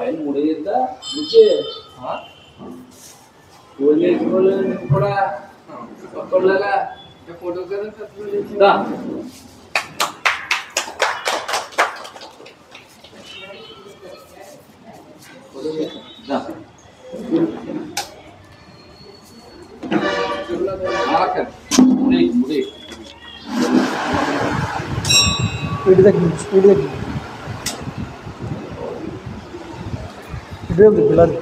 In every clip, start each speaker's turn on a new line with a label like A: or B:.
A: పైన ముడేద్దా ముచ్చే కూడా కొత్తలాగా ఫోటో కదా
B: స్పీడ్ తగ్గి ఇదే ఉంది పిల్లలు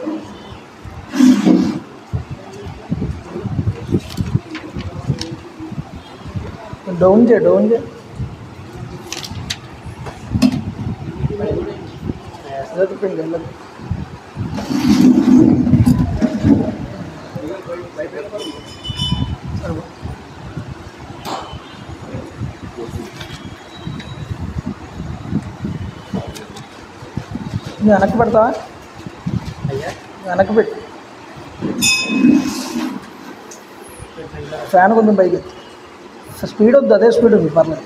B: డౌన్ చేయ పిండి వెళ్ళదు వెనక్కి పెడతావా వెనక్కి పెట్టి ఫ్యాన్ కొంచెం పైకి స్పీడ్ వద్దు అదే స్పీడ్ ఉంది పర్లేదు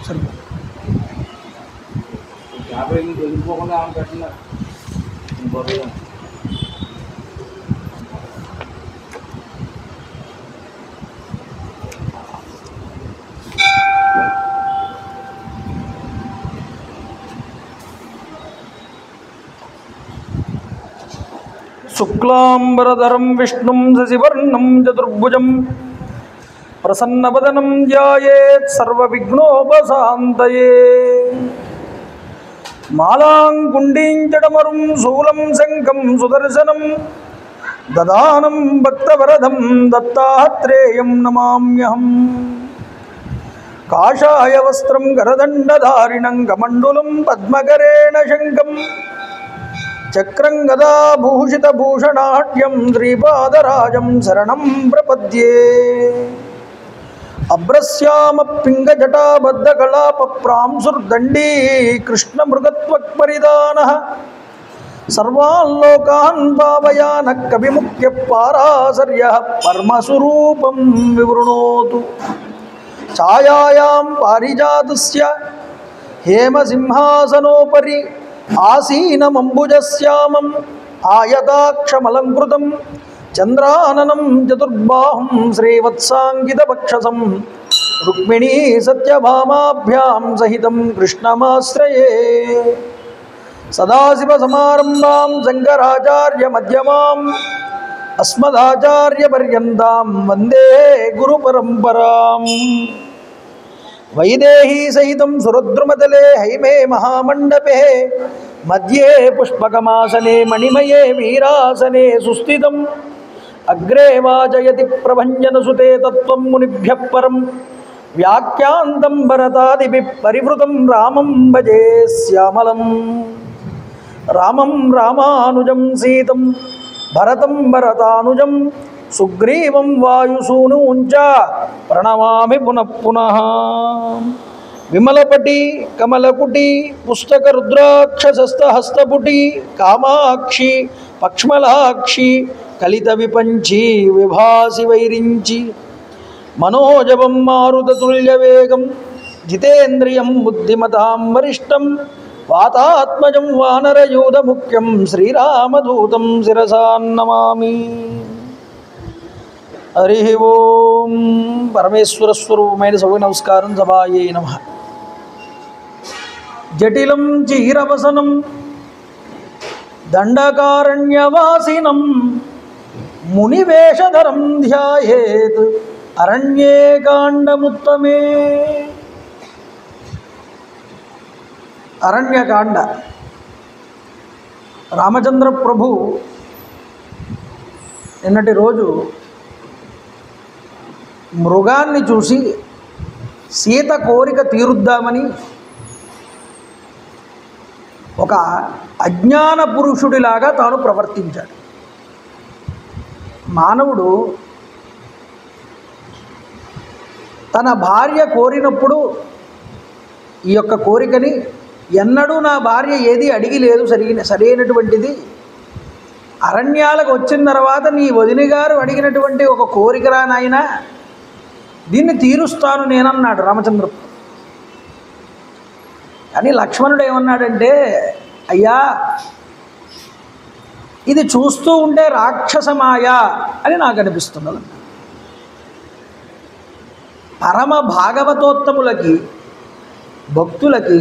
B: సరే
A: వెళ్ళిపోకుండా పెట్టిన
B: శుక్లాంబరధరం విష్ణుం శశివర్ణం చతుర్భుజం ప్రసన్నవదనం ధ్యాయేత్ సర్వవిఘ్నోపశాంతయే మాలాంగుండీం జడమరుం శూలం శంఖం సుదర్శనం దదానం భక్తవరదం దత్తాత్రేయం నమామ్యహం కాషాయ వస్త్రం గరదండధారిణం కమండూలం పద్మకరేణ శంఖం చక్రం గదాభూషితభూషణాఢ్యం శ్రీపాదరాజం శరణం ప్రపద్యే అభ్రశ్యామ పింగజటాబద్ధకళాపప్రాంసుర్దండీ కృష్ణమృగత్వక్పరిదానః సర్వాల్లోకాన్ భావయానః కవిముఖ్య పారాశర్యః పరమస్వరూపం వివృణోతు ఛాయాయాం పారిజాతస్య హేమసింహాసనోపరి ఆసీనమంబుజశ్యామం ఆయతాక్షమలంకృతం చంద్రాననం చతుర్బాహుం శ్రీవత్సాంగితవక్షసం రుక్మిణీ సత్యభామాభ్యాం సహితం కృష్ణమాశ్రయే సదాశివసమారంభాం శంకరాచార్యమధ్యమాం అస్మదాచార్యపర్యంతాం వందే గురుపరంపరాం వైదేహీ సహితం సురద్రుమతలే హైమే మహామండపే మధ్యే పుష్పకమాసనే మణిమయే వీరాసనే సుస్థితం అగ్రే వాచయతి ప్రభంజనసుతే తత్వం మునిభ్యః పరం వ్యాఖ్యాంతం భరతాదిభిః పరివృతం రామం భజే శ్యామలం రామం రామానుజం సీతం భరతం భరతానుజం సుగ్రీవం వాయుసూనూంచ ప్రణమామి పునః పునః విమలపటి కమలకుటి పుస్తక రుద్రాక్షసస్తహస్తపుటి కామాక్షి పక్ష్మలాక్షి కలిత విపంచి విభాసి వైరించి మనోజవం మారుతతుల్యవేగం జితేంద్రియం బుద్ధిమతాం వరిష్టం వాతాత్మజం వానరయూధముఖ్యం శ్రీరామదూతం శిరసా నమామి. హరి ఓం. పరమేశ్వర స్వరూపమైన సభ నమస్కారం. సభాయే నమః. జటిలం చీరవసనం దండకారణ్యవాసినం మునివేషధరం ధ్యాయేత్ అరణ్యే కాండముత్తమే. అరణ్యకాండ. రామచంద్ర ప్రభు నిన్నటి రోజు మృగాన్ని చూసి సీత కోరిక తీరుద్దామని ఒక అజ్ఞాన పురుషుడిలాగా తాను ప్రవర్తించాడు. మానవుడు తన భార్య కోరినప్పుడు ఈ యొక్క కోరికని ఎన్నడూ నా భార్య ఏది అడిగి లేదు, సరైనటువంటిది, అరణ్యాలకు వచ్చిన తర్వాత నీ వదిన గారు అడిగినటువంటి ఒక కోరికరా నాయన, దీన్ని తీరుస్తాను నేనన్నాడు రామచంద్ర. కానీ లక్ష్మణుడు ఏమన్నాడంటే, అయ్యా ఇది చూస్తూ ఉంటే రాక్షసమాయ అని నాకు అనిపిస్తున్నది. పరమ భాగవతోత్తములకి, భక్తులకి,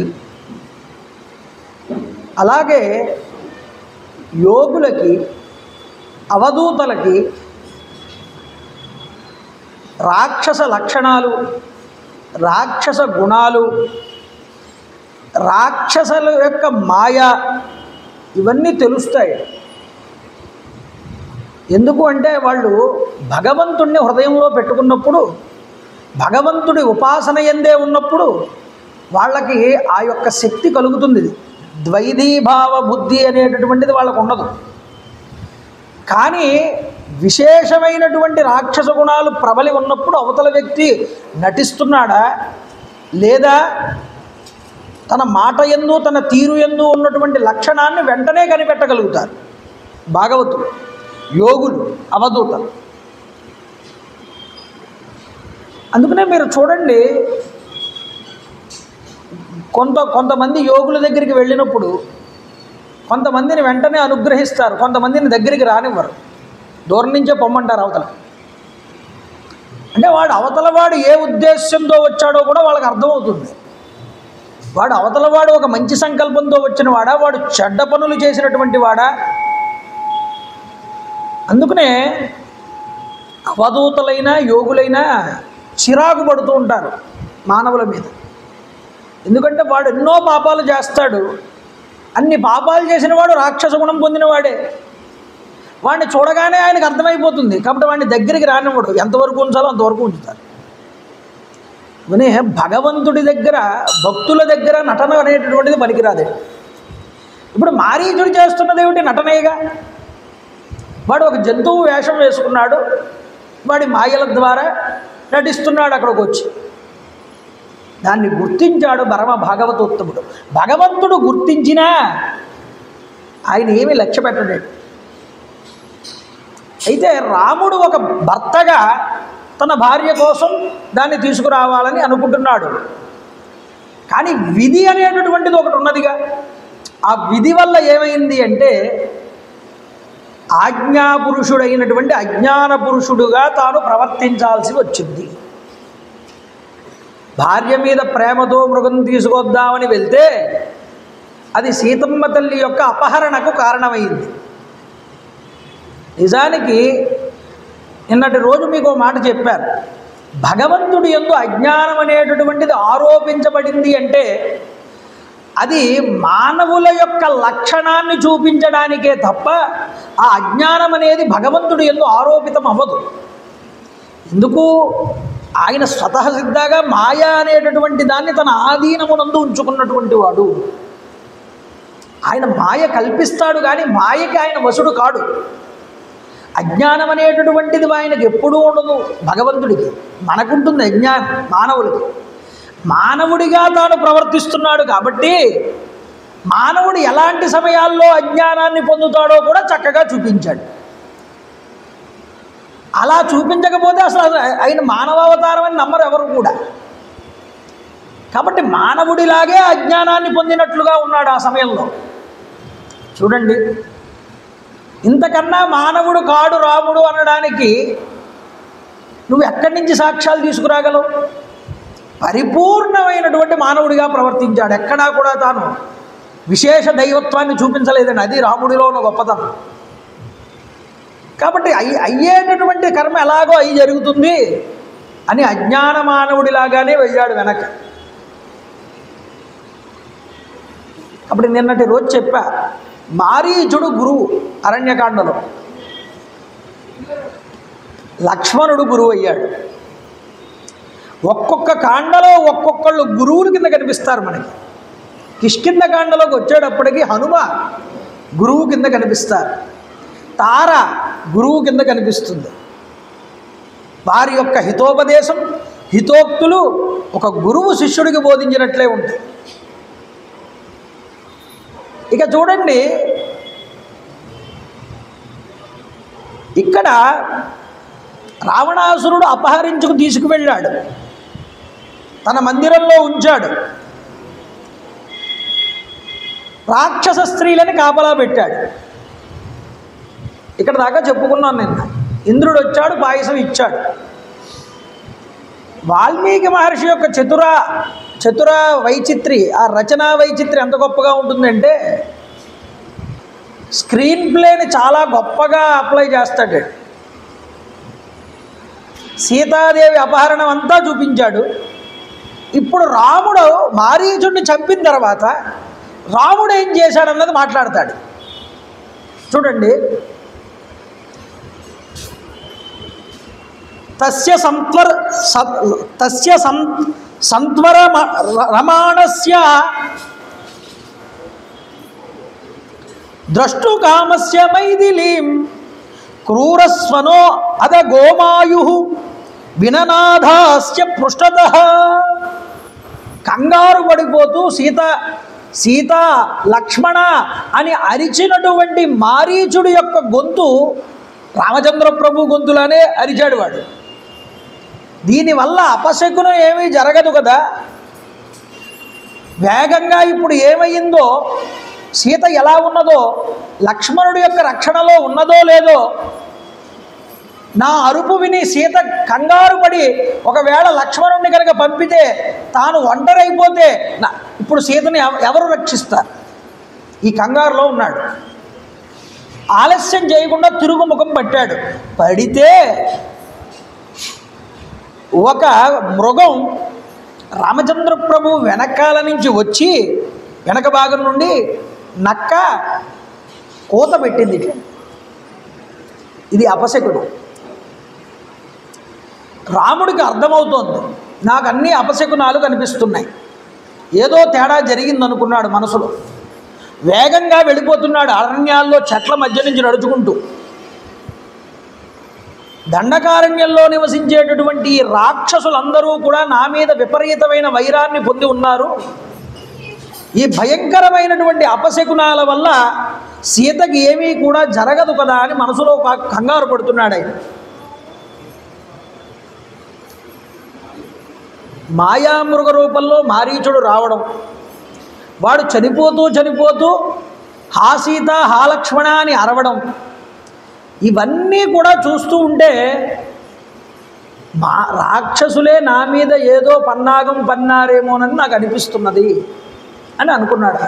B: అలాగే యోగులకి, అవధూతలకి రాక్షస లక్షణాలు, రాక్షస గుణాలు, రాక్షసుల యొక్క మాయ ఇవన్నీ తెలుస్తాయి. ఎందుకు అంటే వాళ్ళు భగవంతుణ్ణి హృదయంలో పెట్టుకున్నప్పుడు, భగవంతుడి ఉపాసన ఎందే ఉన్నప్పుడు వాళ్ళకి ఆ యొక్క శక్తి కలుగుతుంది. ద్వైధీభావ బుద్ధి అనేటటువంటిది వాళ్ళకు ఉండదు. కానీ విశేషమైనటువంటి రాక్షస గుణాలు ప్రబలి ఉన్నప్పుడు అవతల వ్యక్తి నటిస్తున్నాడా లేదా తన మాట యందు తన తీరు యందు ఉన్నటువంటి లక్షణాన్ని వెంటనే కనిపెట్టగలుగుతారు భాగవతులు, యోగులు, అవధూతలు. అందుకనే మీరు చూడండి, కొంతమంది యోగుల దగ్గరికి వెళ్ళినప్పుడు కొంతమందిని వెంటనే అనుగ్రహిస్తారు, కొంతమందిని దగ్గరికి రానివ్వరు, దూరం నుంచే పొమ్మంటారు అవతల. అంటే అవతలవాడు ఏ ఉద్దేశంతో వచ్చాడో కూడా వాళ్ళకి అర్థమవుతుంది. అవతలవాడు ఒక మంచి సంకల్పంతో వచ్చిన వాడా, వాడు చెడ్డ పనులు చేసినటువంటి వాడా. అందుకనే అవధూతలైనా యోగులైనా చిరాకు పడుతూ ఉంటారు మానవుల మీద. ఎందుకంటే వాడు ఎన్నో పాపాలు చేస్తాడు, అన్ని పాపాలు చేసిన వాడు రాక్షస గుణం పొందినవాడే. వాడిని చూడగానే ఆయనకు అర్థమైపోతుంది, కాబట్టి వాడిని దగ్గరికి రానివ్వడు, ఎంతవరకు ఉంచాలో అంతవరకు ఉంచుతారు. కానీ భగవంతుడి దగ్గర, భక్తుల దగ్గర నటన అనేటటువంటిది పనికిరాదే. ఇప్పుడు మారీచుడు చేస్తున్నది ఏమిటి? నటనేగా. వాడు ఒక జంతువు వేషం వేసుకున్నాడు, వాడి మాయల ద్వారా నటిస్తున్నాడు అక్కడికి వచ్చి. దాన్ని గుర్తించాడు పరమ భాగవతోత్తముడు. భగవంతుడు గుర్తించినా ఆయన ఏమీ లక్ష్య పెట్టలేడు. అయితే రాముడు ఒక భర్తగా తన భార్య కోసం దాన్ని తీసుకురావాలని అనుకుంటున్నాడు. కానీ విధి అనేటటువంటిది ఒకటి ఉన్నదిగా. ఆ విధి వల్ల ఏమైంది అంటే ఆజ్ఞాపురుషుడైనటువంటి అజ్ఞాన పురుషుడుగా తాను ప్రవర్తించాల్సి వచ్చింది. భార్య మీద ప్రేమతో మృగం తీసుకొద్దామని వెళ్తే అది సీతమ్మ తల్లి యొక్క అపహరణకు కారణమైంది. నిజానికి నిన్నటి రోజు మీకు ఒక మాట చెప్పాను, భగవంతుడి యందు అజ్ఞానం అనేటటువంటిది ఆరోపించబడింది అంటే అది మానవుల యొక్క లక్షణాన్ని చూపించడానికే తప్ప ఆ అజ్ఞానం అనేది భగవంతుడి యందు ఆరోపితం అవ్వదు. ఎందుకు? ఆయన స్వతసిద్ధంగా మాయ అనేటటువంటి దాన్ని తన ఆధీనమునందు ఉంచుకున్నటువంటి వాడు. ఆయన మాయ కల్పిస్తాడు కానీ మాయకి ఆయన వశుడు కాడు. అజ్ఞానం అనేటటువంటిది ఆయనకి ఎప్పుడూ ఉండదు భగవంతుడికి. మనకుంటుంది అజ్ఞానం మానవుడికి. మానవుడిగా తాను ప్రవర్తిస్తున్నాడు కాబట్టి మానవుడు ఎలాంటి సమయాల్లో అజ్ఞానాన్ని పొందుతాడో కూడా చక్కగా చూపించాడు. అలా చూపించకపోతే అసలు ఆయన మానవావతారం అని నమ్మరు ఎవరు కూడా. కాబట్టి మానవుడిలాగే అజ్ఞానాన్ని పొందినట్లుగా ఉన్నాడు ఆ సమయంలో. చూడండి, ఇంతకన్నా మానవుడు కాడు రాముడు అనడానికి నువ్వు ఎక్కడి నుంచి సాక్ష్యాలు తీసుకురాగలవు? పరిపూర్ణమైనటువంటి మానవుడిగా ప్రవర్తించాడు. ఎక్కడా కూడా తాను విశేష దైవత్వాన్ని చూపించలేదండి. అది రాముడిలో ఉన్న గొప్పతనం. కాబట్టి అయ్యేటటువంటి కర్మ ఎలాగో అయి జరుగుతుంది అని అజ్ఞాన మానవుడిలాగానే వెళ్ళాడు వెనక. కాబట్టి నిన్నటి రోజు చెప్పా, మారీచుడు గురువు అరణ్యకాండలో, లక్ష్మణుడు గురువు అయ్యాడు. ఒక్కొక్క కాండలో ఒక్కొక్కళ్ళు గురువుల కింద కనిపిస్తారు మనకి. కిష్కింద కాండలోకి వచ్చేటప్పటికి హనుమ గురువు కింద కనిపిస్తారు, తార గురువు కింద కనిపిస్తుంది. వారి యొక్క హితోపదేశం, హితోక్తులు ఒక గురువు శిష్యుడికి బోధించినట్లే ఉంటాయి. ఇక చూడండి, ఇక్కడ రావణాసురుడు అపహరించుకు తీసుకువెళ్ళాడు, తన మందిరంలో ఉంచాడు. రాక్షస స్త్రీలని కాపలా పెట్టాడు. ఇక్కడ దాకా చెప్పుకున్నాను నిన్న. ఇంద్రుడు వచ్చాడు, పాయసం ఇచ్చాడు. వాల్మీకి మహర్షి యొక్క చతుర వైచిత్రి, ఆ రచనా వైచిత్రి ఎంత గొప్పగా ఉంటుందంటే స్క్రీన్ ప్లేని చాలా గొప్పగా అప్లై చేస్తాడు. సీతాదేవి అపహరణం అంతా చూపించాడు. ఇప్పుడు రాముడు మారీచుడిని చంపిన తర్వాత రాముడు ఏం చేశాడన్నది మాట్లాడతాడు. చూడండి, తస్య సంత్వర రమాణస్య ద్రష్టుకామస్య మైథిలీం క్రూరస్వనో అద గోమాయు విననాథాస్య పృష్ఠతః. కంగారు పడిపోతూ సీత లక్ష్మణ అని అరిచినటువంటి మారీచుడి యొక్క గొంతు రామచంద్ర ప్రభు గొంతులానే అరిచాడు వాడు. దీనివల్ల అపశకునం ఏమీ జరగదు కదా. వేగంగా ఇప్పుడు ఏమయ్యిందో, సీత ఎలా ఉన్నదో, లక్ష్మణుడి యొక్క రక్షణలో ఉన్నదో లేదో, నా అరుపు విని సీత కంగారు పడి ఒకవేళ లక్ష్మణుడిని కనుక పంపితే తాను ఒంటరైపోతే ఇప్పుడు సీతని ఎవరు రక్షిస్తారు? ఈ కంగారులో ఉన్నాడు. ఆలస్యం చేయకుండా తిరుగుముఖం పట్టాడు. పడితే ఒక మృగం రామచంద్ర ప్రభు వెనకాల నుంచి వచ్చి వెనక భాగం నుండి నక్క కోత పెట్టింది. ఇది అపశకునం. రాముడికి అర్థమవుతోంది, నాకు అన్ని అపశకునాలు కనిపిస్తున్నాయి, ఏదో తేడా జరిగిందనుకున్నాడు మనసులో. వేగంగా వెళ్ళిపోతున్నాడు అరణ్యాల్లో చెట్ల మధ్య నుంచి నడుచుకుంటూ. దండకారణ్యంలో నివసించేటటువంటి రాక్షసులందరూ కూడా నా మీద విపరీతమైన వైరాన్ని పొంది ఉన్నారు. ఈ భయంకరమైనటువంటి అపశకునాల వల్ల సీతకి ఏమీ కూడా జరగదు కదా అని మనసులో కంగారు పడుతున్నాడు ఆయన. మాయామృగ రూపంలో మారీచుడు రావడం, వాడు చనిపోతూ హా సీత హా లక్ష్మణ అని అరవడం, ఇవన్నీ కూడా చూస్తూ ఉంటే రాక్షసులే నా మీద ఏదో పన్నాగం పన్నారేమోనని నాకు అనిపిస్తున్నది అని అనుకున్నాడు.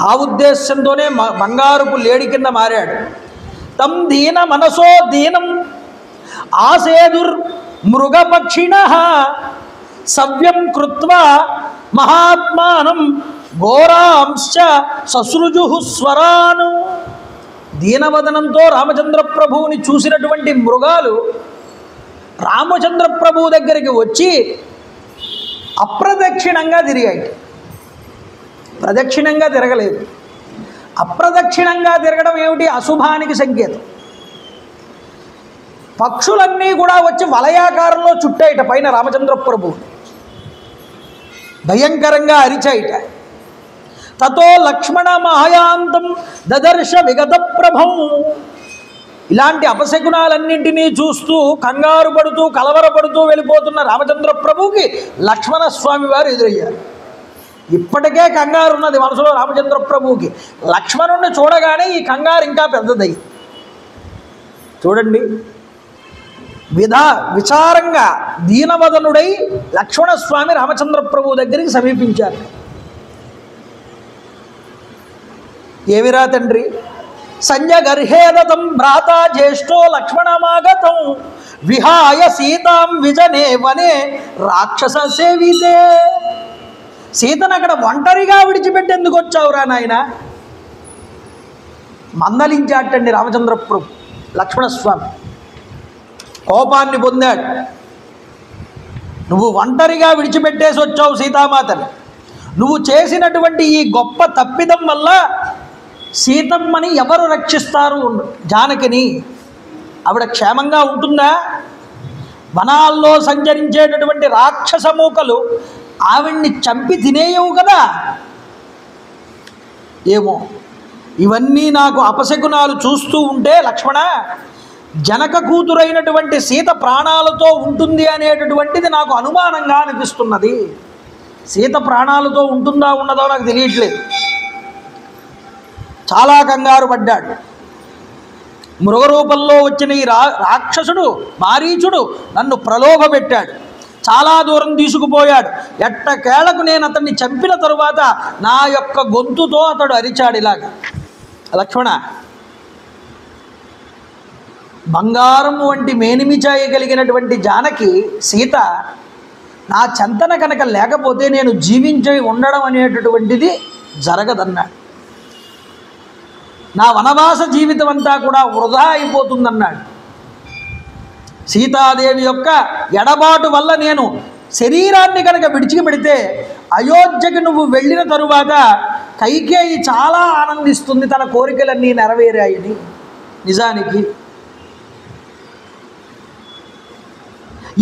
B: ఆ ఉద్దేశంతోనే బంగారుపు లేడి కింద మారాడు. తం దీన మనసో దీనం ఆసేదుర్ మృగపక్షిణః సవ్యం కృత్వా మహాత్మానం ఘోరాంశ్చ ససృజుః స్వరాను. దీనవదనంతో రామచంద్ర ప్రభువుని చూసినటువంటి మృగాలు రామచంద్ర ప్రభువు దగ్గరికి వచ్చి అప్రదక్షిణంగా తిరిగాయి. ప్రదక్షిణంగా తిరగలేదు. అప్రదక్షిణంగా తిరగడం ఏమిటి? అశుభానికి సంకేతం. పక్షులన్నీ కూడా వచ్చి వలయాకారంలో చుట్టాయిట పైన రామచంద్ర ప్రభువు, భయంకరంగా అరిచాయిట. తతో లక్ష్మణ మహాయాంతం దదర్శ విగత ప్రభం. ఇలాంటి అపశకునాలన్నింటినీ చూస్తూ కంగారు పడుతూ కలవరపడుతూ వెళ్ళిపోతున్న రామచంద్ర ప్రభువుకి లక్ష్మణస్వామి వారు ఎదురయ్యారు. ఇప్పటికే కంగారు ఉన్నది మనసులో రామచంద్ర ప్రభువుకి. లక్ష్మణుణ్ణి చూడగానే ఈ కంగారు ఇంకా పెద్దదయ్యి. చూడండి, విచారంగా దీనవదనుడై లక్ష్మణస్వామి రామచంద్ర ప్రభువు దగ్గరికి సమీపించారు. ఏవిరా తండ్రి, సంజగర్హేదతం భ్రాత జ్యేష్ఠో లక్ష్మణమాగతం విహాయ సీతాం విజనే వనే రాక్షస సేవితే. సీతను అక్కడ ఒంటరిగా విడిచిపెట్టేందుకు వచ్చావురా నాయన? మందలించాటండి రామచంద్ర ప్రభు. లక్ష్మణస్వామి కోపాన్ని పొందాడు. నువ్వు ఒంటరిగా విడిచిపెట్టేసి వచ్చావు సీతామాతని. నువ్వు చేసినటువంటి ఈ గొప్ప తప్పిదం వల్ల సీతమ్మని ఎవరు రక్షిస్తారు? జానకిని. ఆవిడ క్షేమంగా ఉంటుందా? వనాల్లో సంచరించేటటువంటి రాక్షస మూకలు ఆవిడ్ని చంపి తినేయవు కదా. ఏమో, ఇవన్నీ నాకు అపశకునాలు చూస్తూ ఉంటే లక్ష్మణ, జనక కూతురైనటువంటి సీత ప్రాణాలతో ఉంటుంది అనేటటువంటిది నాకు అనుమానంగా అనిపిస్తున్నది. సీత ప్రాణాలతో ఉంటుందా ఉన్నదో నాకు తెలియట్లేదు. చాలా కంగారు పడ్డాడు. మృగరూపంలో వచ్చిన ఈ రాక్షసుడు మారీచుడు నన్ను ప్రలోభపెట్టాడు, చాలా దూరం తీసుకుపోయాడు. ఎట్టకేళకు నేను అతన్ని చంపిన తరువాత నా యొక్క గొంతుతో అతడు అరిచాడు ఇలాగ, లక్ష్మణ, బంగారం వంటి మేనిమి చేయగలిగినటువంటి జానకి సీత నా చెంతన కనుక లేకపోతే నేను జీవించి ఉండడం అనేటటువంటిది జరగదన్నాడు. నా వనవాస జీవితం అంతా కూడా వృధా అయిపోతుందన్నాడు. సీతాదేవి యొక్క ఎడబాటు వల్ల నేను శరీరాన్ని కనుక విడిచిపెడితే అయోధ్యకి నువ్వు వెళ్ళిన తరువాత కైకేయి చాలా ఆనందిస్తుంది, తన కోరికలన్నీ నెరవేరాయని. నిజానికి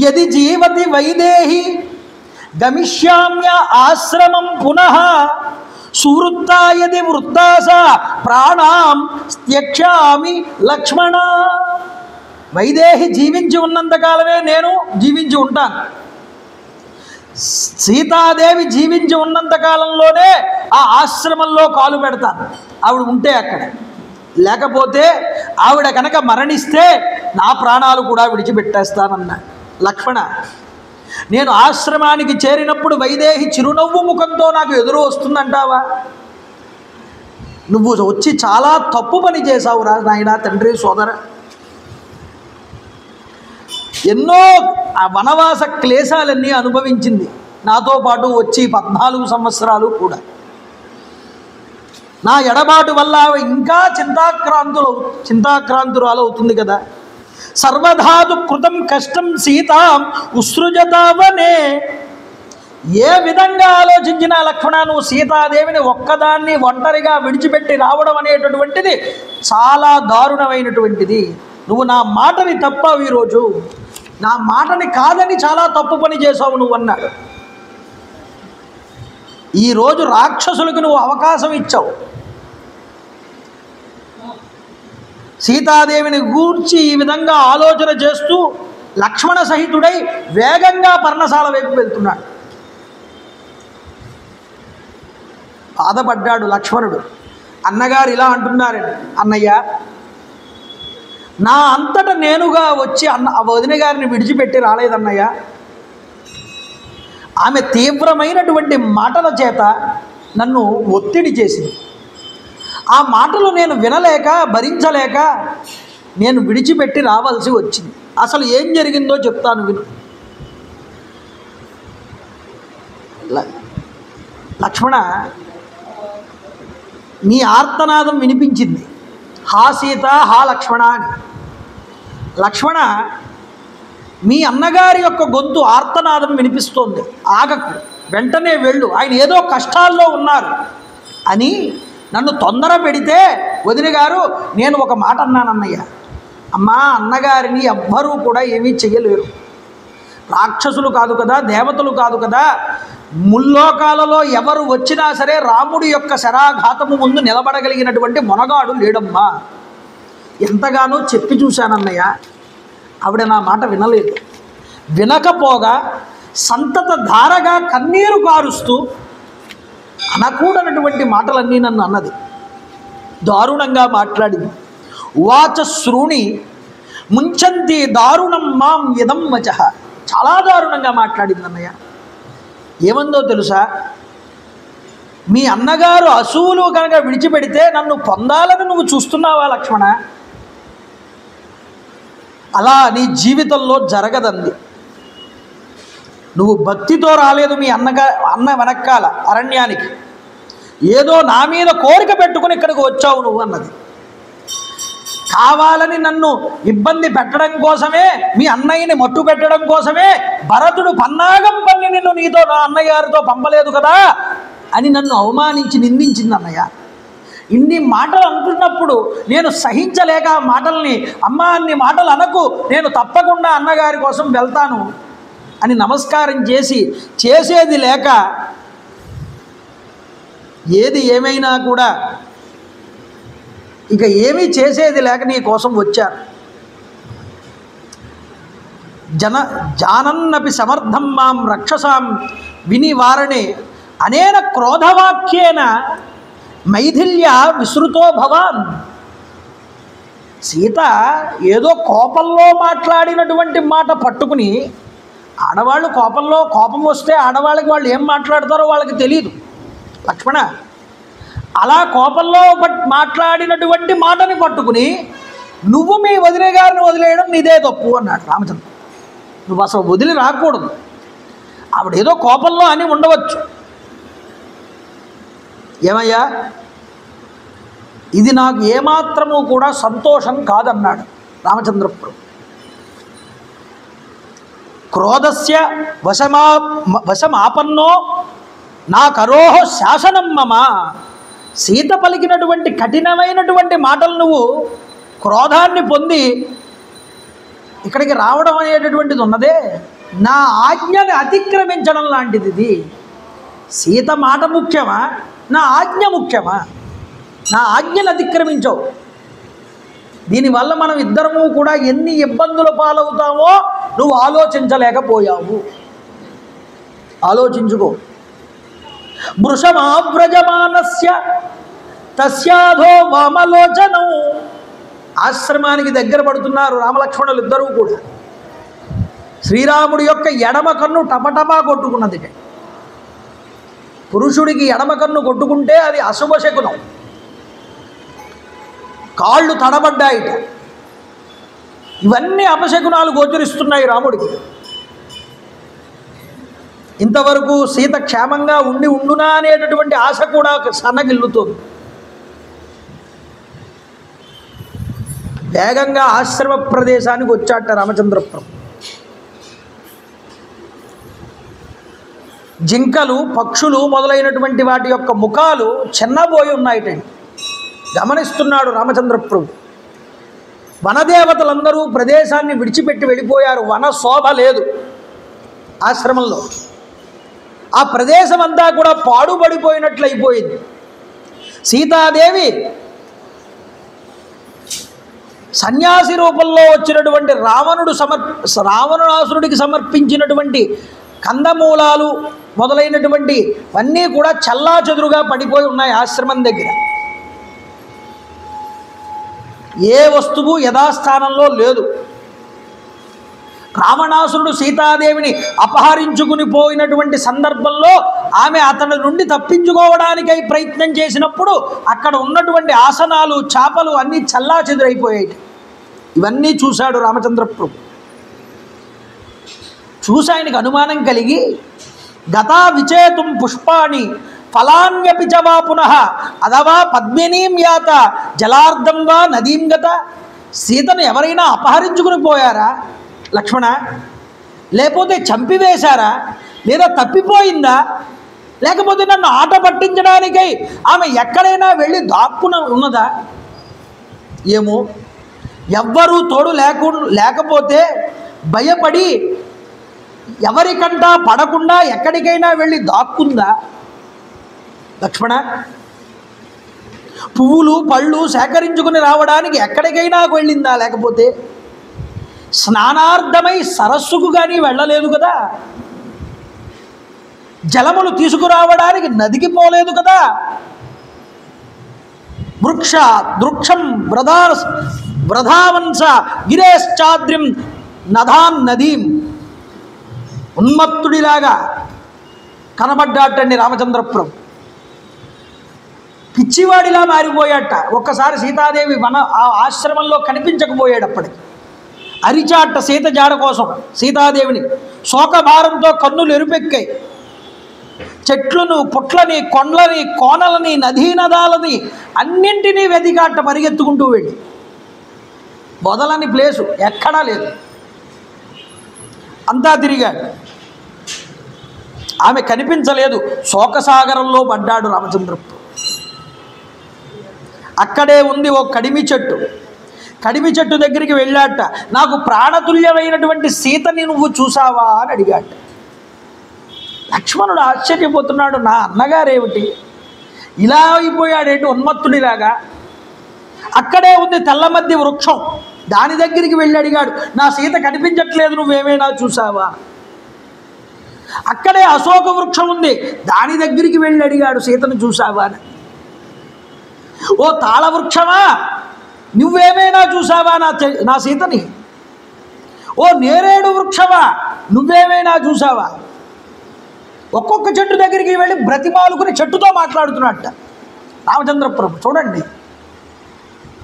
B: యది జీవతి వైదేహి గమిష్యామ్య ఆశ్రమం పునః సువృత్తా యది వృత్తాస ప్రాణాం త్యక్ష్యామి లక్ష్మణ. వైదేహి జీవించి ఉన్నంతకాలమే నేను జీవించి ఉంటాను. సీతాదేవి జీవించి ఉన్నంతకాలంలోనే ఆ ఆశ్రమంలో కాలు పెడతాను, ఆవిడ ఉంటే అక్కడ. లేకపోతే ఆవిడ కనుక మరణిస్తే నా ప్రాణాలు కూడా విడిచిపెట్టేస్తానన్నా. లక్ష్మణ, నేను ఆశ్రమానికి చేరినప్పుడు వైదేహి చిరునవ్వు ముఖంతో నాకు ఎదురు వస్తుందంటావా? నువ్వు వచ్చి చాలా తప్పు పని చేశావురా నాయనా, తండ్రి, సోదర. ఎన్నో ఆ వనవాస క్లేశాలన్నీ అనుభవించింది నాతో పాటు వచ్చి 14 సంవత్సరాలు నా ఎడబాటు వల్ల ఇంకా చింతాక్రాంతురాలు అవుతుంది కదా. సర్వధాతు కృతం కష్టం సీతాం ఉసృజతావనే. ఏ విధంగా ఆలోచించినా లక్ష్మణ, నువ్వు సీతాదేవిని ఒక్కదాన్ని ఒంటరిగా విడిచిపెట్టి రావడం అనేటటువంటిది చాలా దారుణమైనటువంటిది. నువ్వు నా మాటని తప్పావు, ఈరోజు నా మాటని కాదని చాలా తప్పు పని చేసావు నువ్వు అన్నాడు. ఈరోజు రాక్షసులకు నువ్వు అవకాశం ఇచ్చావు. సీతాదేవిని గూర్చి ఈ విధంగా ఆలోచన చేస్తూ లక్ష్మణ సహితుడై వేగంగా పర్ణశాల వైపు వెళ్తున్నాడు. బాధపడ్డాడు లక్ష్మణుడు. అన్నగారు ఇలా అంటున్నారండి, అన్నయ్య, నా అంతట నేనుగా వచ్చి వదిన గారిని విడిచిపెట్టి రాలేదన్నయ్య. ఆమె తీవ్రమైనటువంటి మాటల చేత నన్ను ఒత్తిడి చేసింది. ఆ మాటలు నేను వినలేక భరించలేక నేను విడిచిపెట్టి రావాల్సి వచ్చింది. అసలు ఏం జరిగిందో చెప్తాను విను. లక్ష్మణ, నీ ఆర్తనాదం వినిపించింది, హా సీత, హా లక్ష్మణ అని. లక్ష్మణ, మీ అన్నగారి యొక్క గొంతు ఆర్తనాదం వినిపిస్తోంది, ఆగకు, వెంటనే వెళ్ళు, ఆయన ఏదో కష్టాల్లో ఉన్నారు అని నన్ను తొందర పెడితే వదిన గారు నేను ఒక మాట అన్నానన్నయ్య. అమ్మా, అన్నగారిని ఎవ్వరూ కూడా ఏమీ చెయ్యలేరు. రాక్షసులు కాదు కదా, దేవతలు కాదు కదా, ముల్లోకాలలో ఎవరు వచ్చినా సరే రాముడి యొక్క శరాఘాతము ముందు నిలబడగలిగినటువంటి మొనగాడు లేడమ్మా. ఎంతగానో చెప్పి చూశానన్నయ్య. ఆవిడ నా మాట వినలేదు. వినకపోగా సంతత ధారగా కన్నీరు కారుస్తూ అనకూడనటువంటి మాటలన్నీ నన్ను అన్నది. దారుణంగా మాట్లాడింది. వాచ శ్రూణి ముంచంతి దారుణం మాం ఇదం వచః. చాలా దారుణంగా మాట్లాడింది అన్నయ్య. ఏమందో తెలుసా, మీ అన్నగారు అసూలు కనుక విడిచిపెడితే నన్ను పొందాలని నువ్వు చూస్తున్నావా లక్ష్మణ? అలా నీ జీవితంలో జరగదంది. నువ్వు భక్తితో రాలేదు మీ అన్న వెనకాల అరణ్యానికి, ఏదో నా మీద కోరిక పెట్టుకుని ఇక్కడికి వచ్చావు నువ్వు అన్నది. కావాలని నన్ను ఇబ్బంది పెట్టడం కోసమే, మీ అన్నయ్యని మట్టు పెట్టడం కోసమే భరతుడు పన్నాగం పన్ని నిన్ను నీతో నా అన్నయ్యగారితో పంపలేదు కదా అని నన్ను అవమానించి నిందించింది అన్నయ్య. ఇన్ని మాటలు అంటున్నప్పుడు నేను సహించలేక ఆ మాటల్ని, అమ్మా అన్ని మాటలు అనకు, నేను తప్పకుండా అన్నగారి కోసం వెళ్తాను అని నమస్కారం చేసి, చేసేది లేక ఏది ఏమైనా కూడా ఇక ఏమీ చేసేది లేక నీ కోసం వచ్చాను. జానన్నపి సమర్థం మాం రక్షసాం విని వారణే అనేన క్రోధవాక్యేన మైథిల్య విసృతో భవాన్. సీత ఏదో కోపంలో మాట్లాడినటువంటి మాట పట్టుకుని, ఆడవాళ్ళు కోపం వస్తే ఆడవాళ్ళకి వాళ్ళు ఏం మాట్లాడతారో వాళ్ళకి తెలియదు లక్ష్మణ. అలా కోపంలో మాట్లాడినటువంటి మాటని పట్టుకుని నువ్వు మీ వదిలే గారిని వదిలేయడం నీదే తప్పు అన్నాడు రామచంద్ర. నువ్వు అసలు వదిలి రాకూడదు. ఆవిడ ఏదో కోపంలో అని ఉండవచ్చు. ఏమయ్యా, ఇది నాకు ఏమాత్రము కూడా సంతోషం కాదన్నాడు రామచంద్రప్రభు. క్రోధస్య వశమాపన్నో నా కరోహ శాసనం మమ. సీత పలికినటువంటి కఠినమైనటువంటి మాటలు నువ్వు క్రోధాన్ని పొంది ఇక్కడికి రావడం అనేటటువంటిది ఉన్నదే, నా ఆజ్ఞని అతిక్రమించడం లాంటిది ఇది. సీత మాట ముఖ్యమా, నా ఆజ్ఞ ముఖ్యమా? నా ఆజ్ఞను అతిక్రమించవు. దీనివల్ల మనం ఇద్దరము కూడా ఎన్ని ఇబ్బందుల పాలవుతామో నువ్వు ఆలోచించలేకపోయావు. ఆలోచించుకో. వృషమావ్రజమానస్య తస్యాధో వామలోచనం. ఆశ్రమానికి దగ్గర పడుతున్నారు రామలక్ష్మణులు ఇద్దరూ కూడా. శ్రీరాముడి యొక్క ఎడమ కన్ను టపటపా కొట్టుకున్నది. పురుషుడికి ఎడమ కన్ను కొట్టుకుంటే అది అశుభశకునం. కాళ్ళు తడబడ్డాయిట. ఇవన్నీ అపశకునాలు గోచరిస్తున్నాయి రాముడికి. ఇంతవరకు సీత క్షేమంగా ఉండునా అనేటటువంటి ఆశ కూడా సన్నగిల్లుతోంది. వేగంగా ఆశ్రమ ప్రదేశానికి వచ్చాట రామచంద్రప్రభు. జింకలు, పక్షులు మొదలైనటువంటి వాటి యొక్క ముఖాలు చిన్నబోయి ఉన్నాయిటండి. గమనిస్తున్నాడు రామచంద్రప్రభు. వనదేవతలందరూ ప్రదేశాన్ని విడిచిపెట్టి వెళ్ళిపోయారు. వన శోభ లేదు ఆశ్రమంలో. ఆ ప్రదేశం అంతా కూడా పాడుబడిపోయినట్లు అయిపోయింది. సీతాదేవి సన్యాసి రూపంలో వచ్చినటువంటి రావణాసురుడికి సమర్పించినటువంటి కందమూలాలు మొదలైనటువంటి అన్నీ కూడా చల్లాచెదురుగా పడిపోయి ఉన్నాయి ఆశ్రమం దగ్గర. ఏ వస్తువు యథాస్థానంలో లేదు. రావణాసురుడు సీతాదేవిని అపహరించుకుని పోయినటువంటి సందర్భంలో ఆమె అతడి నుండి తప్పించుకోవడానికై ప్రయత్నం చేసినప్పుడు అక్కడ ఉన్నటువంటి ఆసనాలు, చాపలు అన్నీ చల్లాచెదురైపోయాయి. ఇవన్నీ చూశాడు రామచంద్రప్రభు. చూసి ఆయనకు అనుమానం కలిగి గతా విచేతుం పుష్పాణి ఫలాన్యపి చ వా పునః అథవా పద్మినీం యాత జలార్ధం వా నదీం గత. సీతను ఎవరైనా అపహరించుకుని పోయారా లక్ష్మణ? లేకపోతే చంపివేశారా? లేదా తప్పిపోయిందా? లేకపోతే నన్ను ఆట పట్టించడానికై ఆమె ఎక్కడైనా వెళ్ళి దాక్కున ఉన్నదా? ఏమో, ఎవ్వరూ తోడు లేకపోతే భయపడి ఎవరికంటా పడకుండా ఎక్కడికైనా వెళ్ళి దాక్కుందా లక్ష్మణ? పువ్వులు పళ్ళు సేకరించుకుని రావడానికి ఎక్కడికైనా వెళ్ళిందా? లేకపోతే స్నానార్థమై సరస్సుకు కానీ వెళ్ళలేదు కదా. జలములు తీసుకురావడానికి నదికి పోలేదు కదా. వృక్షం వ్రధావంశ గిరేశ్చాద్రిం నదాన్ నదీం. ఉన్మత్తుడిలాగా కనబడ్డాటండి రామచంద్రప్రభు. పిచ్చివాడిలా మారిపోయాట. ఒక్కసారి సీతాదేవి ఆశ్రమంలో కనిపించకపోయాడప్పటికి. అరిచాట సీత జాడ కోసం సీతాదేవిని. శోకభారంతో కన్నులు ఎరుపెక్కాయి. చెట్లను, పుట్లని, కొండలని, కోనలని, నదీనదాలని అన్నింటినీ వెతికాట పరిగెత్తుకుంటూ వెళ్ళి. వదలని ప్లేసు ఎక్కడా లేదు. అంతా తిరిగాడు. ఆమె కనిపించలేదు. శోకసాగరంలో పడ్డాడు రామచంద్రప్రభు. అక్కడే ఉంది ఓ కడిమి చెట్టు. కడిమి చెట్టు దగ్గరికి వెళ్ళాట. నాకు ప్రాణతుల్యమైనటువంటి సీతని నువ్వు చూసావా అని అడిగాట. లక్ష్మణుడు ఆశ్చర్యపోతున్నాడు. నా అన్నగారేమిటి ఇలా అయిపోయాడేంటి ఉన్మత్తుడిలాగా? అక్కడే ఉంది తెల్లమద్ది వృక్షం. దాని దగ్గరికి వెళ్ళి అడిగాడు, నా సీత కనిపించట్లేదు, నువ్వేమైనా చూసావా? అక్కడే అశోక వృక్షం ఉంది, దాని దగ్గరికి వెళ్ళి అడిగాడు సీతను చూసావా అని. ఓ తాళ వృక్షమా, నువ్వేమైనా చూసావా నా సీతని? ఓ నేరేడు వృక్షమా, నువ్వేమైనా చూసావా? ఒక్కొక్క చెట్టు దగ్గరికి వెళ్ళి బ్రతిమాలుకుని చెట్టుతో మాట్లాడుతున్నట్ట రామచంద్ర ప్రభు. చూడండి,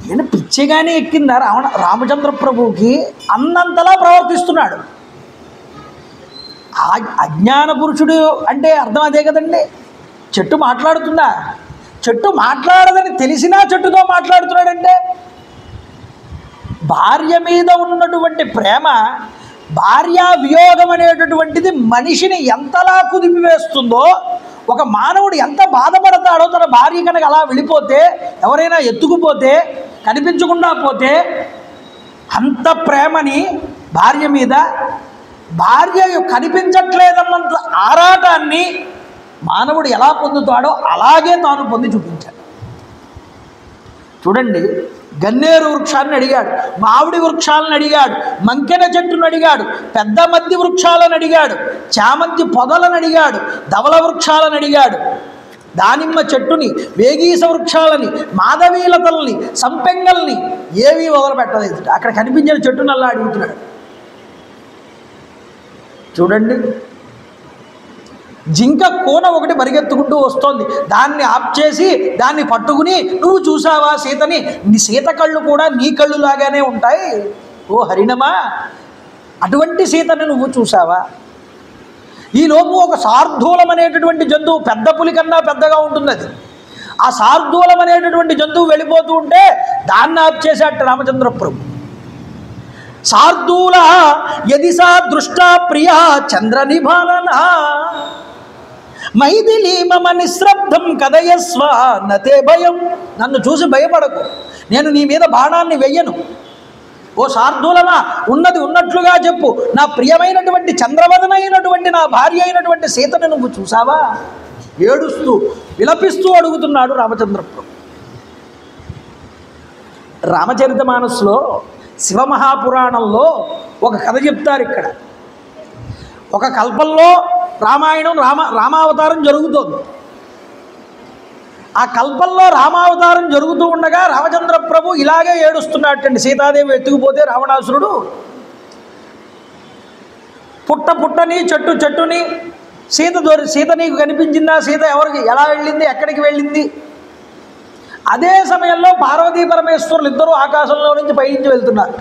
B: ఈయన పిచ్చిగానే ఎక్కిందా రామచంద్ర ప్రభువుకి అన్నంతలా ప్రవర్తిస్తున్నాడు. అజ్ఞాన పురుషుడు అంటే అర్థం అదే కదండి. చెట్టు మాట్లాడుతుందా? చెట్టు మాట్లాడదని తెలిసినా చెట్టుతో మాట్లాడుతున్నాడంటే భార్య మీద ఉన్నటువంటి ప్రేమ, భార్యా వియోగం అనేటటువంటిది మనిషిని ఎంతలా కుదిపివేస్తుందో, ఒక మానవుడు ఎంత బాధపడతాడో తన భార్య కనుక అలా వెళ్ళిపోతే, ఎవరైనా ఎత్తుకుపోతే, కనిపించకుండా పోతే, అంత ప్రేమని భార్య మీద, భార్య కనిపించట్లేదన్నంత ఆరాటాన్ని మానవుడు ఎలా పొందుతాడో అలాగే తాను పొంది చూపించాడు. చూడండి, గన్నేరు వృక్షాన్ని అడిగాడు, మామిడి వృక్షాలను అడిగాడు, మంకెన చెట్టును అడిగాడు, పెద్ద మద్ది వృక్షాలను అడిగాడు, చామంతి పొదలను అడిగాడు, ధవల వృక్షాలను అడిగాడు, దానిమ్మ చెట్టుని, వేగీస వృక్షాలని, మాధవీలతల్ని, సంపెంగల్ని ఏవీ వదలపెట్టలేదు. అక్కడ కనిపించిన చెట్టును అలా అడుగుతున్నాడు. చూడండి, జింక కూన ఒకటి పరిగెత్తుకుంటూ వస్తోంది, దాన్ని ఆప్ చేసి దాన్ని పట్టుకుని, నువ్వు చూసావా సీతని? నీ సీత కళ్ళు కూడా నీ కళ్ళు లాగానే ఉంటాయి ఓ హరిణమా, అటువంటి సీతని నువ్వు చూసావా? ఈలోపు ఒక శార్దూలం అనేటటువంటి జంతువు, పెద్ద పులి కన్నా పెద్దగా ఉంటుంది అది, ఆ శార్దూలం అనేటటువంటి జంతువు వెళ్ళిపోతూ ఉంటే దాన్ని ఆప్ చేసేట రామచంద్ర ప్రభు. శార్దూల యది సా దృష్టా ప్రియా చంద్రనిభాలన మైథిలి మమ నిశ్రబ్ధం కదయస్వ నతే భయం. నన్ను చూసి భయపడకు, నేను నీ మీద బాణాన్ని వెయ్యను. ఓ శార్దూలమా, ఉన్నది ఉన్నట్లుగా చెప్పు, నా ప్రియమైనటువంటి చంద్రవదనైనటువంటి నా భార్య అయినటువంటి సీతను నువ్వు చూసావా? ఏడుస్తూ విలపిస్తూ అడుగుతున్నాడు రామచంద్ర ప్రభు. రామచరితమానస్లో శివమహాపురాణంలో ఒక కథ చెప్తారు. ఇక్కడ ఒక కల్పంలో రామాయణం రామావతారం జరుగుతోంది. ఆ కల్పంలో రామావతారం జరుగుతూ ఉండగా రామచంద్ర ప్రభు ఇలాగే ఏడుస్తున్నట్టండి. సీతాదేవి ఎత్తుకుపోతే రావణాసురుడు పుట్టని చెట్టుని సీత నీకు కనిపించిందా? సీత ఎవరికి ఎలా వెళ్ళింది? ఎక్కడికి వెళ్ళింది? అదే సమయంలో పార్వతీ పరమేశ్వరులు ఇద్దరూ ఆకాశంలో నుంచి పైనుంచి వెళ్తున్నారు.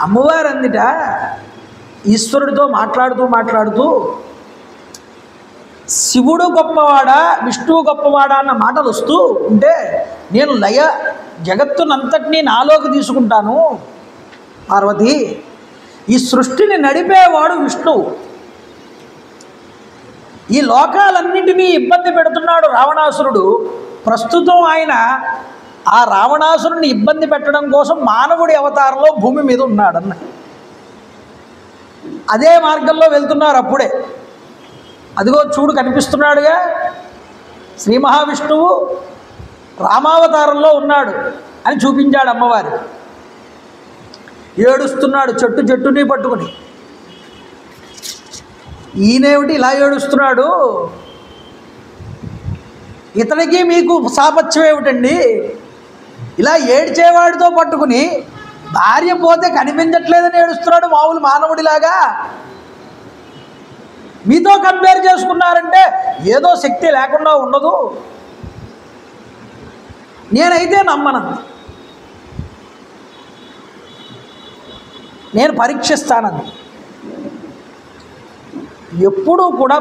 B: అమ్మవారు అందిట ఈశ్వరుడితో మాట్లాడుతూ శివుడు గొప్పవాడా విష్ణువు గొప్పవాడా అన్న మాటలు వస్తూ ఉంటే, నేను జగత్తునంతటినీ నాలోకి తీసుకుంటాను పార్వతి, ఈ సృష్టిని నడిపేవాడు విష్ణువు, ఈ లోకాలన్నింటినీ ఇబ్బంది పెడుతున్నాడు రావణాసురుడు. ప్రస్తుతం ఆయన ఆ రావణాసురుడిని ఇబ్బంది పెట్టడం కోసం మానవుడి అవతారంలో భూమి మీద ఉన్నాడన్న అదే మార్గంలో వెళ్తున్నారు. అప్పుడే అదిగో చూడు కనిపిస్తున్నాడుగా, శ్రీ మహావిష్ణువు రామావతారంలో ఉన్నాడు అని చూపించాడు అమ్మవారి. ఏడుస్తున్నాడు చెట్టుని పట్టుకుని. ఈయనేమిటి ఇలా ఏడుస్తున్నాడు? ఇతనికి మీకు సాపత్యం ఏమిటండి? ఇలా ఏడ్చేవాడితో పట్టుకుని భార్య పోతే కనిపించట్లేదని ఏడుస్తున్నాడు మామూలు మానవుడిలాగా. మీతో కంపేర్ చేసుకున్నారంటే ఏదో శక్తి లేకుండా ఉండదు. నేనైతే నమ్మను, నేను పరీక్షిస్తానని. ఎప్పుడూ కూడా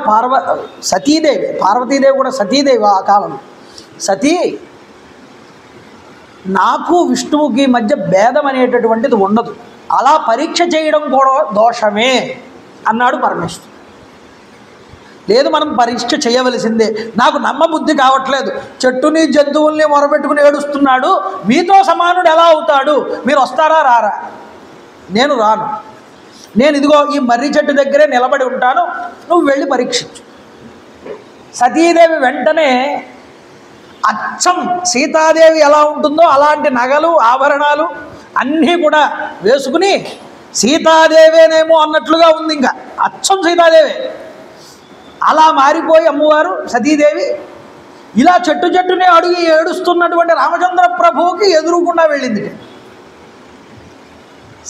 B: సతీదేవి, పార్వతీదేవి కూడా సతీదేవి ఆ కాలం. సతీ, నాకు విష్ణువుకి మధ్య భేదం అనేటటువంటిది ఉండదు, అలా పరీక్ష చేయడం కూడా దోషమే అన్నాడు పరమేశ్వరుడు. లేదు, మనం పరీక్ష చేయవలసిందే, నాకు నమ్మబుద్ధి కావట్లేదు, చెట్టుని జంతువుల్ని మొరబెట్టుకుని ఏడుస్తున్నాడు, మీతో సమానుడు ఎలా అవుతాడు? మీరు వస్తారా రారా? నేను రాను, నేను ఇదిగో ఈ మర్రి చెట్టు దగ్గరే నిలబడి ఉంటాను, నువ్వు వెళ్ళి పరీక్షించు. సతీదేవి వెంటనే అచ్చం సీతాదేవి ఎలా ఉంటుందో అలాంటి నగలు ఆభరణాలు అన్నీ కూడా వేసుకుని సీతాదేవేనేమో అన్నట్లుగా ఉంది, ఇంకా అచ్చం సీతాదేవే. అలా మారిపోయి అమ్మవారు సతీదేవి ఇలా చెట్టునే అడుగు ఏడుస్తున్నటువంటి రామచంద్ర ప్రభువుకి ఎదురుకుండా వెళ్ళింది.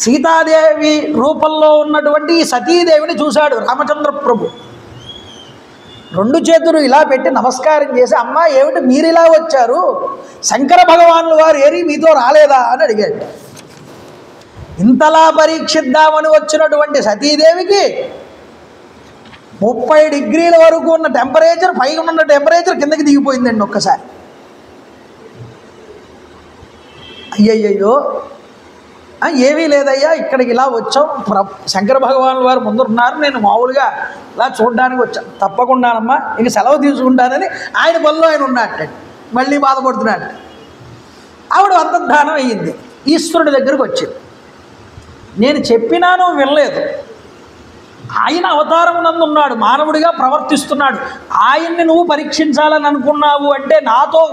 B: సీతాదేవి రూపంలో ఉన్నటువంటి సతీదేవిని చూశాడు రామచంద్ర ప్రభు. 2 చేతులు ఇలా పెట్టి నమస్కారం చేసి, అమ్మ ఏమిటి మీరు ఇలా వచ్చారు, శంకర భగవానుల వారు ఏరి మీతో రాలేదా అని అడిగాడు. ఇంతలా పరీక్షిద్దామని వచ్చినటువంటి సతీదేవికి 30 డిగ్రీల వరకు ఉన్న టెంపరేచర్, పైగా ఉన్న టెంపరేచర్ కిందకి దిగిపోయిందండి ఒక్కసారి. అయ్యయ్యో ఏమీ లేదయ్యా, ఇక్కడికి ఇలా వచ్చాం, శంకర భగవానుల వారు ముందున్నారు, నేను మామూలుగా ఇలా చూడడానికి వచ్చాను. తప్పకుండానమ్మా, ఇంక సెలవు తీసుకుంటానని ఆయన పనిలో ఆయన ఉన్నట్టు మళ్ళీ బాధపడుతున్నాడు. ఆవిడ అంతర్ధానం అయ్యింది, ఈశ్వరుడి దగ్గరకు వచ్చింది. నేను చెప్పినాను వినలేదు, ఆయన అవతారమునందు ఉన్నాడు, మానవుడిగా ప్రవర్తిస్తున్నాడు, ఆయన్ని నువ్వు పరీక్షించాలని అనుకున్నావు అంటే నాతో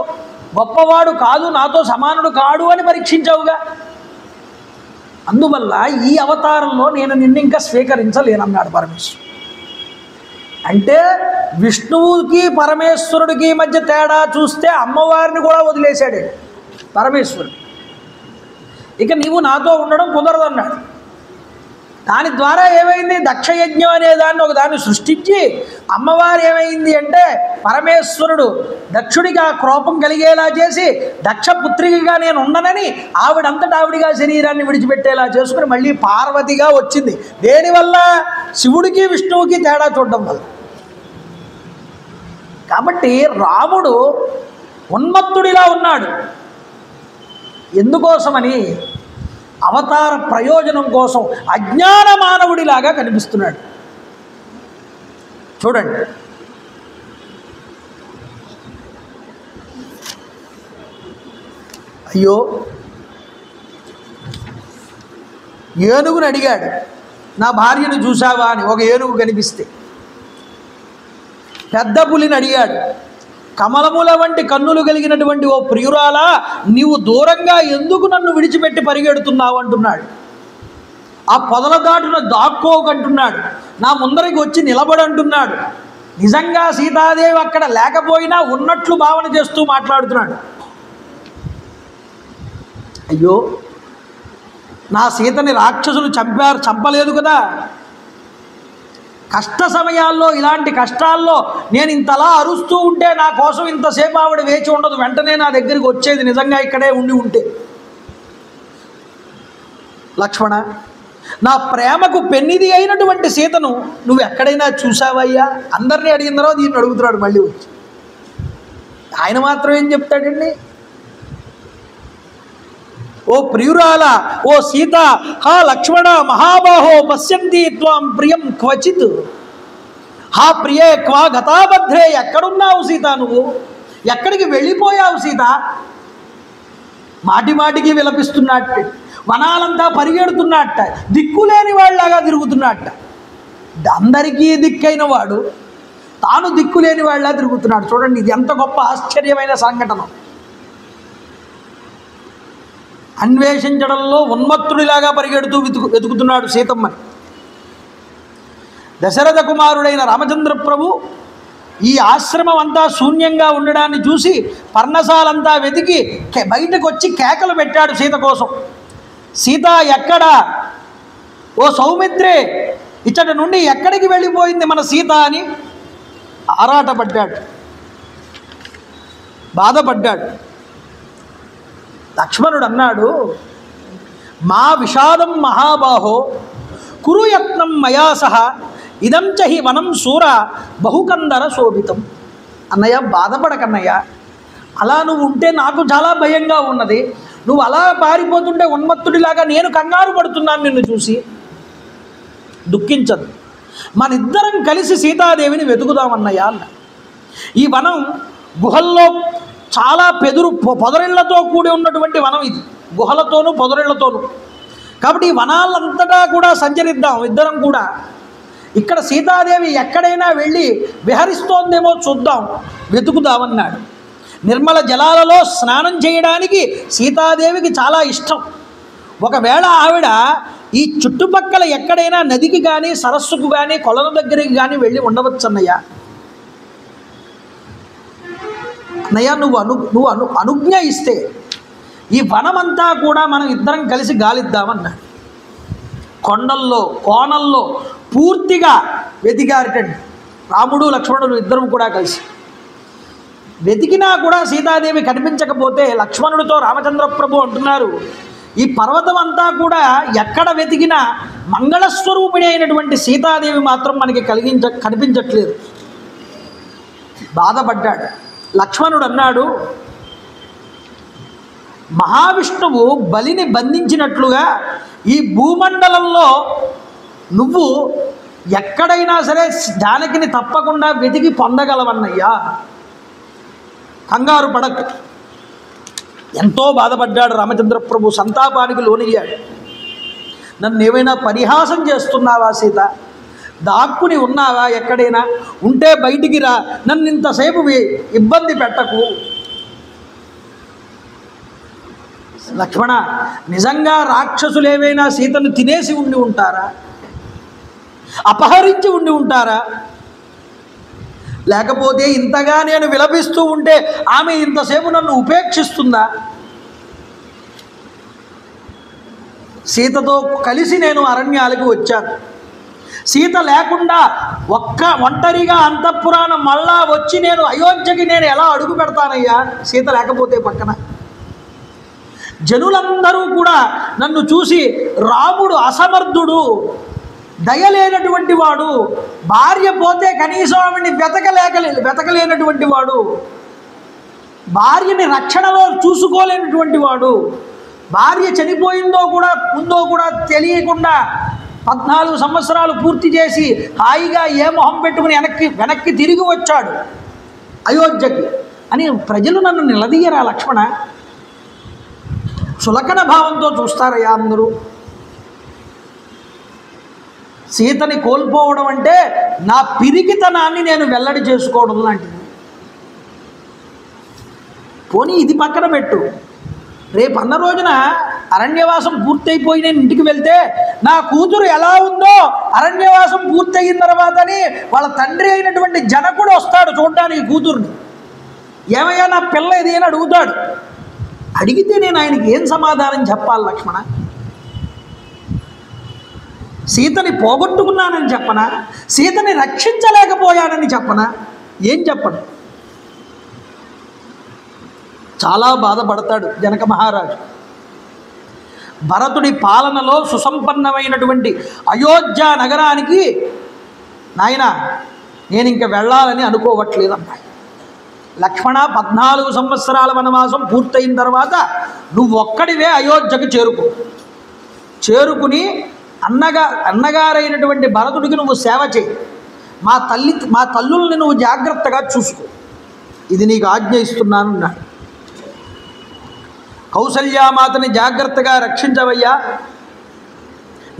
B: గొప్పవాడు కాదు, నాతో సమానుడు కాడు అని పరీక్షించావుగా. అందువల్ల ఈ అవతారంలో నేను నిన్ను ఇంకా స్వీకరించలేనన్నాడు పరమేశ్వరుడు. అంటే విష్ణువుకి పరమేశ్వరుడికి మధ్య తేడా చూస్తే అమ్మవారిని కూడా వదిలేశాడు పరమేశ్వరుడు. ఇక నీవు నాతో ఉండడం కుదరదన్నాడు. దాని ద్వారా ఏమైంది, దక్షయజ్ఞం అనే దాన్ని ఒక దాన్ని సృష్టించి అమ్మవారు ఏమైంది అంటే పరమేశ్వరుడు దక్షుడికి ఆ కోపం కలిగేలా చేసి దక్షపుత్రికగా నేను ఉండనని ఆవిడంతటా ఆవిడిగా శరీరాన్ని విడిచిపెట్టేలా చేసుకుని మళ్ళీ పార్వతిగా వచ్చింది. దేనివల్ల, శివుడికి విష్ణువుకి తేడా చూడడం వల్ల. కాబట్టి రాముడు ఉన్మత్తుడిలా ఉన్నాడు. ఎందుకోసమని, అవతార ప్రయోజనం కోసం అజ్ఞాన మానవుడిలాగా కనిపిస్తున్నాడు. చూడండి, అయ్యో ఏనుగుని అడిగాడు, నా భార్యను చూసావా అని. ఒక ఏనుగు కనిపిస్తే. పెద్ద పులిని అడిగాడు, కమలముల వంటి కన్నులు కలిగినటువంటి ఓ ప్రియురాలా, నీవు దూరంగా ఎందుకు నన్ను విడిచిపెట్టి పరిగెడుతున్నావు అంటున్నాడు. ఆ పొదల దాటున దాక్కోకంటున్నాడు, నా ముందరికి వచ్చి నిలబడంటున్నాడు. నిజంగా సీతాదేవి అక్కడ లేకపోయినా ఉన్నట్లు భావన చేస్తూ మాట్లాడుతున్నాడు. అయ్యో, నా సీతని రాక్షసులు చంపలేదు కదా. కష్ట సమయాల్లో, ఇలాంటి కష్టాల్లో నేను ఇంతలా అరుస్తూ ఉంటే నా కోసం ఇంతసేపు ఆవిడ వేచి ఉండదు, వెంటనే నా దగ్గరికి వచ్చేది నిజంగా ఇక్కడే ఉండి ఉంటే. లక్ష్మణ, నా ప్రేమకు పెన్నిది అయినటువంటి సీతను నువ్వు ఎక్కడైనా చూసావయ్యా? అందరినీ అడిగిన తర్వాత దీన్ని అడుగుతున్నాడు మళ్ళీ వచ్చి. ఆయన మాత్రం ఏం చెప్తాడండి, ఓ ప్రియురాల, ఓ సీత, హా లక్ష్మణ మహాబాహో పశ్యంతి త్వాం ప్రియం క్వచిత్. హా ప్రియే క్వా గతాభద్రే, ఎక్కడున్నావు సీత, నువ్వు ఎక్కడికి వెళ్ళిపోయావు సీత? మాటి మాటికి విలపిస్తున్నట్ట, వనాలంతా పరిగెడుతున్నట్ట, దిక్కులేని వాళ్ళలాగా తిరుగుతున్నట్ట. అందరికీ దిక్కైన వాడు తాను దిక్కులేని వాళ్ళ తిరుగుతున్నాడు. చూడండి, ఇది ఎంత గొప్ప ఆశ్చర్యమైన సంఘటన. అన్వేషించడంలో ఉన్మత్తుడిలాగా పరిగెడుతూ వెతుకుతున్నాడు సీతమ్మని. దశరథ కుమారుడైన రామచంద్ర ప్రభు ఈ ఆశ్రమం అంతా శూన్యంగా ఉండడాన్ని చూసి పర్ణశాలంతా వెతికి బయటకు వచ్చి కేకలు పెట్టాడు సీత కోసం. సీత ఎక్కడా? ఓ సౌమిత్రే, ఇచ్చటి నుండి ఎక్కడికి వెళ్ళిపోయింది మన సీత అని ఆరాటపడ్డాడు, బాధపడ్డాడు. లక్ష్మణుడు అన్నాడు, మా విషాదం మహాబాహో కురు యత్నం మయా సహ ఇదం చహి వనం శూర బహుకందర శోభితం. అన్నయ్య, బాధపడకన్నయ్య, అలా నువ్వు ఉంటే నాకు చాలా భయంగా ఉన్నది. నువ్వు అలా పారిపోతుంటే ఉన్మత్తుడిలాగా నేను కంగారు పడుతున్నాను నిన్ను చూసి. దుఃఖించదు, మనిద్దరం కలిసి సీతాదేవిని వెతుకుదామన్నయ్య అన్న. ఈ వనం గుహల్లో చాలా పొదరిళ్లతో కూడి ఉన్నటువంటి వనం ఇది, గుహలతోనూ పొదరిళ్లతోనూ. కాబట్టి ఈ వనాలంతటా కూడా సంచరిద్దాం ఇద్దరం కూడా. ఇక్కడ సీతాదేవి ఎక్కడైనా వెళ్ళి విహరిస్తోందేమో చూద్దాం, వెతుకుదామన్నాడు. నిర్మల జలాలలో స్నానం చేయడానికి సీతాదేవికి చాలా ఇష్టం. ఒకవేళ ఆవిడ ఈ చుట్టుపక్కల ఎక్కడైనా నదికి కానీ సరస్సుకు కానీ కొలను దగ్గరికి కానీ వెళ్ళి ఉండవచ్చు అన్నయ్య. అన్నయ్య నువ్వు అనుజ్ఞ ఇస్తే ఈ వనమంతా కూడా మనం ఇద్దరం కలిసి గాలిద్దామన్నాడు. కొండల్లో కోణల్లో పూర్తిగా వెతికారటండి రాముడు లక్ష్మణుడు ఇద్దరు కూడా కలిసి. వెతికినా కూడా సీతాదేవి కనిపించకపోతే లక్ష్మణుడితో రామచంద్ర ప్రభు అంటున్నారు, ఈ పర్వతం అంతా కూడా ఎక్కడ వెతికినా మంగళస్వరూపిణి అయినటువంటి సీతాదేవి మాత్రం మనకి కనిపించట్లేదు. బాధపడ్డాడు. లక్ష్మణుడు అన్నాడు, మహావిష్ణువు బలిని బంధించినట్లుగా ఈ భూమండలంలో నువ్వు ఎక్కడైనా సరే జానకిని తప్పకుండా వెతికి పొందగలవన్నయ్యా, కంగారు పడకు. ఎంతో బాధపడ్డాడు రామచంద్ర ప్రభు, సంతాపానికి లోనయ్యాడు. నన్ను ఏమైనా పరిహాసం చేస్తున్నావా సీత? దాక్కుని ఉన్నావా? ఎక్కడైనా ఉంటే బయటికి రా, నన్ను ఇంతసేపు ఇబ్బంది పెట్టకు. లక్ష్మణ, నిజంగా రాక్షసులు ఏవైనా సీతను తినేసి ఉండి ఉంటారా? అపహరించి ఉండి ఉంటారా? లేకపోతే ఇంతగా నేను విలపిస్తూ ఉంటే ఆమె ఇంతసేపు నన్ను ఉపేక్షిస్తుందా? సీతతో కలిసి నేను అరణ్యాలకు వచ్చాను. సీత లేకుండా ఒంటరిగా అంతఃపురాణం మళ్ళా వచ్చి నేను అయోధ్యకి నేను ఎలా అడుగు పెడతానయ్యా సీత లేకపోతే పక్కన? జనులందరూ కూడా నన్ను చూసి రాముడు అసమర్థుడు, దయలేనటువంటి వాడు, భార్య పోతే కనీసం ఆవిడ్ని వెతకలేనటువంటి వాడు, భార్యని రక్షణలో చూసుకోలేనటువంటి వాడు, భార్య చనిపోయిందో కూడా ఉందో కూడా తెలియకుండా 14 సంవత్సరాలు పూర్తి చేసి హాయిగా ఏ మొహం పెట్టుకుని వెనక్కి తిరిగి వచ్చాడు అయోధ్యకి అని ప్రజలు నన్ను నిలదీయరా లక్ష్మణ? చులకన భావంతో చూస్తారయ్యా అందరూ. సీతని కోల్పోవడం అంటే నా పిరికితనాన్ని నేను వెల్లడి చేసుకోవడం లాంటిది. పోనీ ఇది పక్కన పెట్టు, రేపు అన్న రోజున అరణ్యవాసం పూర్తయిపోయి నేను ఇంటికి వెళ్తే నా కూతురు ఎలా ఉందో అరణ్యవాసం పూర్తయిన తర్వాతని వాళ్ళ తండ్రి అయినటువంటి జనకుడు వస్తాడు చూడడానికి కూతుర్ని. ఏమయ్యా నా పిల్ల ఇది అని అడుగుతాడు. అడిగితే నేను ఆయనకి ఏం సమాధానం చెప్పాలి లక్ష్మణ? సీతని పోగొట్టుకున్నానని చెప్పనా? సీతని రక్షించలేకపోయానని చెప్పనా? ఏం చెప్పను? చాలా బాధపడతాడు జనక మహారాజు. భరతుడి పాలనలో సుసంపన్నమైనటువంటి అయోధ్య నగరానికి నాయన నేను ఇంక వెళ్ళాలని అనుకోవట్లేదన్నాడు. లక్ష్మణ, 14 సంవత్సరాల వనవాసం పూర్తయిన తర్వాత నువ్వు ఒక్కడివే అయోధ్యకు చేరుకుని అన్నగారైనటువంటి భరతుడికి నువ్వు సేవ చేయి, మా తల్లుల్ని నువ్వు జాగ్రత్తగా చూసుకో, ఇది నీకు ఆజ్ఞ ఇస్తున్నాను అన్నాడు. కౌసల్యామాతని జాగ్రత్తగా రక్షించవయ్యా,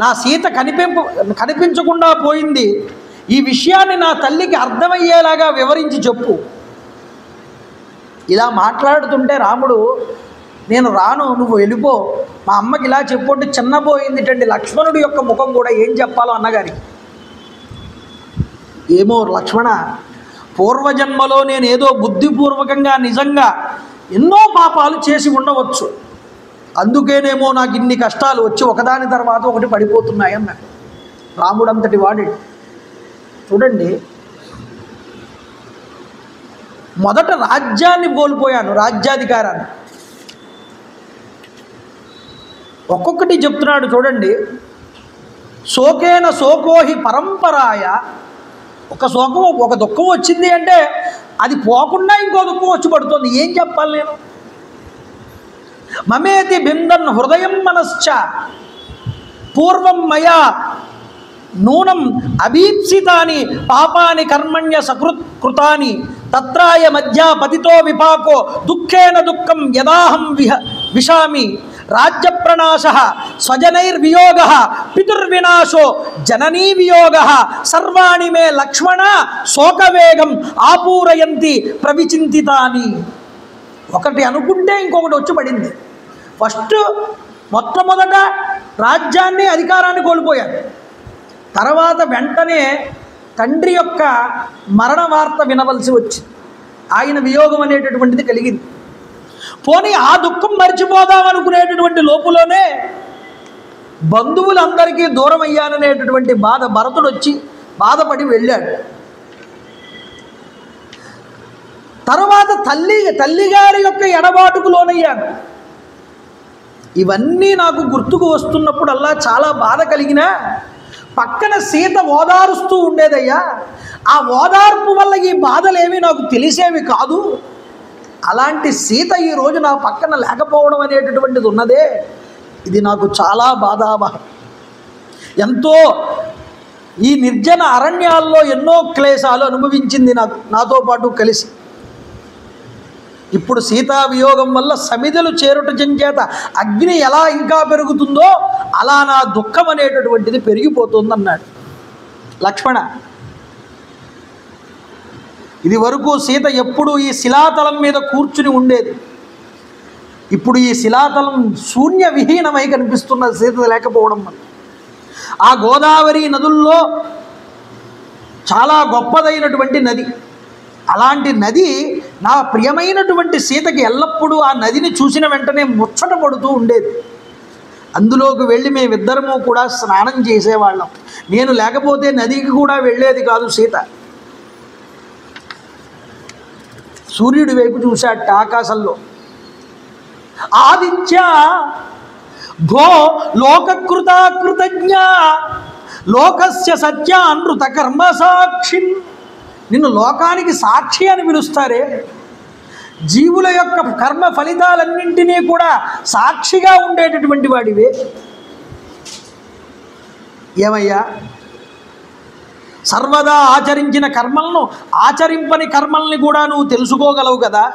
B: నా సీత కనిపించకుండా పోయింది, ఈ విషయాన్ని నా తల్లికి అర్థమయ్యేలాగా వివరించి చెప్పు. ఇలా మాట్లాడుతుంటే రాముడు, నేను రాను, నువ్వు వెళ్ళిపో, మా అమ్మకి ఇలా చెప్పుంటే చిన్నపోయిందిటండి. లక్ష్మణుడి యొక్క ముఖం కూడా ఏం చెప్పాలో అన్నగారికి. ఏమో లక్ష్మణ, పూర్వజన్మలో నేను ఏదో బుద్ధిపూర్వకంగా నిజంగా ఎన్నో పాపాలు చేసి ఉండవచ్చు, అందుకేనేమో నాకు ఇన్ని కష్టాలు వచ్చి ఒకదాని తర్వాత ఒకటి పడిపోతున్నాయన్నాడు. రాముడు అంతటి వాడి. చూడండి, మొదట రాజ్యాన్ని కోల్పోయాను, రాజ్యాధికారాన్ని. ఒక్కొక్కటి చెప్తున్నాడు చూడండి. శోకేన శోకోహి పరంపరాయ, ఒక శోకం ఒక దుఃఖం వచ్చింది అంటే అది పోకుండా ఇంకో దుఃఖం వచ్చి పడుతుంది. ఏం చెప్పాలి నేను? మమేతి బిందన్ హృదయం మనశ్చ పూర్వం మయా నూనం అభీప్సితాని పాపాని కర్మణ్య సకృత్కృతాని తత్రాయ మధ్య పతితో విపాకో దుఃఖేన దుఃఖం యదాహం విశామి రాజ్యప్రణాశ స్వజనైర్వియోగ పితుర్వినాశో జననీ వియోగ సర్వాణి మే లక్ష్మణ శోకవేగం ఆపూరయంతి ప్రవిచింతితాని. ఒకటి అనుకుంటే ఇంకొకటి వచ్చి పడింది. మొట్టమొదట రాజ్యాన్ని అధికారాన్ని కోల్పోయారు. తర్వాత వెంటనే తండ్రి యొక్క మరణ వార్త వినవలసి వచ్చింది. ఆయన వియోగం అనేటటువంటిది కలిగింది. పోనీ ఆ దుఃఖం మర్చిపోదామనుకునేటటువంటి లోపులోనే బంధువులందరికీ దూరం అయ్యాననేటటువంటి బాధ భరతుడు వచ్చి బాధపడి వెళ్ళాడు. తర్వాత తల్లిగారి యొక్క ఎడబాటుకు లోనయ్యాను. ఇవన్నీ నాకు గుర్తుకు వస్తున్నప్పుడల్లా చాలా బాధ కలిగినా పక్కన సీత ఓదారుస్తూ ఉండేదయ్యా. ఆ ఓదార్పు వల్ల ఈ బాధలేవి నాకు తెలిసేవి కాదు. అలాంటి సీత ఈరోజు నా పక్కన లేకపోవడం అనేటటువంటిది ఉన్నదే, ఇది నాకు చాలా బాధావహం. ఎంతో ఈ నిర్జన అరణ్యాల్లో ఎన్నో క్లేశాలు అనుభవించింది నాతో పాటు కలిసి. ఇప్పుడు సీతా వియోగం వల్ల సమిధలు చేరుట చేత అగ్ని ఎలా ఇంకా పెరుగుతుందో అలా నా దుఃఖం అనేటటువంటిది పెరిగిపోతుందన్నాడు. లక్ష్మణ, ఇది వరకు సీత ఎప్పుడు ఈ శిలాతలం మీద కూర్చుని ఉండేది. ఇప్పుడు ఈ శిలాతలం శూన్య విహీనమై కనిపిస్తున్న సీత లేకపోవడం వల్ల. ఆ గోదావరి నదుల్లో చాలా గొప్పదైనటువంటి నది. అలాంటి నది నా ప్రియమైనటువంటి సీతకి ఎల్లప్పుడూ ఆ నదిని చూసిన వెంటనే ముచ్చట పడుతూ ఉండేది. అందులోకి వెళ్ళి మేమిద్దరము కూడా స్నానం చేసేవాళ్ళం. నేను లేకపోతే నదికి కూడా వెళ్ళేది కాదు సీత. సూర్యుడి వైపు చూశాట ఆకాశంలో. ఆదిత్య భో లోకకృతాకృతజ్ఞ లోకస్య సత్యానృత కర్మ సాక్షి. నిన్ను లోకానికి సాక్షి అని పిలుస్తారే, జీవుల యొక్క కర్మ ఫలితాలన్నింటినీ కూడా సాక్షిగా ఉండేటటువంటి వాడివే. ఏమయ్యా, సర్వదా ఆచరించిన కర్మలను ఆచరింపని కర్మల్ని కూడా నువ్వు తెలుసుకోగలవు కదా.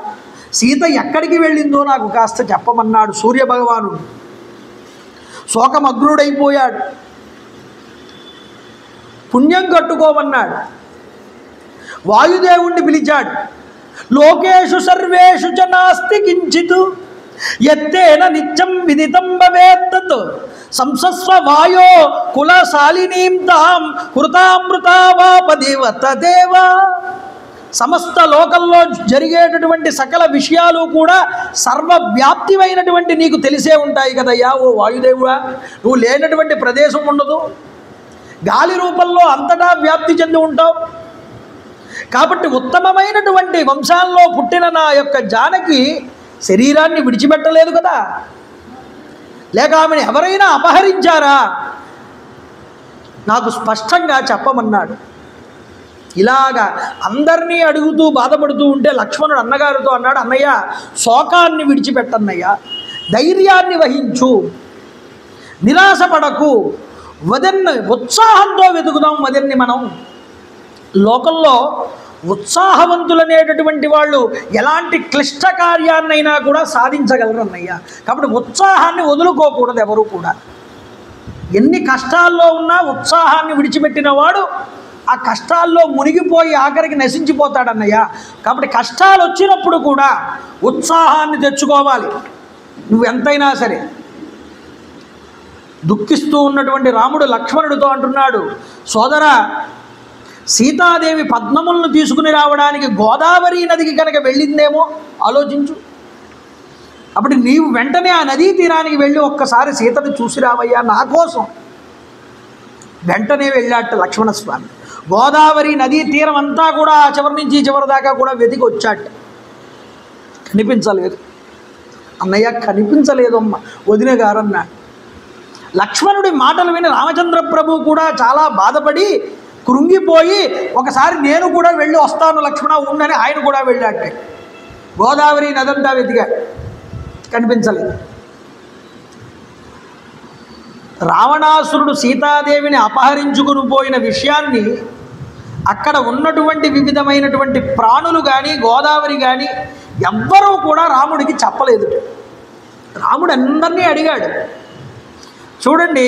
B: సీత ఎక్కడికి వెళ్ళిందో నాకు కాస్త చెప్పమన్నాడు సూర్యభగవానుడు. శోకమగ్నుడైపోయాడు. పుణ్యం కట్టుకోమన్నాడు. వాయుదేవుణ్ణి పిలిచాడు. లోకేషు సర్వేషు చ నాస్తి కించిత్ యత్తేన నిత్యం విదితం భవేత్తత్ సంసస్వ వాయో కులశాలినీం తాం కృతామృతావాపదేవ తదేవ. సమస్త లోకంలో జరిగేటటువంటి సకల విషయాలు కూడా సర్వవ్యాప్తిమైనటువంటి నీకు తెలిసే ఉంటాయి కదయ్యా ఓ వాయుదేవుడా. నువ్వు లేనటువంటి ప్రదేశం ఉండదు. గాలి రూపంలో అంతటా వ్యాప్తి చెంది ఉంటావు. కాబట్టి ఉత్తమమైనటువంటి వంశాల్లో పుట్టిన నా యొక్క జానకి శరీరాన్ని విడిచిపెట్టలేదు కదా. లేక ఆమెను ఎవరైనా అపహరించారా? నాకు స్పష్టంగా చెప్పమన్నాడు. ఇలాగా అందరినీ అడుగుతూ బాధపడుతూ ఉంటే లక్ష్మణుడు అన్నగారితో అన్నాడు, అన్నయ్య శోకాన్ని విడిచిపెట్టన్నయ్య, ధైర్యాన్ని వహించు, నిరాశపడకు, వదన్ని ఉత్సాహంతో వెతుకుదాం. వదన్ని మనం లోకంలో ఉత్సాహవంతులనేటటువంటి వాళ్ళు ఎలాంటి క్లిష్ట కార్యాన్నైనా కూడా సాధించగలరు అన్నయ్య. కాబట్టి ఉత్సాహాన్ని వదులుకోకూడదు ఎవరు కూడా. ఎన్ని కష్టాల్లో ఉన్నా ఉత్సాహాన్ని విడిచిపెట్టిన వాడు ఆ కష్టాల్లో మునిగిపోయి ఆఖరికి నశించిపోతాడన్నయ్య. కాబట్టి కష్టాలు వచ్చినప్పుడు కూడా ఉత్సాహాన్ని తెచ్చుకోవాలి నువ్వు ఎంతైనా సరే. దుఃఖిస్తూ ఉన్నటువంటి రాముడు లక్ష్మణుడితో అంటున్నాడు, సోదరా, సీతాదేవి పద్మములను తీసుకుని రావడానికి గోదావరి నదికి కనుక వెళ్ళిందేమో ఆలోచించు. అప్పుడు నీవు వెంటనే ఆ నదీ తీరానికి వెళ్ళి ఒక్కసారి సీతను చూసి రావయ్యా నా కోసం. వెంటనే వెళ్ళాట లక్ష్మణస్వామి. గోదావరి నదీ తీరం అంతా కూడా ఆ చివరి నుంచి చివరి దాకా కూడా వెతికి వచ్చాట. కనిపించలేదు. అన్నయ్య కనిపించలేదు అమ్మ, వదిన గారన్నాడు. లక్ష్మణుడి మాటలు విని రామచంద్ర ప్రభు కూడా చాలా బాధపడి కృంగిపోయి ఒకసారి నేను కూడా వెళ్ళి వస్తాను లక్ష్మణ ఉండని ఆయన కూడా వెళ్ళాట. గోదావరి నదంతా వెతికాడు, కనిపించలేదు. రావణాసురుడు సీతాదేవిని అపహరించుకుని పోయిన విషయాన్ని అక్కడ ఉన్నటువంటి వివిధమైనటువంటి ప్రాణులు కానీ గోదావరి కానీ ఎవ్వరూ కూడా రాముడికి చెప్పలేదు. రాముడు అందరినీ అడిగాడు. చూడండి,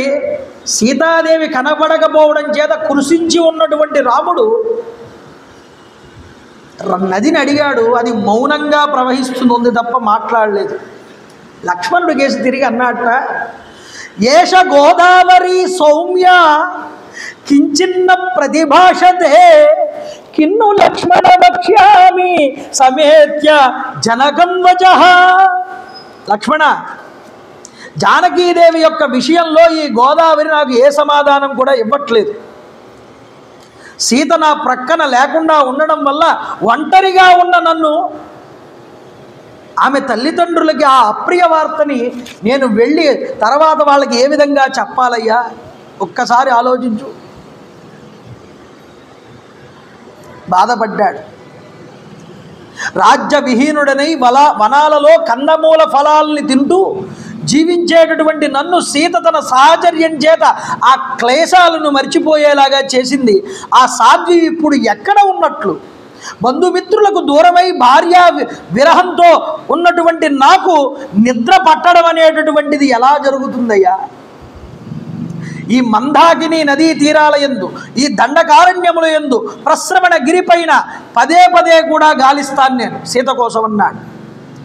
B: సీతాదేవి కనబడకపోవడం చేత కృషించి ఉన్నటువంటి రాముడు నదిని అడిగాడు. అది మౌనంగా ప్రవహిస్తుంది తప్ప మాట్లాడలేదు. లక్ష్మణుడు కేసి తిరిగి అన్నట్ట, ఏష గోదావరి సౌమ్య కించిన్న ప్రతిభాషతే కిన్ను లక్ష్మణ వక్ష్యామి సమేత్య జనకం వచః. లక్ష్మణ, జానకీదేవి యొక్క విషయంలో ఈ గోదావరి నాకు ఏ సమాధానం కూడా ఇవ్వట్లేదు. సీత నా ప్రక్కన లేకుండా ఉండడం వల్ల ఒంటరిగా ఉన్న నన్ను ఆమె తల్లిదండ్రులకి ఆ అప్రియ వార్తని నేను వెళ్ళి తర్వాత వాళ్ళకి ఏ విధంగా చెప్పాలయ్యా? ఒక్కసారి ఆలోచించు. బాధపడ్డాడు. రాజ్య విహీనుడనై వనాలలో కందమూల ఫలాల్ని తింటూ జీవించేటటువంటి నన్ను సీత తన సాహచర్యం చేత ఆ క్లేశాలను మర్చిపోయేలాగా చేసింది. ఆ సాధ్వి ఇప్పుడు ఎక్కడ ఉన్నట్లు? బంధుమిత్రులకు దూరమై భార్య విరహంతో ఉన్నటువంటి నాకు నిద్ర పట్టడం అనేటటువంటిది ఎలా జరుగుతుందయ్యా? ఈ మందాకిని నదీ తీరాల యందు, ఈ దండకారణ్యముల యందు, ప్రశ్రవణ గిరిపైన పదే పదే కూడా గాలిస్తాను నేను సీత కోసం అన్నాడు.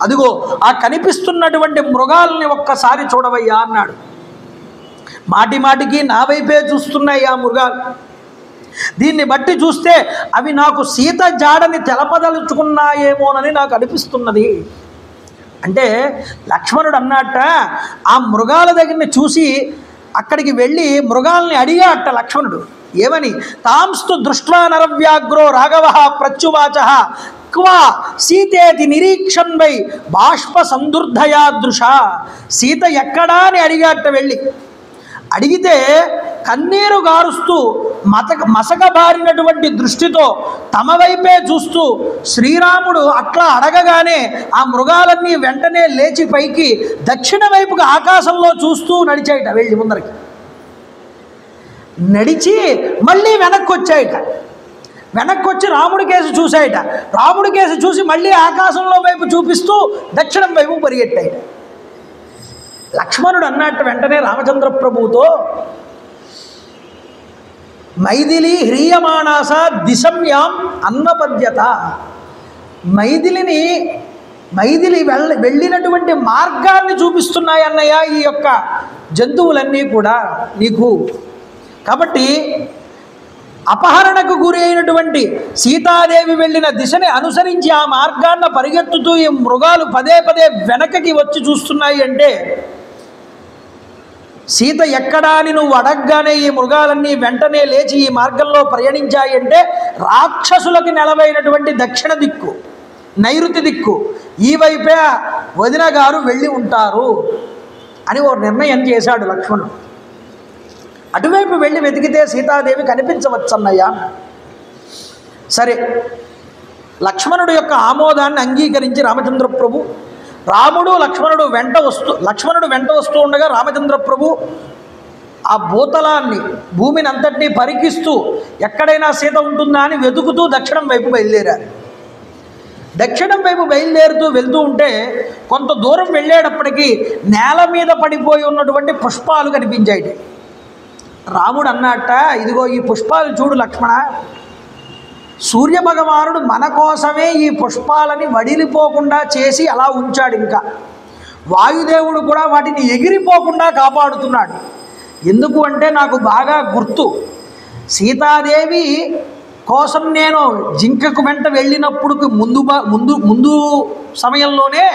B: అదిగో ఆ కనిపిస్తున్నటువంటి మృగాల్ని ఒక్కసారి చూడవయ్యా అన్నాడు. మాటి మాటికి నా వైపే చూస్తున్నాయి ఆ మృగాలు. దీన్ని బట్టి చూస్తే అవి నాకు సీత జాడని తెలపదలుచుకున్నాయేమోనని నాకు అనిపిస్తున్నది. అంటే లక్ష్మణుడు అన్నట్ట ఆ మృగాల దగ్గరని చూసి అక్కడికి వెళ్ళి మృగాల్ని అడిగాట లక్ష్మణుడు. ఏమని? తాంస్తు దృష్ట్వా నరవ్యాగ్రో రాఘవ ప్రత్యువాచ క్వా సీతేతి నిరీక్షణ్ వై బాష్ప సందుర్ధయాదృశ. సీత ఎక్కడా అని అడిగాట. వెళ్ళి అడిగితే కన్నీరు గారుస్తూ మసకబారినటువంటి దృష్టితో తమ వైపే చూస్తూ శ్రీరాముడు అట్లా అడగగానే ఆ మృగాలన్నీ వెంటనే లేచి పైకి దక్షిణ వైపుగా ఆకాశంలో చూస్తూ నడిచాయిట. వెళ్ళి ముందరికి నడిచి మళ్ళీ వెనక్కి వచ్చాయిట. వెనక్కి వచ్చి రాముడి కేసు చూసాయిట. రాముడి కేసు చూసి మళ్ళీ ఆకాశంలో వైపు చూపిస్తూ దక్షిణం వైపు పరిగెట్టాయిట. లక్ష్మణుడు అన్నట్టు వెంటనే రామచంద్ర ప్రభువుతో మైథిలి హ్రీయమాణాస దిశమ్యాం అన్నపద్యత. మైథిలి వెళ్ళినటువంటి మార్గాన్ని చూపిస్తున్నాయి అన్నయ్య ఈ యొక్క జంతువులన్నీ కూడా నీకు. కాబట్టి అపహరణకు గురి అయినటువంటి సీతాదేవి వెళ్ళిన దిశని అనుసరించి ఆ మార్గాన్న పరిగెత్తుతూ ఈ మృగాలు పదే పదే వెనకకి వచ్చి చూస్తున్నాయి. అంటే సీత ఎక్కడా అని నువ్వు అడగగానే ఈ మృగాలన్నీ వెంటనే లేచి ఈ మార్గంలో ప్రయాణించాయి. అంటే రాక్షసులకు నెలవైనటువంటి దక్షిణ దిక్కు, నైరుతి దిక్కు, ఈ వైపే వదిన గారు వెళ్ళి ఉంటారు అని ఓ నిర్ణయం చేశాడు లక్ష్మణుడు. అటువైపు వెళ్ళి వెతికితే సీతాదేవి కనిపించవచ్చన్నయ్యా. సరే, లక్ష్మణుడు యొక్క ఆమోదాన్ని అంగీకరించి రామచంద్ర ప్రభు లక్ష్మణుడు వెంట వస్తూ ఉండగా రామచంద్ర ప్రభు ఆ భూమిని అంతటినీ పరికిస్తూ ఎక్కడైనా సీత ఉంటుందా అని వెతుకుతూ దక్షిణం వైపు బయలుదేరారు. దక్షిణం వైపు బయలుదేరుతూ వెళ్తూ ఉంటే కొంత దూరం వెళ్ళేటప్పటికీ నేల మీద పడిపోయి ఉన్నటువంటి పుష్పాలు కనిపించాయి. రాముడు అన్నట్ట, ఇదిగో ఈ పుష్పాలు చూడు లక్ష్మణ, సూర్యభగవానుడు మన కోసమే ఈ పుష్పాలని వడిలిపోకుండా చేసి అలా ఉంచాడు. ఇంకా వాయుదేవుడు కూడా వాటిని ఎగిరిపోకుండా కాపాడుతున్నాడు. ఎందుకు అంటే నాకు బాగా గుర్తు, సీతాదేవి కోసం నేను జింకకు వెంట వెళ్ళినప్పుడు ముందు సమయంలోనే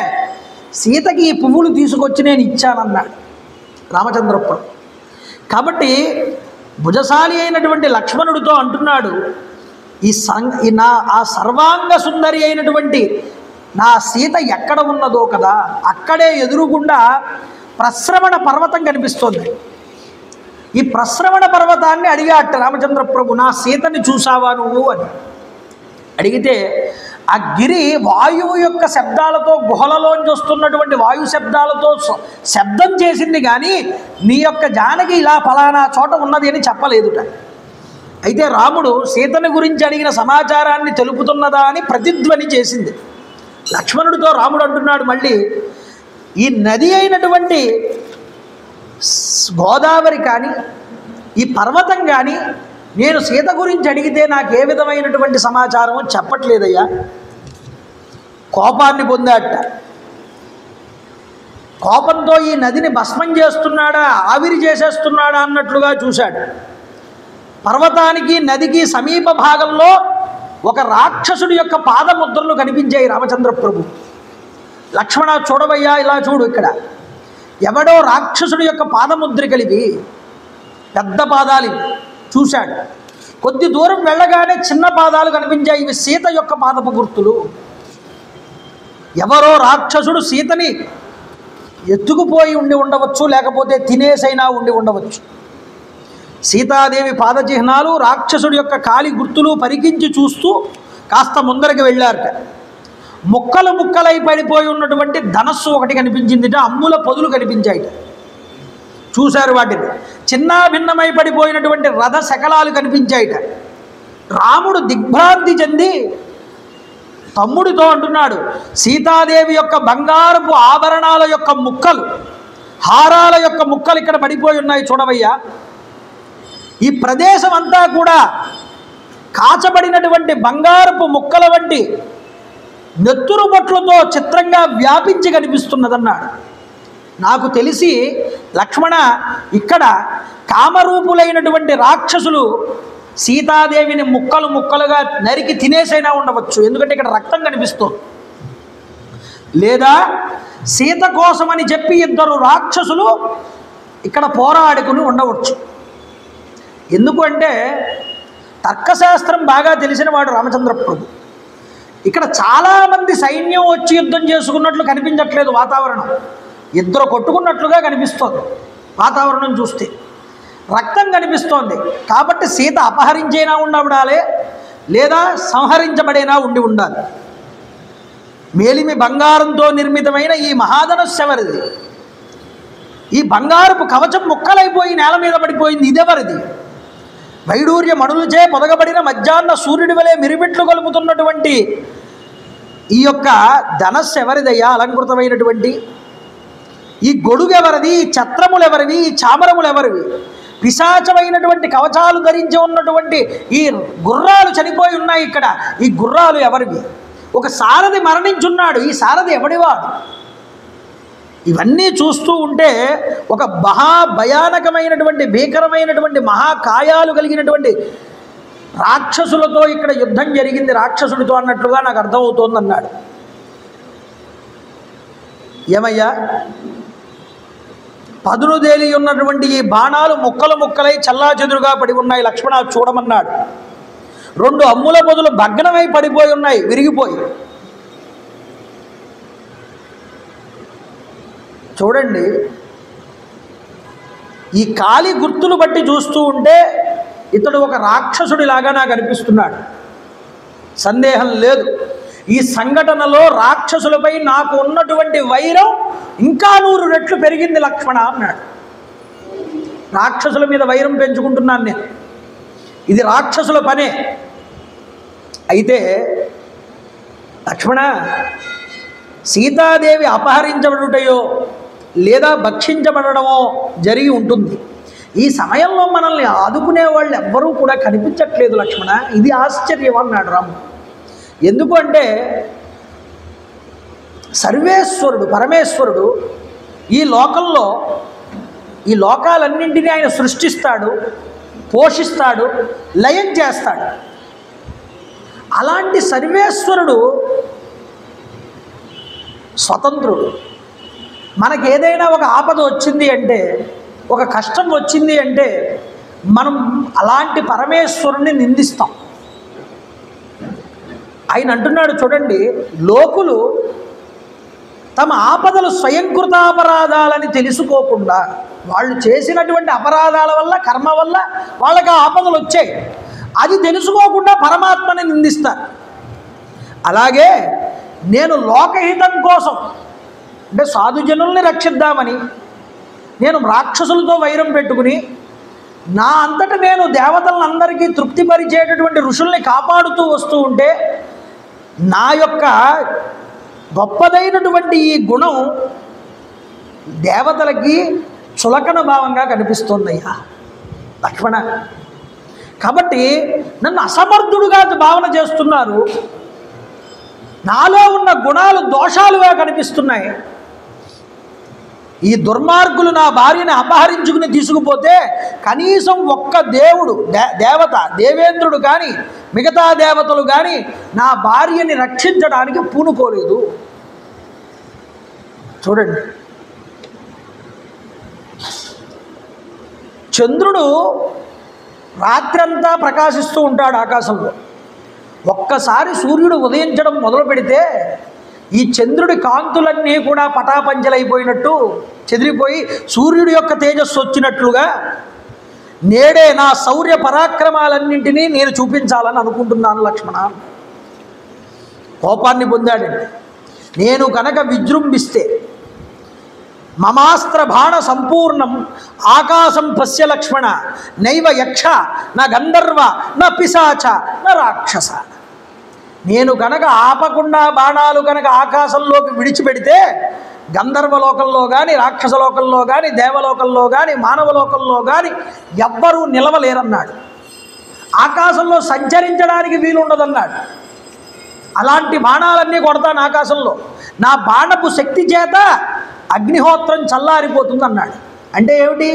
B: సీతకి ఈ పువ్వులు తీసుకొచ్చి నేను ఇచ్చానన్నాడు రామచంద్రప్పుడు. కాబట్టి భుజశాలి అయినటువంటి లక్ష్మణుడితో అంటున్నాడు, ఆ సర్వాంగ సుందరి అయినటువంటి నా సీత ఎక్కడ ఉన్నదో కదా, అక్కడే ఎదురుగుండా ప్రశ్రవణ పర్వతం కనిపిస్తోంది. ఈ ప్రశ్రవణ పర్వతాన్ని అడిగాట రామచంద్ర ప్రభు, నా సీతని చూసావా నువ్వు అని అడిగితే ఆ గిరి వాయువు యొక్క శబ్దాలతో, గుహలలోంచి వస్తున్నటువంటి వాయు శబ్దాలతో శబ్దం చేసింది, కానీ నీ యొక్క జానకి ఇలా ఫలానా చోట ఉన్నది అని చెప్పలేదుట. అయితే రాముడు సీతని గురించి అడిగిన సమాచారాన్ని తెలుపుతున్నదా అని ప్రతిధ్వని చేసింది. లక్ష్మణుడితో రాముడు అంటున్నాడు మళ్ళీ, ఈ నది అయినటువంటి గోదావరి కానీ ఈ పర్వతం కానీ నేను సీత గురించి అడిగితే నాకు ఏ విధమైనటువంటి సమాచారమో చెప్పట్లేదయ్యా. కోపాన్ని పొందాట. కోపంతో ఈ నదిని భస్మం చేస్తున్నాడా, ఆవిరి చేసేస్తున్నాడా అన్నట్లుగా చూశాడు. పర్వతానికి నదికి సమీప భాగంలో ఒక రాక్షసుడి యొక్క పాదముద్రలు కనిపించాయి రామచంద్ర ప్రభు. లక్ష్మణ చూడవయ్యా, ఇలా చూడు, ఇక్కడ ఎవడో రాక్షసుడి యొక్క పాదముద్ర కలిపి పెద్ద పాదాలు చూశాడు. కొద్ది దూరం వెళ్ళగానే చిన్న పాదాలు కనిపించాయి. ఇవి సీత యొక్క పాదపు గుర్తులు. ఎవరో రాక్షసుడు సీతని ఎత్తుకుపోయి ఉండి ఉండవచ్చు, లేకపోతే తినేసైనా ఉండి ఉండవచ్చు. సీతాదేవి పాదచిహ్నాలు, రాక్షసుడి యొక్క కాలి గుర్తులు పరికించి చూస్తూ కాస్త ముందరికి వెళ్ళారట. ముక్కలు ముక్కలై పడిపోయి ఉన్నటువంటి ధనస్సు ఒకటి కనిపించిందిట, అమ్ముల పొదులు కనిపించాయిట. చూశారు వాటిని. చిన్న భిన్నమై పడిపోయినటువంటి రథ శకలాలు కనిపించాయిట. రాముడు దిగ్భ్రాంతి చెంది తమ్ముడితో అంటున్నాడు, సీతాదేవి యొక్క బంగారపు ఆభరణాల యొక్క ముక్కలు, హారాల యొక్క ముక్కలు ఇక్కడ పడిపోయి ఉన్నాయి చూడవయ్యా. ఈ ప్రదేశం అంతా కూడా కాచబడినటువంటి బంగారపు ముక్కల వంటి నెత్తురు బొట్లతో చిత్రంగా వ్యాపించి కనిపిస్తున్నదన్నాడు. నాకు తెలిసి లక్ష్మణ, ఇక్కడ కామరూపులైనటువంటి రాక్షసులు సీతాదేవిని ముక్కలు ముక్కలుగా నరికి తినేసైనా ఉండవచ్చు, ఎందుకంటే ఇక్కడ రక్తం కనిపిస్తుంది. లేదా సీత కోసమని చెప్పి ఇద్దరు రాక్షసులు ఇక్కడ పోరాడుకుని ఉండవచ్చు. ఎందుకంటే తర్కశాస్త్రం బాగా తెలిసినవాడు రామచంద్ర ప్రభు. ఇక్కడ చాలామంది సైన్యం వచ్చి యుద్ధం చేసుకున్నట్లు కనిపించట్లేదు వాతావరణం. ఇద్దరు కొట్టుకున్నట్లుగా కనిపిస్తోంది వాతావరణం చూస్తే. రక్తం కనిపిస్తోంది. కాబట్టి సీత అపహరించైనా ఉండబడాలి, లేదా సంహరించబడైనా ఉండాలి. మేలిమి బంగారంతో నిర్మితమైన ఈ మహాధనుస్సు ఎవరిది? ఈ బంగారపు కవచం ముక్కలైపోయి నేల మీద పడిపోయింది, ఇదెవరిది? వైడూర్య మణులచే పొదగబడిన మధ్యాహ్న సూర్యుడి వలె మిరిమిట్లు కలుపుతున్నటువంటి ఈ యొక్క ధనస్సు ఎవరిదయ్యా అలంకృతమైనటువంటి? ఈ గొడుగు ఎవరిది? ఈ ఛత్రములు ఎవరివి? ఈ చామరములు ఎవరివి? పిశాచమైనటువంటి కవచాలు ధరించి ఉన్నటువంటి ఈ గుర్రాలు చనిపోయి ఉన్నాయి ఇక్కడ. ఈ గుర్రాలు ఎవరివి? ఒక సారథి మరణించున్నాడు. ఈ సారథి ఎవడివాడు? ఇవన్నీ చూస్తూ ఉంటే ఒక మహాభయానకమైనటువంటి భీకరమైనటువంటి మహాకాయాలు కలిగినటువంటి రాక్షసులతో ఇక్కడ యుద్ధం జరిగింది, రాక్షసుడితో అన్నట్లుగా నాకు అర్థమవుతోంది అన్నాడు. ఏమయ్యా, పదునుదేలి ఉన్నటువంటి ఈ బాణాలు ముక్కలు ముక్కలై చల్లాచెదురుగా పడి ఉన్నాయి లక్ష్మణ, చూడమన్నాడు. 2 అమ్ముల పొదులు భగ్నమై పడిపోయి ఉన్నాయి, విరిగిపోయి. చూడండి, ఈ కాలి గుర్తులు బట్టి చూస్తూ ఉంటే ఇతడు ఒక రాక్షసుడిలాగా నాకు అనిపిస్తున్నాడు, సందేహం లేదు. ఈ సంఘటనలో రాక్షసులపై నాకు ఉన్నటువంటి వైరం ఇంకా 100 రెట్లు పెరిగింది లక్ష్మణ అన్నాడు. రాక్షసుల మీద వైరం పెంచుకుంటున్నాను నేను, ఇది రాక్షసుల పనే. అయితే లక్ష్మణ, సీతాదేవి అపహరించబడుటయో లేదా భక్షించబడమో జరిగి ఉంటుంది. ఈ సమయంలో మనల్ని ఆదుకునే వాళ్ళు ఎవ్వరూ కూడా కనిపించట్లేదు లక్ష్మణ, ఇది ఆశ్చర్యం అన్నాడు రాముడు. ఎందుకు అంటే సర్వేశ్వరుడు పరమేశ్వరుడు ఈ లోకంలో ఈ లోకాలన్నింటినీ ఆయన సృష్టిస్తాడు, పోషిస్తాడు, లయం చేస్తాడు. అలాంటి సర్వేశ్వరుడు స్వతంత్రుడు. మనకి ఏదైనా ఒక ఆపద వచ్చింది అంటే, ఒక కష్టం వచ్చింది అంటే మనం అలాంటి పరమేశ్వరుణ్ణి నిందిస్తాం. ఆయన అంటున్నాడు చూడండి, లోకులు తమ ఆపదలు స్వయంకృతాపరాధాలని తెలుసుకోకుండా వాళ్ళు చేసినటువంటి అపరాధాల వల్ల, కర్మ వల్ల వాళ్ళకి ఆ ఆపదలు వచ్చాయి, అది తెలుసుకోకుండా పరమాత్మని నిందిస్తారు. అలాగే నేను లోకహితం కోసం, అంటే సాధుజనుల్ని రక్షిద్దామని నేను రాక్షసులతో వైరం పెట్టుకుని నా అంతటా నేను దేవతలందరికీ తృప్తిపరిచేటటువంటి ఋషుల్ని కాపాడుతూ వస్తూ ఉంటే నా యొక్క గొప్పదైనటువంటి ఈ గుణం దేవతలకి చులకన భావంగా కనిపిస్తుందయ్యా లక్ష్మణ. కాబట్టి నన్ను అసమర్థుడుగా భావన చేస్తున్నారు, నాలో ఉన్న గుణాలు దోషాలుగా కనిపిస్తున్నాయి. ఈ దుర్మార్గులు నా భార్యని అపహరించుకుని తీసుకుపోతే కనీసం ఒక్క దేవుడు దేవత దేవేంద్రుడు కానీ మిగతా దేవతలు కానీ నా భార్యని రక్షించడానికి పూనుకోలేదు. చూడండి, చంద్రుడు రాత్రంతా ప్రకాశిస్తూ ఉంటాడు ఆకాశంలో. ఒక్కసారి సూర్యుడు ఉదయించడం మొదలు పెడితే ఈ చంద్రుడి కాంతులన్నీ కూడా పటాపంచలైపోయినట్టు చెదిరిపోయి సూర్యుడి యొక్క తేజస్సు వచ్చినట్లుగా నేడే నా శౌర్య పరాక్రమాలన్నింటినీ నేను చూపించాలని అనుకుంటున్నాను లక్ష్మణ. కోపాన్ని పొందాడండి. నేను కనుక విజృంభిస్తే మమాస్త్ర బాణ సంపూర్ణం ఆకాశం పశ్య లక్ష్మణ నైవ యక్ష నా గంధర్వ నా పిశాచ నా రాక్షస. నేను కనుక ఆపకుండా బాణాలు కనుక ఆకాశంలోకి విడిచిపెడితే గంధర్వలోకంలో కానీ రాక్షసలోకంలో కానీ దేవలోకంలో కానీ మానవలోకంలో కానీ ఎవ్వరూ నిలవలేరన్నాడు. ఆకాశంలో సంచరించడానికి వీలుండదన్నాడు. అలాంటి బాణాలన్నీ కొడతాను ఆకాశంలో, నా బాణపు శక్తి చేత అగ్నిహోత్రం చల్లారిపోతుంది అన్నాడు. అంటే ఏమిటి?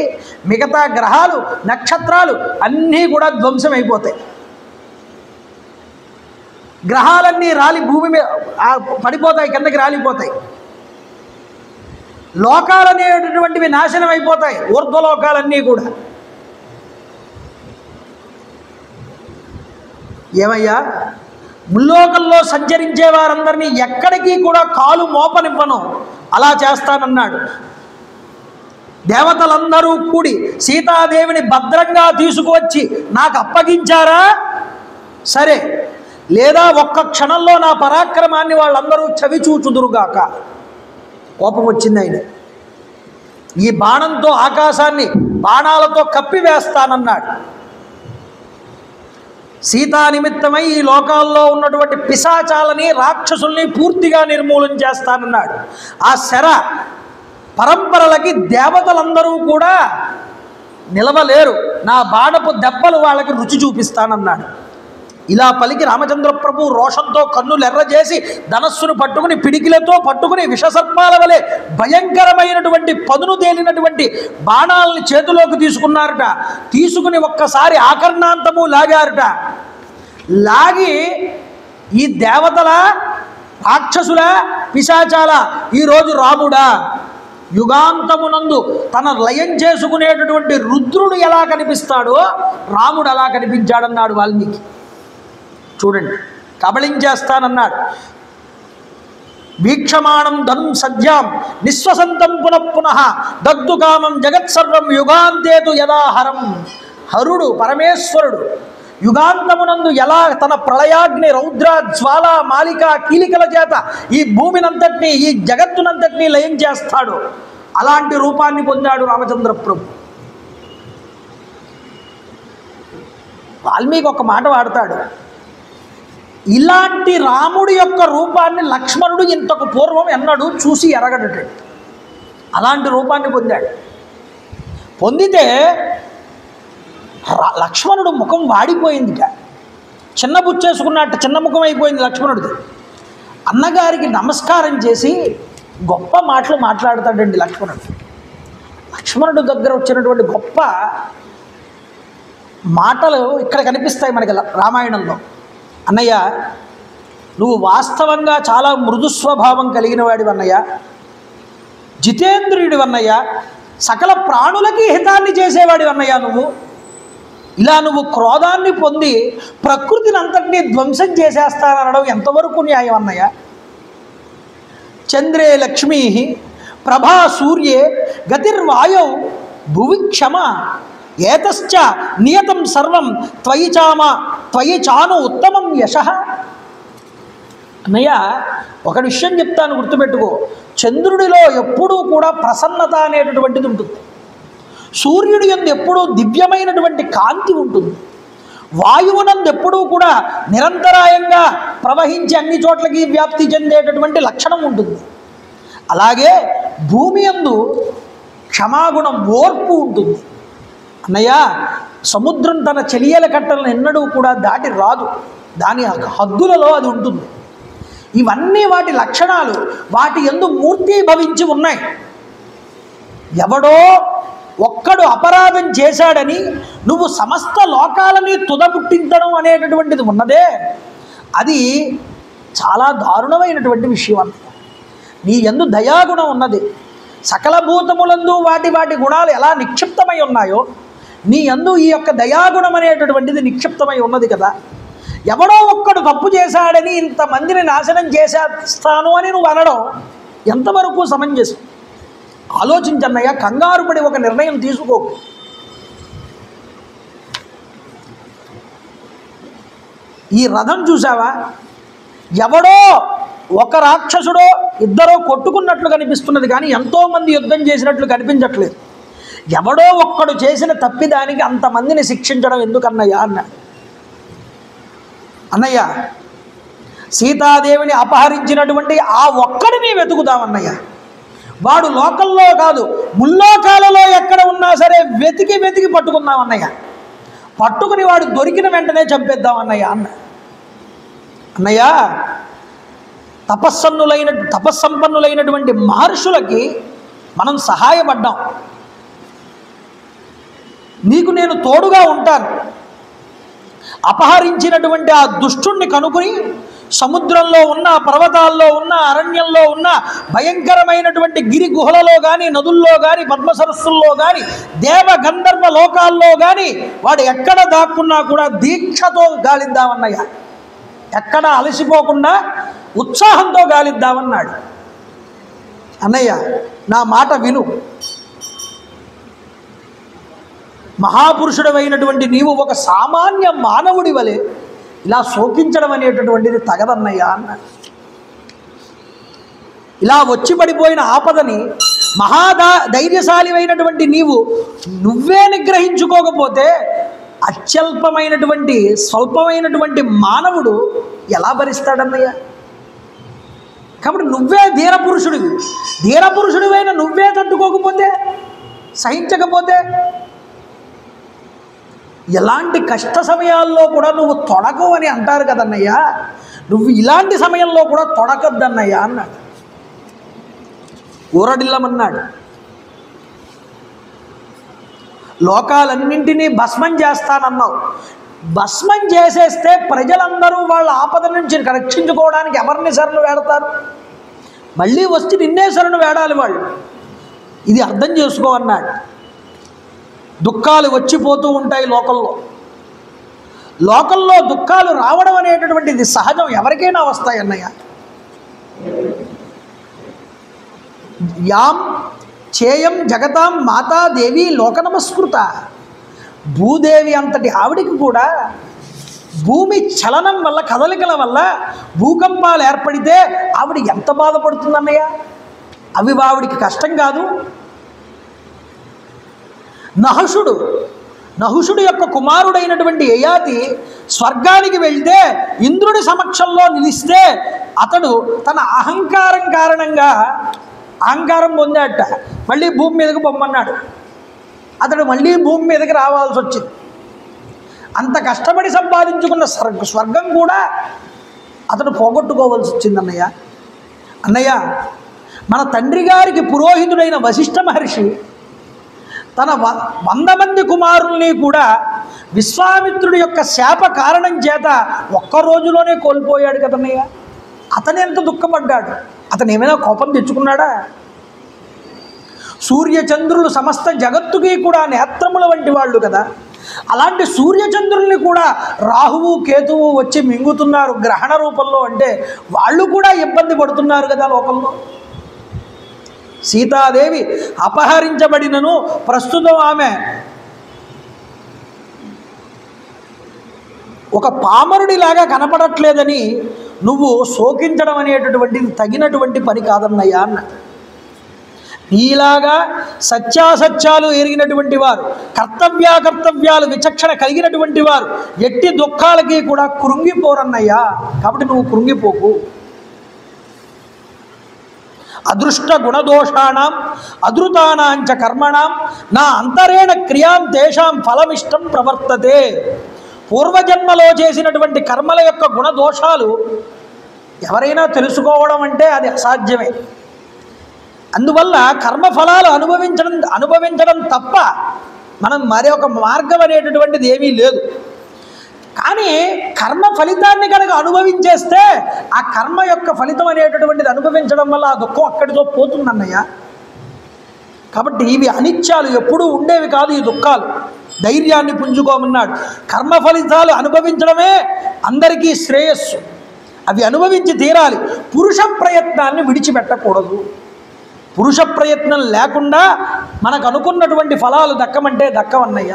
B: మిగతా గ్రహాలు నక్షత్రాలు అన్నీ కూడా ధ్వంసం అయిపోతాయి. గ్రహాలన్నీ రాలి భూమి మీద పడిపోతాయి, కిందకి రాలిపోతాయి. లోకాలనేటటువంటివి నాశనం అయిపోతాయి, ఊర్ధ్వలోకాలన్నీ కూడా. ఏమయ్యా, ముల్లోకంలో సంచరించే వారందరినీ ఎక్కడికి కూడా కాలు మోపనివ్వను, అలా చేస్తానన్నాడు. దేవతలందరూ కూడి సీతాదేవిని భద్రంగా తీసుకువచ్చి నాకు అప్పగించారా సరే, లేదా ఒక్క క్షణంలో నా పరాక్రమాన్ని వాళ్ళందరూ చవిచూచుదురుగాక. కోపం వచ్చింది ఆయన. ఈ బాణంతో ఆకాశాన్ని బాణాలతో కప్పివేస్తానన్నాడు. సీతా నిమిత్తమై ఈ లోకాల్లో ఉన్నటువంటి పిశాచాలని రాక్షసుల్ని పూర్తిగా నిర్మూలన చేస్తానన్నాడు. ఆ శర పరంపరలకి దేవతలందరూ కూడా నిలవలేరు, నా బాణపు దెబ్బలు వాళ్ళకి రుచి చూపిస్తానన్నాడు. ఇలా పలికి రామచంద్ర ప్రభు రోషంతో కన్నులు ఎర్రజేసి ధనస్సును పట్టుకుని పిడికిలతో పట్టుకుని విషసర్పాల వలె భయంకరమైనటువంటి పదును తేలినటువంటి బాణాలని చేతిలోకి తీసుకున్నారట. తీసుకుని ఒక్కసారి ఆకర్ణాంతము లాగారట. లాగి ఈ దేవతల రాక్షసుల పిశాచాల ఈరోజు రాముడా యుగాంతమునందు తన లయం చేసుకునేటటువంటి రుద్రుడు ఎలా కనిపిస్తాడో రాముడు అలా కనిపించాడన్నాడు వాల్మీకి. చూడండి, కబళించేస్తానన్నాడు. వీక్షమాణం ధనుం సజ్జాం నిశ్వసంతం పునః దగ్ధుకామం జగత్సర్వం యుగాంతేతు యదాహరం. హరుడు పరమేశ్వరుడు యుగాంతమునందు ఎలా తన ప్రళయాగ్ని రౌద్ర జ్వాల మాలిక కీలికల చేత ఈ భూమినంతటినీ ఈ జగత్తునంతటినీ లయం చేస్తాడు, అలాంటి రూపాన్ని పొందాడు రామచంద్ర ప్రభు. వాల్మీకి ఒక మాట వాడతాడు, ఇలాంటి రాముడి యొక్క రూపాన్ని లక్ష్మణుడు ఇంతకు పూర్వం ఎన్నడూ చూసి ఎరగడట. అలాంటి రూపాన్ని పొందాడు. పొందితే లక్ష్మణుడు ముఖం వాడిపోయిందిట, చిన్న బుచ్చేసుకున్నట్టు చిన్న ముఖం అయిపోయింది లక్ష్మణుడిది. అన్నగారికి నమస్కారం చేసి గొప్ప మాటలు మాట్లాడతాడండి లక్ష్మణుడు. లక్ష్మణుడు దగ్గర వచ్చినటువంటి గొప్ప మాటలు ఇక్కడ కనిపిస్తాయి మనకి రామాయణంలో. అన్నయ్య, నువ్వు వాస్తవంగా చాలా మృదు స్వభావం కలిగిన వాడివి అన్నయ్య, జితేంద్రియుడివి అన్నయ్య, సకల ప్రాణులకి హితాన్ని చేసేవాడివి అన్నయ్య. ఇలా నువ్వు క్రోధాన్ని పొంది ప్రకృతిని అంతటినీ ధ్వంసం చేసేస్తాననడం ఎంతవరకు న్యాయం అన్నయ్య? చంద్రే లక్ష్మీ ప్రభా సూర్యే గతిర్వాయౌ భువి క్షమ ఏతశ్చ నియతం సర్వం త్వయి చాను ఉత్తమం యశః. అన్నయ్య, ఒక విషయం చెప్తాను, గుర్తుపెట్టుకో. చంద్రుడిలో ఎప్పుడూ కూడా ప్రసన్నత అనేటటువంటిది ఉంటుంది. సూర్యుడి యందు ఎప్పుడూ దివ్యమైనటువంటి కాంతి ఉంటుంది. వాయువునందు ఎప్పుడూ కూడా నిరంతరాయంగా ప్రవహించి అన్ని చోట్లకి వ్యాప్తి చెందేటటువంటి లక్షణం ఉంటుంది. అలాగే భూమి యందు క్షమాగుణం, ఓర్పు ఉంటుంది. అన్నయ్య, సముద్రం తన చెలియల కట్టలను ఎన్నడూ కూడా దాటి రాదు, దాని హద్దులలో అది ఉంటుంది. ఇవన్నీ వాటి లక్షణాలు, వాటి యందు మూర్తి భవించి ఉన్నాయి. ఎవడో ఒక్కడు అపరాధం చేశాడని నువ్వు సమస్త లోకాలని తుదపుట్టించడం అనేటటువంటిది ఉన్నదే, అది చాలా దారుణమైనటువంటి విషయం అన్నయ్య. నీ యందు దయాగుణం ఉన్నది. సకల భూతములందు వాటి వాటి గుణాలు ఎలా నిక్షిప్తమై ఉన్నాయో నీ యందు ఈ యొక్క దయాగుణం అనేటటువంటిది నిక్షిప్తమై ఉన్నది కదా. ఎవడో ఒక్కడు తప్పు చేశాడని ఇంతమందిని నాశనం చేసేస్తాను అని నువ్వు అనడం ఎంతవరకు సమంజసం? ఆలోచించన్నయ్య, కంగారు పడి ఒక నిర్ణయం తీసుకోకు. ఈ రథం చూసావా? ఎవడో ఒక రాక్షసుడో ఇద్దరో కొట్టుకున్నట్లు కనిపిస్తున్నది, కానీ ఎంతోమంది యుద్ధం చేసినట్లు కనిపించట్లేదు. ఎవడో ఒక్కడు చేసిన తప్పిదానికి అంతమందిని శిక్షించడం ఎందుకన్నయ్యా అన్నాడు. అన్నయ్య, సీతాదేవిని అపహరించినటువంటి ఆ ఒక్కడిని వెతుకుదామన్నయ్య. వాడు లోకల్లో కాదు, ముల్లోకాలలో ఎక్కడ ఉన్నా సరే వెతికి వెతికి పట్టుకుందామన్నయ్య. పట్టుకుని వాడు దొరికిన వెంటనే చంపేద్దామన్నయ్య అన్న. అన్నయ్య, తపస్సంపన్నులైనటువంటి మహర్షులకి మనం సహాయపడ్డాం. నీకు నేను తోడుగా ఉంటాను. అపహరించినటువంటి ఆ దుష్టుణ్ణి కనుక్కుని సముద్రంలో ఉన్న, పర్వతాల్లో ఉన్న, అరణ్యంలో ఉన్న, భయంకరమైనటువంటి గిరి గుహలలో కానీ, నదుల్లో కానీ, పద్మసరస్సుల్లో కానీ, దేవ గంధర్వ లోకాల్లో కానీ వాడు ఎక్కడ దాక్కున్నా కూడా దీక్షతో గాలిద్దామన్నయ్య. ఎక్కడ అలసిపోకుండా ఉత్సాహంతో గాలిద్దామన్నాడు. అన్నయ్య, నా మాట విను. మహాపురుషుడమైనటువంటి నీవు ఒక సామాన్య మానవుడి వలె ఇలా శోకించడం అనేటటువంటిది తగదన్నయ్యా అన్నాడు. ఇలా వచ్చి పడిపోయిన ఆపదని ధైర్యశాలి అయినటువంటి నీవు నువ్వే నిగ్రహించుకోకపోతే అత్యల్పమైనటువంటి స్వల్పమైనటువంటి మానవుడు ఎలా భరిస్తాడన్నయ్యా? కాబట్టి నువ్వే ధీరపురుషుడివి. ధీరపురుషుడివైన నువ్వే తట్టుకోకపోతే, సహించకపోతే, ఎలాంటి కష్ట సమయాల్లో కూడా నువ్వు తొడకు అని అంటారు కదన్నయ్యా. నువ్వు ఇలాంటి సమయంలో కూడా తొడకద్దన్నయ్యా అన్నాడు. ఊరడిల్లమన్నాడు. లోకాలన్నింటినీ భస్మం చేస్తానన్నావు. భస్మం చేసేస్తే ప్రజలందరూ వాళ్ళ ఆపద నుంచి రక్షించుకోవడానికి ఎవరిని శరణు వేడతారు? మళ్ళీ వచ్చి నిన్నే శరణు వేడాలి వాళ్ళు. ఇది అర్థం చేసుకో అన్నాడు. దుఃఖాలు వచ్చిపోతూ ఉంటాయి లోకంలో. లోకంలో దుఃఖాలు రావడం అనేటటువంటిది సహజం, ఎవరికైనా వస్తాయి అన్నయ్య. యాం చేయం జగతాం మాతాదేవి లోకనమస్కృత. భూదేవి అంతటి ఆవిడికి కూడా భూమి చలనం వల్ల, కదలికల వల్ల భూకంపాలు ఏర్పడితే ఆవిడ ఎంత బాధపడుతుందన్నయ్య? అవి ఆవిడికి కష్టం కాదు. నహుషుడు యొక్క కుమారుడైనటువంటి యయాతి స్వర్గానికి వెళ్తే ఇంద్రుడి సమక్షంలో నిలిస్తే అతడు తన అహంకారం కారణంగా అహంకారం పొందాట. మళ్ళీ భూమి మీదకి పొమ్మన్నాడు. అతడు మళ్ళీ భూమి మీదకి రావాల్సి వచ్చింది. అంత కష్టపడి సంపాదించుకున్న స్వర్గం కూడా అతడు పోగొట్టుకోవాల్సి వచ్చింది అన్నయ్య. అన్నయ్య, మన తండ్రి గారికి పురోహితుడైన వశిష్ఠ మహర్షి తన 100 మంది కుమారుల్ని కూడా విశ్వామిత్రుడి యొక్క శాప కారణం చేత ఒక్క రోజులోనే కోల్పోయాడు కదన్నయ్య. అతను ఎంత దుఃఖపడ్డాడు? అతను ఏమైనా కోపం తెచ్చుకున్నాడా? సూర్యచంద్రులు సమస్త జగత్తుకి కూడా నేత్రముల వంటి వాళ్ళు కదా. అలాంటి సూర్యచంద్రుల్ని కూడా రాహువు కేతువు వచ్చి మింగుతున్నారు గ్రహణ రూపంలో. అంటే వాళ్ళు కూడా ఇబ్బంది పడుతున్నారు కదా లోకంలో. సీతాదేవి అపహరించబడినను ప్రస్తుతం ఆమె ఒక పామరుడిలాగా కనపడట్లేదని నువ్వు శోకించడం అనేటటువంటిది తగినటువంటి పని కాదన్నయ్యా అన్న. నీలాగా సత్యాసత్యాలు ఎరిగినటువంటి వారు, కర్తవ్యాకర్తవ్యాలు విచక్షణ కలిగినటువంటి వారు ఎట్టి దుఃఖాలకి కూడా కృంగిపోరన్నయ్యా. కాబట్టి నువ్వు కృంగిపోకు. అదృష్ట గుణదోషాణం అదృతానాంచ కర్మణం నా అంతరేణ క్రియాం తేషాం ఫలమిష్టం ప్రవర్తతే. పూర్వజన్మలో చేసినటువంటి కర్మల యొక్క గుణదోషాలు ఎవరైనా తెలుసుకోవడం అంటే అది అసాధ్యమే. అందువల్ల కర్మఫలాలు అనుభవించడం తప్ప మనం మరొక మార్గం అనేటటువంటిది ఏమీ లేదు. కానీ కర్మ ఫలితాన్ని కనుక అనుభవించేస్తే ఆ కర్మ యొక్క ఫలితం అనేటటువంటిది అనుభవించడం వల్ల ఆ దుఃఖం అక్కడితో పోతుందన్నయ్య. కాబట్టి ఇవి అనిత్యాలు, ఎప్పుడూ ఉండేవి కాదు ఈ దుఃఖాలు. ధైర్యాన్ని పుంజుకోమన్నాడు. కర్మ ఫలితాలు అనుభవించడమే అందరికీ శ్రేయస్సు, అవి అనుభవించి తీరాలి. పురుష ప్రయత్నాన్ని విడిచిపెట్టకూడదు. పురుష ప్రయత్నం లేకుండా మనకు అనుకున్నటువంటి ఫలాలు దక్కమంటే దక్కవన్నయ్య.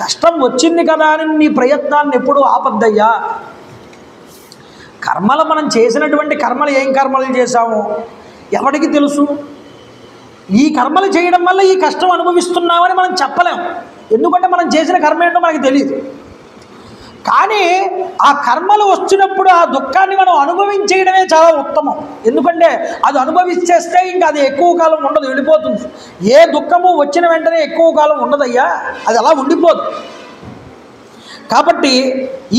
B: కష్టం వచ్చింది కదా అని నీ ప్రయత్నాన్ని ఎప్పుడూ ఆపద్దయ్యా. కర్మలు మనం చేసినటువంటి కర్మలు ఏం కర్మలు చేశామో ఎవరికి తెలుసు? ఈ కర్మలు చేయడం వల్ల ఈ కష్టం అనుభవిస్తున్నామని మనం చెప్పలేం. ఎందుకంటే మనం చేసిన కర్మ ఏంటో మనకి తెలియదు. కానీ ఆ కర్మలు వచ్చినప్పుడు ఆ దుఃఖాన్ని మనం అనుభవించేయడమే చాలా ఉత్తమం. ఎందుకంటే అది అనుభవించేస్తే ఇంకా అది ఎక్కువ కాలం ఉండదు, వెళ్ళిపోతుంది. ఏ దుఃఖము వచ్చిన వెంటనే ఎక్కువ కాలం ఉండదయ్యా, అది అలా ఉండిపోదు. కాబట్టి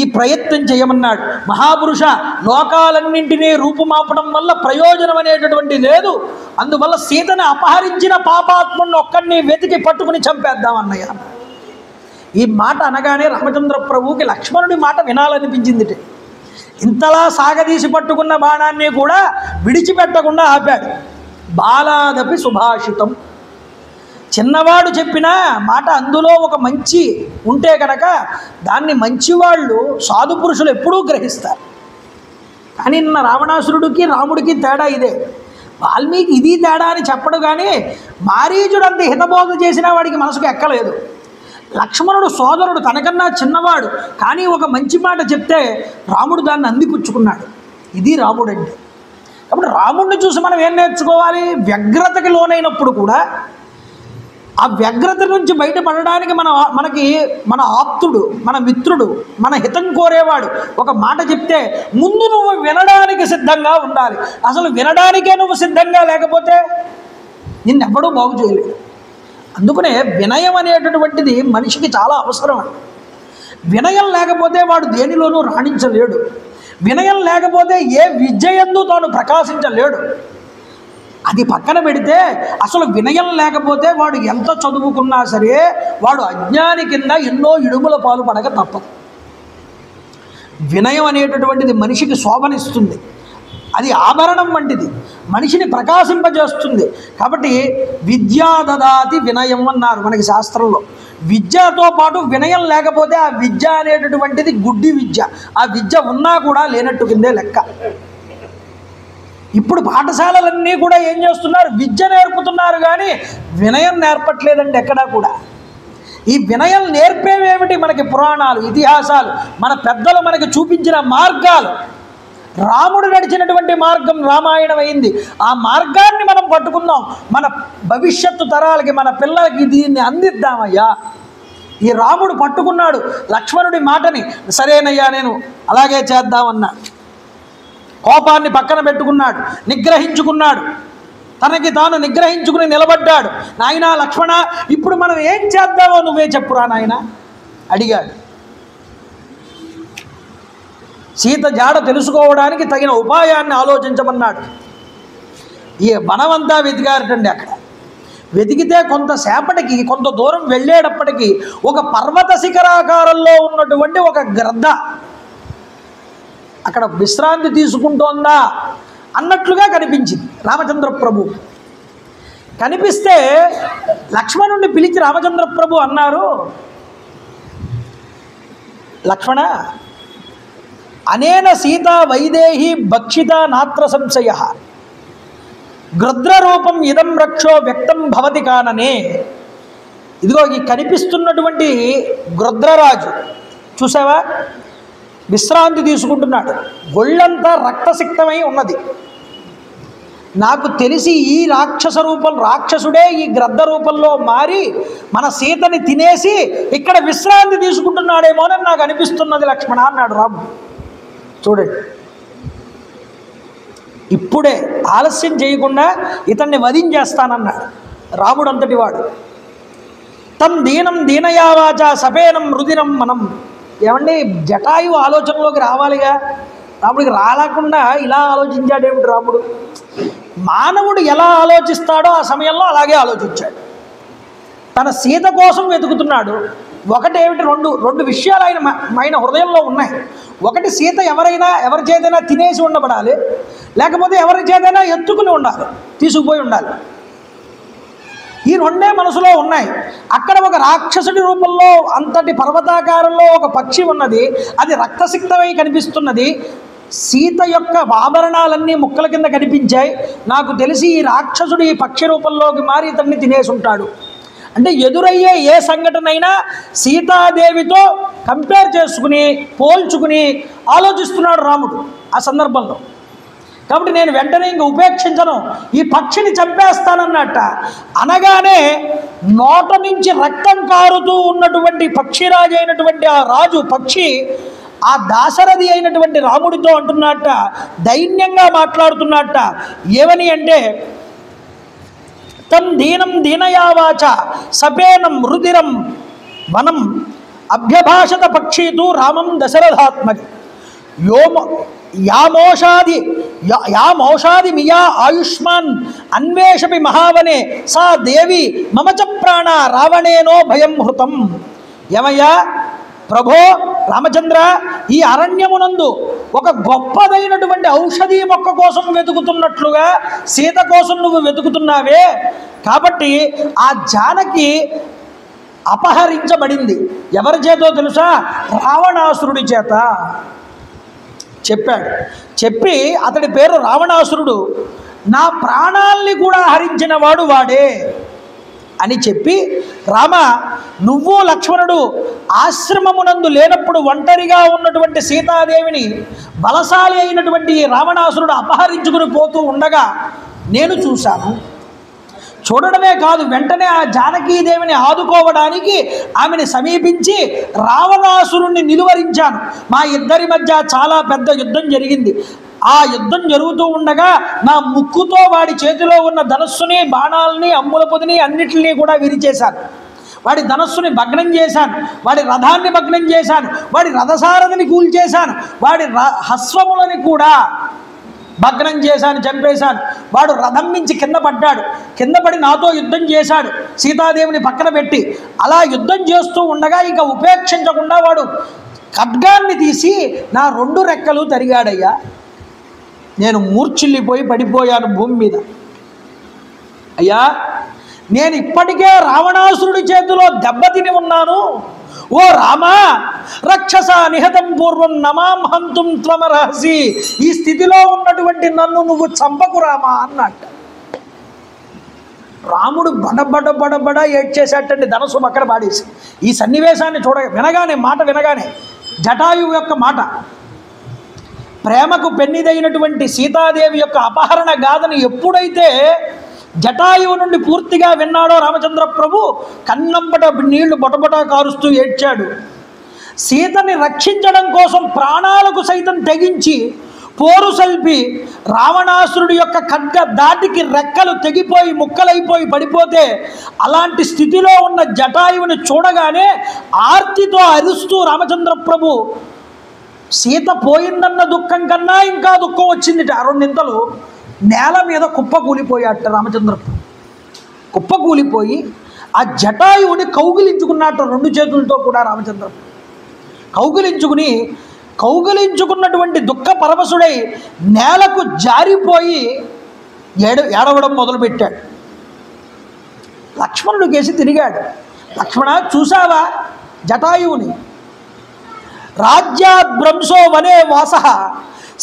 B: ఈ ప్రయత్నం చేయమన్నాడు. మహాపురుష, లోకాలన్నింటినీ రూపుమాపడం వల్ల ప్రయోజనం అనేటటువంటి లేదు. అందువల్ల సీతను అపహరించిన పాపాత్ముడిని ఒక్కడిని వెతికి పట్టుకుని చంపేద్దామన్నయ్య. ఈ మాట అనగానే రామచంద్ర ప్రభువుకి లక్ష్మణుడి మాట వినాలనిపించింది. ఇంతలా సాగదీసి పట్టుకున్న బాణాన్ని కూడా విడిచిపెట్టకుండా ఆపాడు. బాలాదపి సుభాషితం, చిన్నవాడు చెప్పిన మాట అందులో ఒక మంచి ఉంటే కనుక దాన్ని మంచివాళ్ళు సాధు పురుషులు ఎప్పుడూ గ్రహిస్తారు. కానీ నిన్న రావణాసురుడికి రాముడికి తేడా ఇదే. వాల్మీకి ఇది తేడా అని చెప్పడు, కానీ మారీచుడు అంత హితబోధ చేసినా వాడికి మనసుకు ఎక్కలేదు. లక్ష్మణుడు సోదరుడు, తనకన్నా చిన్నవాడు, కానీ ఒక మంచి మాట చెప్తే రాముడు దాన్ని అందిపుచ్చుకున్నాడు. ఇది రాముడు అంటే. కాబట్టి రాముడిని చూసి మనం ఏం నేర్చుకోవాలి? వ్యగ్రతకి లోనైనప్పుడు కూడా ఆ వ్యగ్రత నుంచి బయటపడడానికి మనకి మన ఆప్తుడు, మన మిత్రుడు, మన హితం కోరేవాడు ఒక మాట చెప్తే ముందు నువ్వు వినడానికి సిద్ధంగా ఉండాలి. అసలు వినడానికే నువ్వు సిద్ధంగా లేకపోతే నిన్నెవ్వడూ బాగు చేయలేడు. అందుకనే వినయం అనేటటువంటిది మనిషికి చాలా అవసరం. వినయం లేకపోతే వాడు దేనిలోనూ రాణించలేడు. వినయం లేకపోతే ఏ విద్యయందు తాను ప్రకాశించలేడు. అది పక్కన పెడితే అసలు వినయం లేకపోతే వాడు ఎంత చదువుకున్నా సరే వాడు అజ్ఞాని కింద ఎన్నో ఇడుముల పాలు పడక తప్పదు. వినయం అనేటటువంటిది మనిషికి శోభనిస్తుంది. అది ఆభరణం వంటిది, మనిషిని ప్రకాశింపజేస్తుంది. కాబట్టి విద్యా దదాతి వినయం అన్నారు మనకి శాస్త్రంలో. విద్యతో పాటు వినయం లేకపోతే ఆ విద్య అనేటటువంటిది గుడ్డి విద్య. ఆ విద్య ఉన్నా కూడా లేనట్టు కిందే లెక్క. ఇప్పుడు పాఠశాలలన్నీ కూడా ఏం చేస్తున్నారు? విద్య నేర్పుతున్నారు, కానీ వినయం నేర్పట్లేదండి ఎక్కడా కూడా. ఈ వినయం నేర్పేవేమిటి? మనకి పురాణాలు, ఇతిహాసాలు, మన పెద్దలు మనకి చూపించిన మార్గాలు. రాముడు నడిచినటువంటి మార్గం రామాయణం అయింది. ఆ మార్గాన్ని మనం పట్టుకుందాం. మన భవిష్యత్తు తరాలకి, మన పిల్లలకి దీన్ని అందిద్దామయ్యా. ఈ రాముడు పట్టుకున్నాడు లక్ష్మణుడి మాటని. సరేనయ్యా, నేను అలాగే చేద్దామన్నాడు. కోపాన్ని పక్కన పెట్టుకున్నాడు, నిగ్రహించుకున్నాడు, తనకి తాను నిగ్రహించుకుని నిలబడ్డాడు. నాయనా లక్ష్మణ, ఇప్పుడు మనం ఏం చేద్దామో నువ్వే చెప్పురా నాయన అడిగాడు. సీత జాడ తెలుసుకోవడానికి తగిన ఉపాయాన్ని ఆలోచించమన్నాడు. ఈ వనమంతా వెతికారటండి. అక్కడ వెతికితే కొంతసేపటికి, కొంత దూరం వెళ్ళేటప్పటికీ ఒక పర్వత శిఖరాకారంలో ఉన్నటువంటి ఒక గ్రద్ద అక్కడ విశ్రాంతి తీసుకుంటోందా అన్నట్లుగా కనిపించింది రామచంద్ర ప్రభు. కనిపిస్తే లక్ష్మణుడిని పిలిచి రామచంద్ర ప్రభు అన్నారు, లక్ష్మణ, అనేన సీత వైదేహి భక్షిత నాత్ర సంశయ, గృద్రరూపం ఇదం రక్షో వ్యక్తం భవతి కాననే. ఇదిగో ఈ కనిపిస్తున్నటువంటి గృద్రరాజు చూసావా, విశ్రాంతి తీసుకుంటున్నాడు. ఒళ్ళంతా రక్తసిక్తమై ఉన్నది. నాకు తెలిసి ఈ రాక్షస రూపం, రాక్షసుడే ఈ గ్రద్ద రూపంలో మారి మన సీతని తినేసి ఇక్కడ విశ్రాంతి తీసుకుంటున్నాడేమోనని నాకు అనిపిస్తున్నది లక్ష్మణ అన్నాడు రాముడు. చూడండి, ఇప్పుడే ఆలస్యం చేయకుండా ఇతన్ని వధించేస్తానన్నాడు రాముడు అంతటి వాడు. తం దీనం దీనయావాచ సపేనం రుదినం మనం. ఏమండి, జటాయువు ఆలోచనలోకి రావాలిగా. రాముడికి రాలేకుండా ఇలా ఆలోచించాడేమిటి రాముడు? మానవుడు ఎలా ఆలోచిస్తాడో ఆ సమయంలో అలాగే ఆలోచించాడు. తన సీత కోసం వెతుకుతున్నాడు. ఒకటేమిటి, రెండు విషయాలు ఆయన హృదయంలో ఉన్నాయి. ఒకటి, సీత ఎవరి చేతైనా తినేసి ఉండబడాలి, లేకపోతే ఎవరి చేతైనా ఎత్తుకుని ఉండాలి, తీసుకుపోయి ఉండాలి. ఈ రెండే మనసులో ఉన్నాయి. అక్కడ ఒక రాక్షసుడి రూపంలో అంతటి పర్వతాకారంలో ఒక పక్షి ఉన్నది, అది రక్తసిక్తమై కనిపిస్తున్నది. సీత యొక్క ఆభరణాలన్నీ ముక్కల కింద కనిపించాయి. నాకు తెలిసి ఈ రాక్షసుడు ఈ పక్షి రూపంలోకి మారి ఇతన్ని తినేసి ఉంటాడు. అంటే ఎదురయ్యే ఏ సంఘటనైనా సీతాదేవితో కంపేర్ చేసుకుని పోల్చుకుని ఆలోచిస్తున్నాడు రాముడు ఆ సందర్భంలో. కాబట్టి నేను వెంటనే ఇంక ఉపేక్షించను, ఈ పక్షిని చంపేస్తానన్నట్ట. అనగానే నోట నుంచి రక్తం కారుతూ ఉన్నటువంటి పక్షిరాజు అయినటువంటి ఆ రాజు పక్షి ఆ దాశరథి అయినటువంటి రాముడితో అంటున్నట్ట, దైన్యంగా మాట్లాడుతున్నట్ట. ఏమని అంటే, తం దీనం దీనయావాచ సపేనం రుదిరం వనం అభ్యభాషత పక్షీతు రామం దశరథాత్మకి యామోషాది మియా ఆయుష్మాన్ అన్వేషపి మహావనే సా దేవి మమచ ప్రాణ రావణేనో భయం హృతం. ఏమయ్యా ప్రభో రామచంద్ర, ఈ అరణ్యమునందు ఒక గొప్పదైనటువంటి ఔషధీ మొక్క కోసం వెతుకుతున్నట్లుగా సీత కోసం నువ్వు వెతుకుతున్నావే, కాబట్టి ఆ జానకి అపహరించబడింది. ఎవరి చేతో తెలుసా? రావణాసురుడి చేత చెప్పాడు. చెప్పి అతడి పేరు రావణాసురుడు, నా ప్రాణాల్ని కూడా హరించిన వాడు వాడే అని చెప్పి, రామ నువ్వు లక్ష్మణుడు ఆశ్రమమునందు లేనప్పుడు ఒంటరిగా ఉన్నటువంటి సీతాదేవిని బలశాలి అయినటువంటి రావణాసురుడు అపహరించుకుని పోతూ ఉండగా నేను చూశాను. చూడడమే కాదు, వెంటనే ఆ జానకీదేవిని ఆదుకోవడానికి ఆమెను సమీపించి రావణాసురుణ్ణి నిలువరించాను. మా ఇద్దరి మధ్య చాలా పెద్ద యుద్ధం జరిగింది. ఆ యుద్ధం జరుగుతూ ఉండగా నా ముక్కుతో వాడి చేతిలో ఉన్న ధనస్సుని, బాణాలని, అమ్ముల పొదిని అన్నిటినీ కూడా విరిచేశాను. వాడి ధనస్సుని భగ్నం చేశాను, వాడి రథాన్ని భగ్నం చేశాను, వాడి రథసారథిని కూల్చేశాను, వాడి హస్వములని కూడా భగ్నం చేశాను, చంపేశాను. వాడు రథం నుంచి కింద పడ్డాడు, కింద పడి నాతో యుద్ధం చేశాడు సీతాదేవిని పక్కన పెట్టి. అలా యుద్ధం చేస్తూ ఉండగా ఇక ఉపేక్షించకుండా వాడు ఖడ్గాన్ని తీసి నా 2 రెక్కలు తరిగాడయ్యా. నేను మూర్ఛిల్లిపోయి పడిపోయాను భూమి మీద. అయ్యా, నేను ఇప్పటికే రావణాసురుడి చేతిలో దెబ్బతిని ఉన్నాను. ఓ రామా, రక్షస నిహతం పూర్వం నమాం హంతుం త్వమరహసి. ఈ స్థితిలో ఉన్నటువంటి నన్ను నువ్వు చంపకు రామా అన్నట్టు. రాముడు బడబడ ఏడ్చేసేటండి, ధనస్సు పక్కన పాడేసి. ఈ సన్నివేశాన్ని మాట వినగానే జటాయువు యొక్క మాట, ప్రేమకు పెన్నిదైనటువంటి సీతాదేవి యొక్క అపహరణ గాథను ఎప్పుడైతే జటాయువు నుండి పూర్తిగా విన్నాడో రామచంద్ర ప్రభు కన్నంబట నీళ్లు బొటబొట కారుస్తూ ఏడ్చాడు. సీతని రక్షించడం కోసం ప్రాణాలకు సైతం తెగించి పోరు సల్పి రావణాసురుడి యొక్క ఖడ్గ దాటికి రెక్కలు తెగిపోయి ముక్కలైపోయి పడిపోతే అలాంటి స్థితిలో ఉన్న జటాయువుని చూడగానే ఆర్తితో అరుస్తూ రామచంద్ర ప్రభు సీత పోయిందన్న దుఃఖం కన్నా ఇంకా దుఃఖం వచ్చిందిట. 2 ఇంతలు నేల మీద కుప్ప కూలిపోయాట రామచంద్ర ప్రభు. కుప్ప కూలిపోయి ఆ జటాయువుని కౌగిలించుకున్నట్టు 2 చేతులతో కూడా రామచంద్ర కౌగిలించుకున్నటువంటి దుఃఖ పరవశుడై నేలకు జారిపోయి ఏడవడం మొదలుపెట్టాడు. లక్ష్మణుడు కేసి తిరిగాడు. లక్ష్మణ, చూసావా జటాయువుని? రాజ్యాద్భ్రంశో వనే వాస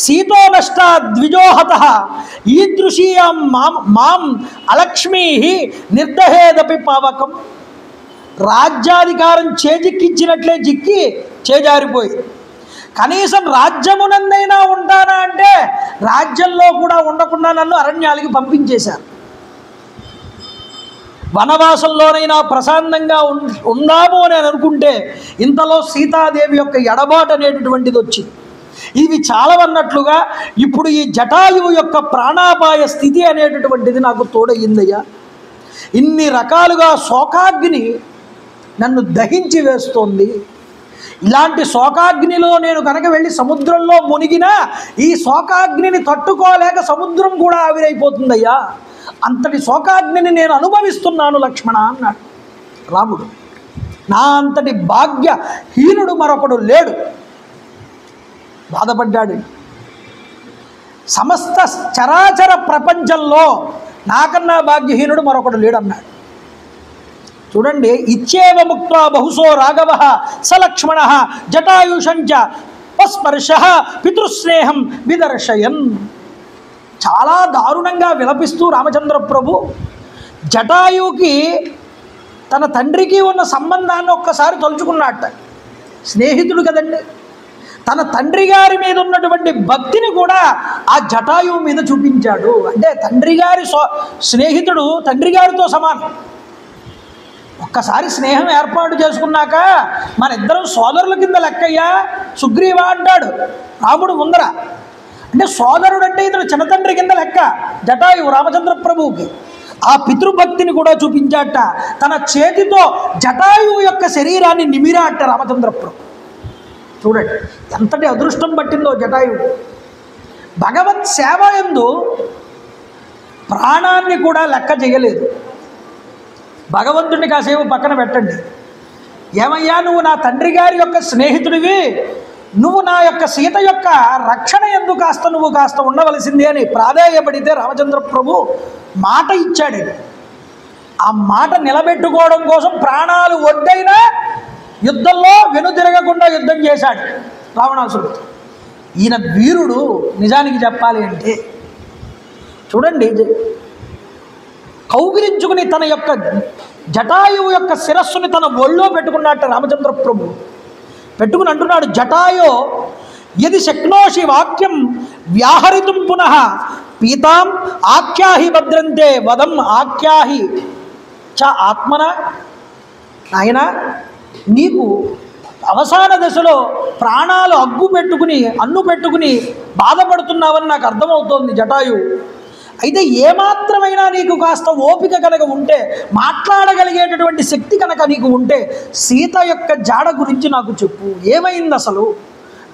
B: సీతో నష్ట ద్విజోహత ఈదృశీయం మాం అలక్ష్మీ నిర్దహేదపి పావకం. రాజ్యాధికారం చేజిక్కించినట్లే జిక్కి చేజారిపోయి, కనీసం రాజ్యమునందైనా ఉంటానా అంటే రాజ్యంలో కూడా ఉండకుండా నన్ను అరణ్యాలకి పంపించేశారు. వనవాసంలోనైనా ప్రశాంతంగా ఉందాము అని అనుకుంటే ఇంతలో సీతాదేవి యొక్క ఎడబాటు అనేటటువంటిది వచ్చింది. ఇవి చాలవన్నట్లుగా ఇప్పుడు ఈ జటాయువు యొక్క ప్రాణాపాయ స్థితి అనేటటువంటిది నాకు తోడయ్యిందయ్యా. ఇన్ని రకాలుగా శోకాగ్ని నన్ను దహించి వేస్తోంది. ఇలాంటి శోకాగ్నిలో నేను కనుక వెళ్ళి సముద్రంలో మునిగినా ఈ శోకాగ్నిని తట్టుకోలేక సముద్రం కూడా ఆవిరైపోతుందయ్యా, అంతటి శోకాగ్నిని నేను అనుభవిస్తున్నాను లక్ష్మణ అన్నాడు రాముడు. నా అంతటి భాగ్యహీనుడు మరొకడు లేడు. బాధపడ్డాడు. సమస్త చరాచర ప్రపంచంలో నాకన్నా భాగ్యహీనుడు మరొకడు లేడన్నాడు. చూడండి, ఇచ్చేవ ముక్త్వా బహుశో రాఘవ సలక్ష్మణ జటాయుషంచ పస్పర్శ పితృస్నేహం విదర్శయన్. చాలా దారుణంగా విలపిస్తూ రామచంద్ర ప్రభు జటాయువుకి తన తండ్రికి ఉన్న సంబంధాన్ని ఒక్కసారి తలుచుకున్నట్ట. స్నేహితుడు కదండి, తన తండ్రి గారి మీద ఉన్నటువంటి భక్తిని కూడా ఆ జటాయువు మీద చూపించాడు. అంటే తండ్రి గారి స్నేహితుడు తండ్రి గారితో సమానం. ఒక్కసారి స్నేహం ఏర్పాటు చేసుకున్నాక మన ఇద్దరం సోదరుల కింద లెక్కయ్యా సుగ్రీవ అంటాడు రాముడు ముందర. అంటే సోదరుడు అంటే ఇతను చిన్న తండ్రి కింద లెక్క జటాయువు రామచంద్ర ప్రభువుకి. ఆ పితృభక్తిని కూడా చూపించాట. తన చేతితో జటాయువు యొక్క శరీరాన్ని నిమిరాట రామచంద్ర ప్రభు. చూడండి ఎంతటి అదృష్టం పట్టిందో జటాయువు. భగవత్ సేవ యందు ప్రాణాన్ని కూడా లెక్క చేయలేదు. భగవంతుడిని కాసేపు పక్కన పెట్టండి. ఏమయ్యా, నువ్వు నా తండ్రి గారి యొక్క స్నేహితుడివి, నువ్వు నా యొక్క సీత యొక్క రక్షణ యందు నువ్వు కాస్త ఉండవలసిందే అని ప్రాధేయపడితే రామచంద్ర ప్రభు మాట ఇచ్చాడు. ఆ మాట నిలబెట్టుకోవడం కోసం ప్రాణాలు ఒడ్డైనా యుద్ధంలో వెనుతిరగకుండా యుద్ధం చేశాడు రావణాసురుడితో. ఈయన వీరుడు నిజానికి చెప్పాలి అంటే. చూడండి, కౌగిలించుకుని తన యొక్క జటాయువు యొక్క శిరస్సుని తన ఒళ్ళో పెట్టుకున్నట్టు రామచంద్ర ప్రభు పెట్టుకుని అంటున్నాడు, జటాయో యది శక్నోషి వాక్యం వ్యాహరితుం పునః పీతాం ఆఖ్యాహి భద్రంతే వదం ఆఖ్యాహి చ ఆత్మన. నాయనా, నీకు అవసాన దశలో ప్రాణాలు అన్ను పెట్టుకుని బాధపడుతున్నావని నాకు అర్థమవుతోంది జటాయు. అయితే ఏమాత్రమైనా నీకు కాస్త ఓపిక కనుక ఉంటే, మాట్లాడగలిగేటటువంటి శక్తి కనుక నీకు ఉంటే సీత యొక్క జాడ గురించి నాకు చెప్పు. ఏమైంది అసలు,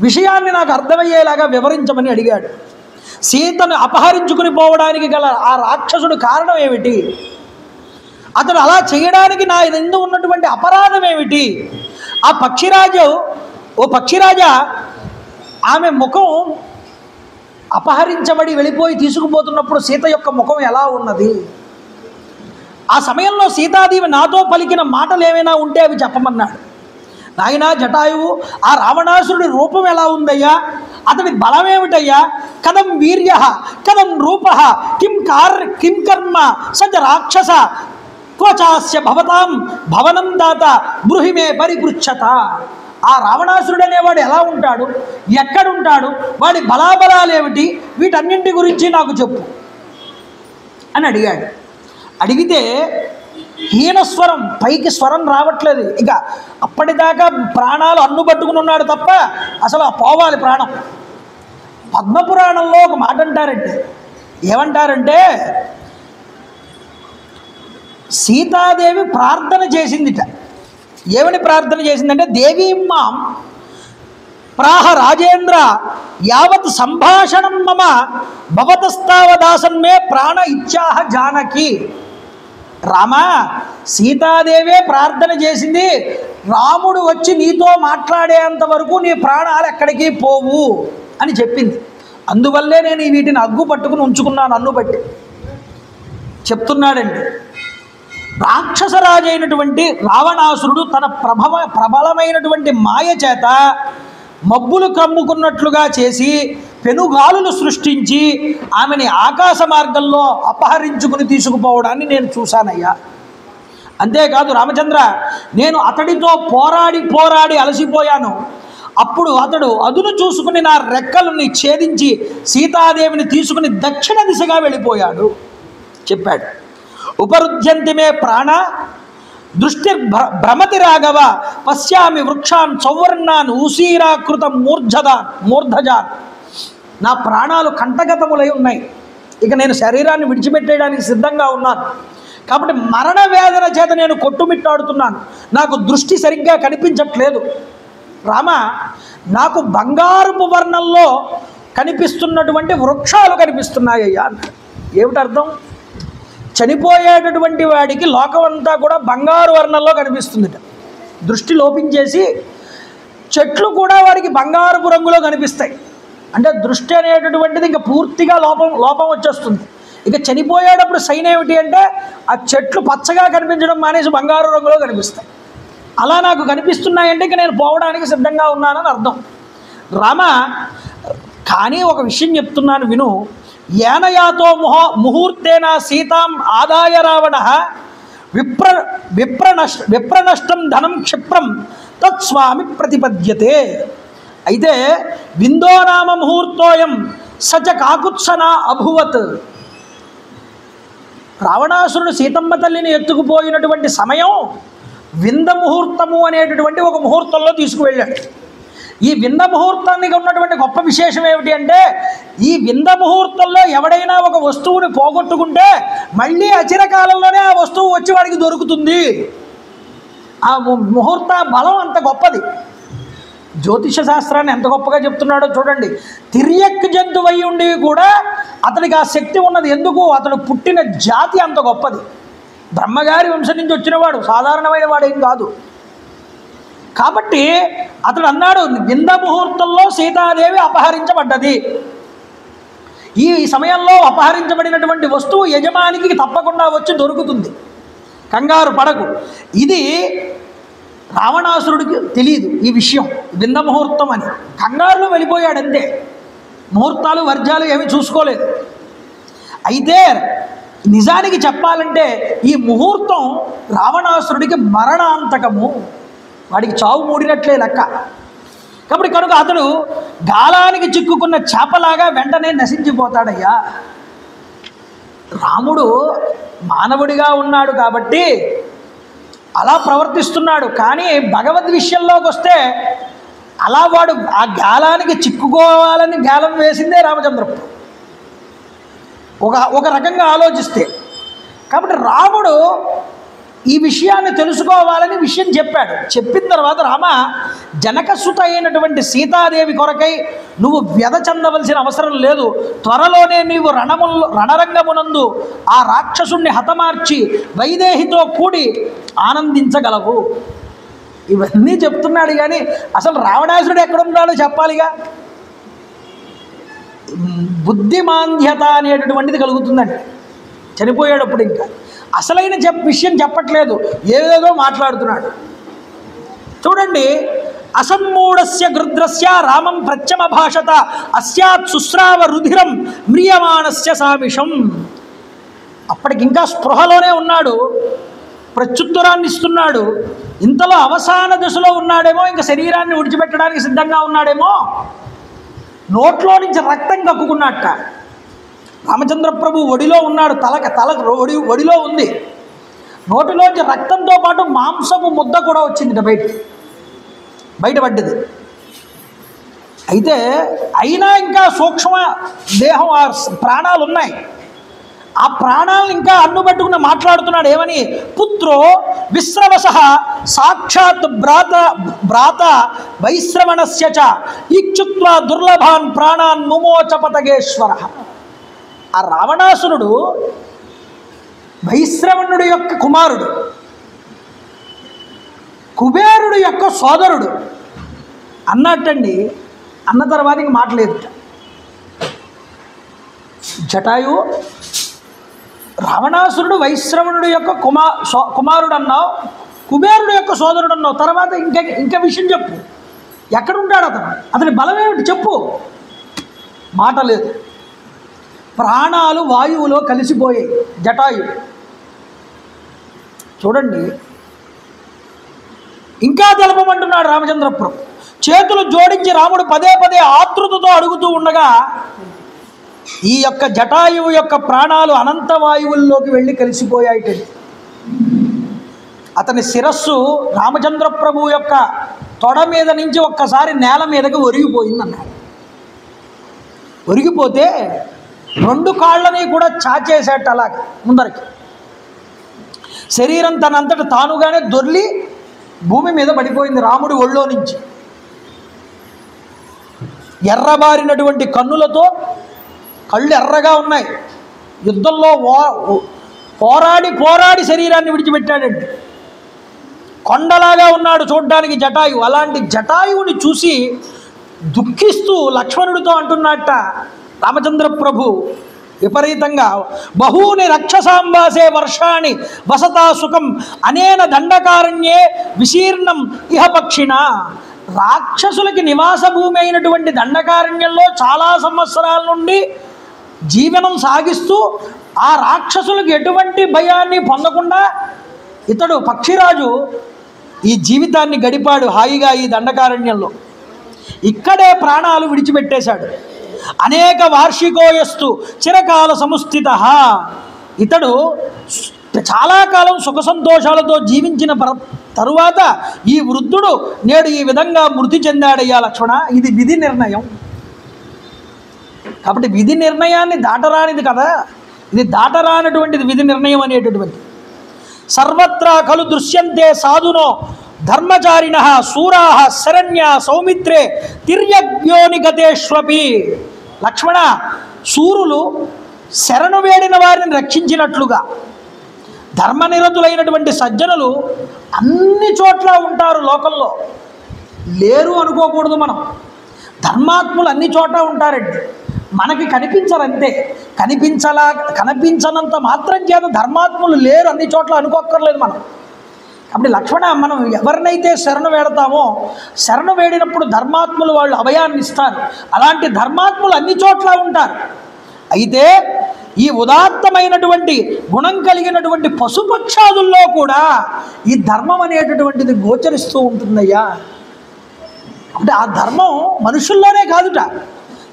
B: విషయాన్ని నాకు అర్థమయ్యేలాగా వివరించమని అడిగాడు. సీతను అపహరించుకుని పోవడానికి గల ఆ రాక్షసుడు కారణం ఏమిటి, అతడు అలా చేయడానికి నా ఎందు ఉన్నటువంటి అపరాధం ఏమిటి? ఆ పక్షిరాజా ఆమె ముఖం అపహరించబడి వెళ్ళిపోయి తీసుకుపోతున్నప్పుడు సీత యొక్క ముఖం ఎలా ఉన్నది? ఆ సమయంలో సీతాదేవి నాతో పలికిన మాటలు ఏమైనా ఉంటే అవి చెప్పమన్నాడు. నాయనా జటాయువు, ఆ రావణాసురుడి రూపం ఎలా ఉందయ్యా, అతడి బలమేమిటయ్యా, కథం వీర్య కథం రూప కిం కర్మ సజ రాక్షస త్వచాస్య భవతాం భవనం దాత బృహిమే పరిపృచ్ఛత. ఆ రావణాసురుడు అనేవాడు ఎలా ఉంటాడు, ఎక్కడుంటాడు, వాడి బలాబలాలేమిటి, వీటన్నింటి గురించి నాకు చెప్పు అని అడిగాడు. అడిగితే హీనస్వరం, పైకి స్వరం రావట్లేదు. ఇక అప్పటిదాకా ప్రాణాలు అన్నుబట్టుకుని ఉన్నాడు తప్ప అసలు పోవాలి ప్రాణం. పద్మపురాణంలో ఒక మాట అంటారంటే, ఏమంటారంటే సీతాదేవి ప్రార్థన చేసిందిట. ఏమని ప్రార్థన చేసిందంటే, దేవీమ్మాం ప్రాహ రాజేంద్ర యావత్ సంభాషణం మమ భవతస్తావదాసన్మే ప్రాణ ఇచ్చాహ జానకి. రామా, సీతాదేవే ప్రార్థన చేసింది, రాముడు వచ్చి నీతో మాట్లాడేంత వరకు నీ ప్రాణాలు ఎక్కడికి పోవు అని చెప్పింది. అందువల్లే నేను వీటిని అగ్గు పట్టుకుని ఉంచుకున్నాను, అన్ను బట్టి చెప్తున్నాడండి. రాక్షసరాజు అయినటువంటి రావణాసురుడు తన ప్రబలమైనటువంటి మాయ చేత మబ్బులు కమ్ముకున్నట్లుగా చేసి పెనుగాలులు సృష్టించి ఆమెని ఆకాశ మార్గంలో అపహరించుకుని తీసుకుపోవడాన్ని నేను చూశానయ్యా. అంతేకాదు రామచంద్ర, నేను అతడితో పోరాడి అలసిపోయాను. అప్పుడు అతడు అదును చూసుకుని నా రెక్కలని ఛేదించి సీతాదేవిని తీసుకుని దక్షిణ దిశగా వెళ్ళిపోయాడు చెప్పాడు. ఉపరుధ్యంతి మే ప్రాణ దృష్టిర్భ్రమతి రాఘవ పశ్యామి వృక్షాన్ సౌవర్ణాన్ ఉసీరాకృతం మూర్ధజాన్. నా ప్రాణాలు కంటగతములై ఉన్నాయి. ఇక నేను శరీరాన్ని విడిచిపెట్టేయడానికి సిద్ధంగా ఉన్నాను. కాబట్టి మరణ వేదన చేత నేను కొట్టుమిట్టాడుతున్నాను. నాకు దృష్టి సరిగ్గా కనిపించట్లేదు. రామ నాకు బంగారపు వర్ణంలో కనిపిస్తున్నటువంటి వృక్షాలు కనిపిస్తున్నాయ్యా అన్నాడు. ఏమిటి అర్థం? చనిపోయేటటువంటి వాడికి లోకం అంతా కూడా బంగారు వర్ణంలో కనిపిస్తుంది. దృష్టి లోపించేసి చెట్లు కూడా వాడికి బంగారపు రంగులో కనిపిస్తాయి. అంటే దృష్టి అనేటటువంటిది ఇంకా పూర్తిగా లోపం వచ్చేస్తుంది. ఇక చనిపోయేటప్పుడు సైన్ ఏమిటి అంటే ఆ చెట్లు పచ్చగా కనిపించడం మానేసి బంగారు రంగులో కనిపిస్తాయి. అలా నాకు కనిపిస్తున్నాయంటే ఇక నేను పోవడానికి సిద్ధంగా ఉన్నానని అర్థం. రామ కానీ ఒక విషయం చెప్తున్నాను విను. ఏనయాతో ముహూర్తేన సీతాం ఆదాయ రావణ విప్రనష్టం ధనం క్షిప్రం తత్స్వామి ప్రతిపద్యతే. అయితే విందోనామ ముహూర్తోయం సచ కాకుత్సన అభువత్. రావణాసురుడు సీతమ్మ తల్లిని ఎత్తుకుపోయినటువంటి సమయం వింద ముహూర్తము అనేటటువంటి ఒక ముహూర్తంలో తీసుకువెళ్ళాడు. ఈ వింద ముహూర్తానికి ఉన్నటువంటి గొప్ప విశేషం ఏమిటి అంటే ఈ వింద ముహూర్తంలో ఎవడైనా ఒక వస్తువుని పోగొట్టుకుంటే మళ్ళీ అచిరకాలంలోనే ఆ వస్తువు వచ్చి వాడికి దొరుకుతుంది. ఆ ముహూర్త బలం అంత గొప్పది. జ్యోతిష శాస్త్రాన్ని ఎంత గొప్పగా చెప్తున్నాడో చూడండి. తిర్యక్ జంతువై ఉండి కూడా అతనికి ఆ శక్తి ఉన్నది. ఎందుకు? అతడు పుట్టిన జాతి అంత గొప్పది. బ్రహ్మగారి వంశం నుంచి వచ్చినవాడు, సాధారణమైన వాడేం కాదు. కాబట్టి అతడు అన్నాడు, వింద ముహూర్తంలో సీతాదేవి అపహరించబడ్డది. ఈ సమయంలో అపహరించబడినటువంటి వస్తువు యజమానికి తప్పకుండా వచ్చి దొరుకుతుంది, కంగారు పడకు. ఇది రావణాసురుడికి తెలియదు ఈ విషయం, వింద ముహూర్తం అని. కంగారులో వెళ్ళిపోయాడంతే, ముహూర్తాలు వర్జాలు ఏమీ చూసుకోలేదు. అయితే నిజానికి చెప్పాలంటే ఈ ముహూర్తం రావణాసురుడికి మరణాంతకము, వాడికి చావు మూడినట్లే లెక్క. కాబట్టి కనుక అతడు గాలానికి చిక్కుకున్న చేపలాగా వెంటనే నశించిపోతాడయ్యా. రాముడు మానవుడిగా ఉన్నాడు కాబట్టి అలా ప్రవర్తిస్తున్నాడు. కానీ భగవద్ విషయంలోకి వస్తే అలా వాడు ఆ గాలానికి చిక్కుకోవాలని గాలం వేసిందే రామచంద్రప్రభు ఒక రకంగా ఆలోచిస్తే. కాబట్టి రాముడు ఈ విషయాన్ని తెలుసుకోవాలని విషయం చెప్పాడు. చెప్పిన తర్వాత రామ, జనకసుత అయినటువంటి సీతాదేవి కొరకై నువ్వు వ్యధ చెందవలసిన అవసరం లేదు. త్వరలోనే నీవు రణరంగమునందు ఆ రాక్షసుణ్ణి హతమార్చి వైదేహితో కూడి ఆనందించగలవు. ఇవన్నీ చెప్తున్నాడు. కానీ అసలు రావణాసురుడు ఎక్కడున్నాడో చెప్పాలిగా. బుద్ధిమాంద్యత అనేటటువంటిది కలుగుతుందండి చనిపోయేటప్పుడు. ఇంకా అసలైన విషయం చెప్పట్లేదు, ఏదేదో మాట్లాడుతున్నాడు. చూడండి, అసమ్మూఢస్య గృద్రస్య రామం ప్రత్యమ భాషత అస్యాత్ శుశ్రావ రుధిరం మ్రియమాణస్య సామిషం. అప్పటికింకా స్పృహలోనే ఉన్నాడు, ప్రత్యుత్తరాన్ని ఇస్తున్నాడు. ఇంతలో అవసాన దశలో ఉన్నాడేమో, ఇంకా శరీరాన్ని విడిచిపెట్టడానికి సిద్ధంగా ఉన్నాడేమో. నోట్లో నుంచి రక్తం కక్కుకున్నట్ట. రామచంద్ర ప్రభు ఒడిలో ఉన్నాడు, తల ఒడిలో ఉంది. నోటిలోంచి రక్తంతో పాటు మాంసపు ముద్ద కూడా వచ్చింది, బయటపడ్డది. అయితే అయినా ఇంకా సూక్ష్మ దేహం, ఆ ప్రాణాలు ఉన్నాయి. ఆ ప్రాణాలను ఇంకా అన్నుబట్టుకుని మాట్లాడుతున్నాడు. ఏమని? పుత్రో విశ్రవస సాక్షాత్ భ్రాత వైశ్రవణస్య చ ఇచ్చుత్వా దుర్లభాన్ ప్రాణాన్ ముమోచ పతగేశ్వర. ఆ రావణాసురుడు వైశ్రవణుడి యొక్క కుమారుడు, కుబేరుడు యొక్క సోదరుడు అన్నట్టండి. అన్న తర్వాత ఇంక మాటలేదు. జటాయు, రావణాసురుడు వైశ్రవణుడి యొక్క కుమారుడు అన్నావు, కుబేరుడు యొక్క సోదరుడు అన్నావు. తర్వాత ఇంకా విషయం చెప్పు. ఎక్కడుంటాడు అతని బలం ఏమిటి చెప్పు. మాట లేదు. ప్రాణాలు వాయువులో కలిసిపోయాయి. జటాయు చూడండి, ఇంకా తెలపమంటున్నాడు రామచంద్రప్రభు. చేతులు జోడించి రాముడు పదే పదే ఆతృతతో అడుగుతూ ఉండగా ఈ యొక్క జటాయువు యొక్క ప్రాణాలు అనంత వాయువుల్లోకి వెళ్ళి కలిసిపోయాయి. అతని శిరస్సు రామచంద్ర ప్రభు యొక్క తొడ మీద నుంచి ఒక్కసారి నేల మీదకి ఒరిగిపోయిందన్నాడు. ఒరిగిపోతే రెండు కాళ్ళని కూడా చాచేసేట అలాగే ముందరికి. శరీరం తనంతట తానుగానే దొర్లి భూమి మీద పడిపోయింది రాముడి ఒళ్ళో నుంచి. ఎర్రబారినటువంటి కన్నులతో, కళ్ళు ఎర్రగా ఉన్నాయి, యుద్ధంలో పోరాడి పోరాడి శరీరాన్ని విడిచిపెట్టాడండి. కొండలాగా ఉన్నాడు చూడ్డానికి జటాయువు. అలాంటి జటాయువుని చూసి దుఃఖిస్తూ లక్ష్మణుడితో అంటున్నట్ట రామచంద్ర ప్రభు విపరీతంగా, బహూని రక్షసాంబాసే వర్షాణి వసతా సుఖం అనేన దండకారణ్యే విశీర్ణం ఇహ పక్షిణ. రాక్షసులకి నివాస భూమి అయినటువంటి దండకారణ్యంలో చాలా సంవత్సరాల నుండి జీవనం సాగిస్తూ ఆ రాక్షసులకు ఎటువంటి భయాన్ని పొందకుండా ఇతడు పక్షిరాజు ఈ జీవితాన్ని గడిపాడు హాయిగా ఈ దండకారణ్యంలో. ఇక్కడే ప్రాణాలు విడిచిపెట్టేశాడు. అనేక వార్షికోయస్తు చిరకాల సముస్థిత. ఇతడు చాలా కాలం సుఖ సంతోషాలతో జీవించిన తరువాత ఈ వృద్ధుడు నేడు ఈ విధంగా మృతి చెందాడయ్యా లక్ష్మణ. ఇది విధి నిర్ణయం. కాబట్టి విధి నిర్ణయాన్ని దాటరానిది కదా, ఇది దాటరానటువంటిది విధి నిర్ణయం అనేటటువంటి. సర్వత్రా ఖలు దృశ్యంతే సాధునో ధర్మచారిణ శూరా శరణ్య సౌమిత్రే తిర్యజ్ఞోని గతేష్వపి. లక్ష్మణ, శూరులు శరణు వేడిన వారిని రక్షించినట్లుగా ధర్మనిరతులైనటువంటి సజ్జనులు అన్ని చోట్ల ఉంటారు. లోకంలో లేరు అనుకోకూడదు మనం. ధర్మాత్ములు అన్ని చోట్ల ఉంటారండి, మనకి కనిపించరంతే. కనిపించనంత మాత్రం చేత ధర్మాత్ములు లేరు అన్ని చోట్ల అనుకోక్కర్లేదు మనం. కాబట్టి లక్ష్మణ, మనం ఎవరినైతే శరణు వేడతామో, శరణు వేడినప్పుడు ధర్మాత్ములు వాళ్ళు అభయాన్ని ఇస్తారు. అలాంటి ధర్మాత్ములు అన్ని చోట్ల ఉంటారు. అయితే ఈ ఉదాత్తమైనటువంటి గుణం కలిగినటువంటి పశుపక్షాదుల్లో కూడా ఈ ధర్మం అనేటటువంటిది గోచరిస్తూ ఉంటుందయ్యా. అంటే ఆ ధర్మం మనుషుల్లోనే కాదుట,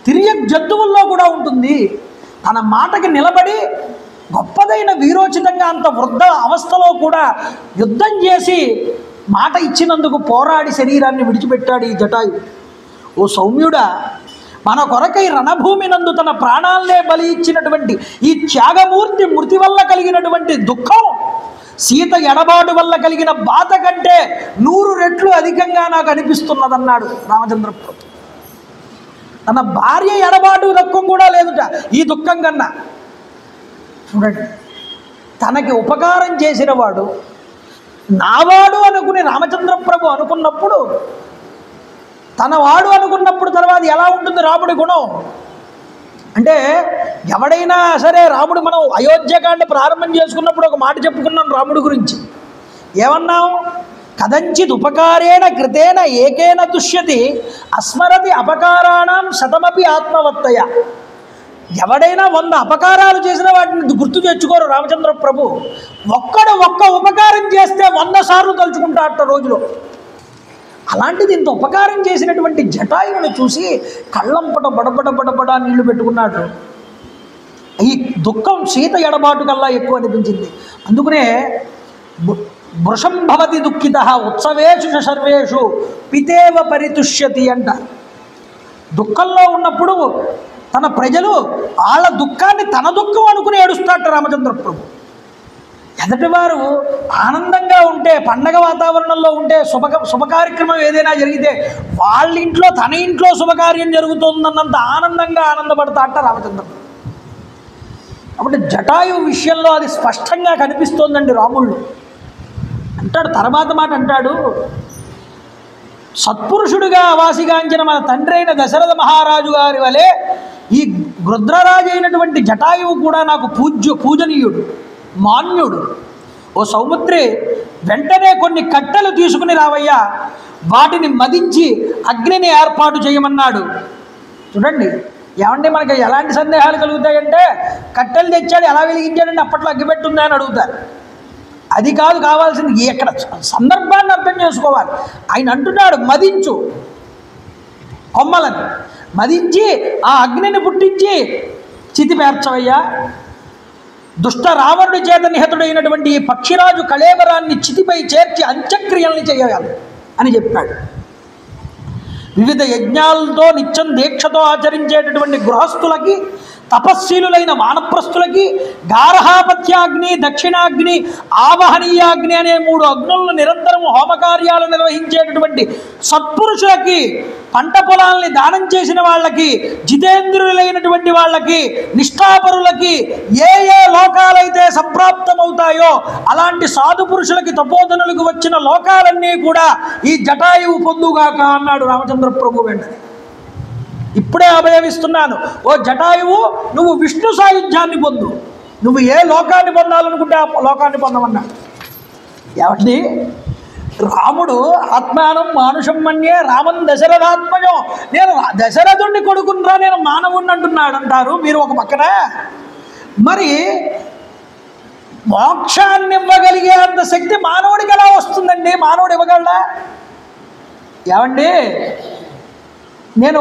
B: తిరిగి జంతువుల్లో కూడా ఉంటుంది. తన మాటకి నిలబడి గొప్పదైన వీరోచితంగా అంత వృద్ధ అవస్థలో కూడా యుద్ధం చేసి మాట ఇచ్చినందుకు పోరాడి శరీరాన్ని విడిచిపెట్టాడు ఈ జటాయు. ఓ సౌమ్యుడా, మన కొరకై రణభూమి నందు తన ప్రాణాలనే బలి ఇచ్చినటువంటి ఈ త్యాగమూర్తి మృతి వల్ల కలిగినటువంటి దుఃఖం సీత ఎడబాటు వల్ల కలిగిన బాధ కంటే 100 రెట్లు అధికంగా నాకు అనిపిస్తున్నదన్నాడు రామచంద్ర ప్రభు. తన భార్య ఎడబాటు దుఃఖం కూడా లేదుట ఈ దుఃఖం కన్నా. చూడండి, తనకి ఉపకారం చేసిన వాడు నావాడు అనుకుని రామచంద్ర ప్రభు అనుకున్నప్పుడు, తనవాడు అనుకున్నప్పుడు తర్వాత ఎలా ఉంటుంది రాముడి గుణం అంటే, ఎవడైనా సరే రాముడు, మనం అయోధ్యకాండ ప్రారంభం చేసుకున్నప్పుడు ఒక మాట చెప్పుకున్నాం రాముడి గురించి. ఏమన్నాం? కదంచిత్ ఉపకారేణ కృతేన ఏకేన తుష్యతి అస్మరతి అపకారాణం శతమపి ఆత్మవత్తయ. ఎవడైనా 100 అపకారాలు చేసిన వాటిని గుర్తు తెచ్చుకోరు రామచంద్ర ప్రభు. ఒక్క ఉపకారం చేస్తే 100 సార్లు తలుచుకుంటాడట రోజులో. అలాంటిది ఇంత ఉపకారం చేసినటువంటి జటాయువుని చూసి కళ్ళంపట బడబడ నీళ్లు పెట్టుకున్నాడు. ఈ దుఃఖం సీత ఎడబాటు కల్లా ఎక్కువ అనిపించింది. అందుకనే వృషం భవతి దుఃఖిత ఉత్సవేషు సర్వేషు పితేవ పరితుష్యతి అంట. దుఃఖంలో ఉన్నప్పుడు తన ప్రజలు వాళ్ళ దుఃఖాన్ని తన దుఃఖం అనుకుని ఏడుస్తాట రామచంద్ర ప్రభు. ఎదటివారు ఆనందంగా ఉంటే, పండగ వాతావరణంలో ఉంటే, శుభకార్యక్రమం ఏదైనా జరిగితే వాళ్ళ ఇంట్లో తన ఇంట్లో శుభకార్యం జరుగుతుందన్నంత ఆనందపడతాట రామచంద్ర. కాబట్టి జటాయు విషయంలో అది స్పష్టంగా కనిపిస్తోందండి రాముళ్ళు. అంటాడు, తర్వాత మాట అంటాడు, సత్పురుషుడిగా వాసిగాంచిన మన తండ్రి అయిన దశరథ మహారాజు గారి వలె ఈ గృధ్రరాజు అయినటువంటి జటాయువు కూడా నాకు పూజనీయుడు, మాన్యుడు. ఓ సౌమిత్రి, వెంటనే కొన్ని కట్టెలు తీసుకుని రావయ్యా, వాటిని మదించి అగ్నిని ఏర్పాటు చేయమన్నాడు. చూడండి, ఏమంటే మనకి ఎలాంటి సందేహాలు కలుగుతాయంటే, కట్టెలు తెచ్చాడు ఎలా వెలిగించాడంటే అప్పట్లో అగ్గిపెట్టుందా అని అడుగుతారు. అది కాదు కావాల్సింది, ఎక్కడ సందర్భాన్ని అర్థం చేసుకోవాలి. ఆయన అంటున్నాడు, మదించు, కొమ్మలను మదించి ఆ అగ్నిని పుట్టించి చితిపేర్చవయ్యా. దుష్ట రావణుడి చేత నిహతుడైనటువంటి ఈ పక్షిరాజు కళేబరాన్ని చితిపై చేర్చి అంత్యక్రియల్ని చేయాలి అని చెప్పాడు. వివిధ యజ్ఞాలతో నిత్యం దీక్షతో ఆచరించేటటువంటి గృహస్థులకి, తపస్శీలులైన వానప్రస్థులకి గార్హపత్యాగ్ని, దక్షిణాగ్ని, ఆవహనీయాగ్ని అనే 3 అగ్నులను నిరంతరం హోమకార్యాలు నిర్వహించేటటువంటి సత్పురుషులకి పంట పొలాల్ని దానం చేసిన వాళ్ళకి, జితేంద్రులైనటువంటి వాళ్ళకి, నిష్ఠాపరులకి ఏ ఏ లోకాలైతే సంప్రాప్తమవుతాయో అలాంటి సాధు పురుషులకి, తపోధనులకు వచ్చిన లోకాలన్నీ కూడా ఈ జటాయువు పొందుగాక అన్నాడు రామచంద్ర ప్రభు వెంటనే. ఇప్పుడే అభయమిస్తున్నాను, ఓ జటాయువు, నువ్వు విష్ణు సాయుధ్యాన్ని పొందు, నువ్వు ఏ లోకాన్ని పొందాలనుకుంటే ఆ లోకాన్ని పొందమన్నాడు. ఏమండి, రాముడు ఆత్మానం మానుషం మన్యే రామన్ దశరథాత్మజం, నేను దశరథుడిని కొడుకునరా, నేను మానవుడిని అంటున్నాడు అంటారు మీరు ఒక పక్కన. మరి మోక్షాన్ని ఇవ్వగలిగే అంత శక్తి మానవుడికి ఎలా వస్తుందండి? మానవుడు ఇవ్వగలడా? ఏమండి, నేను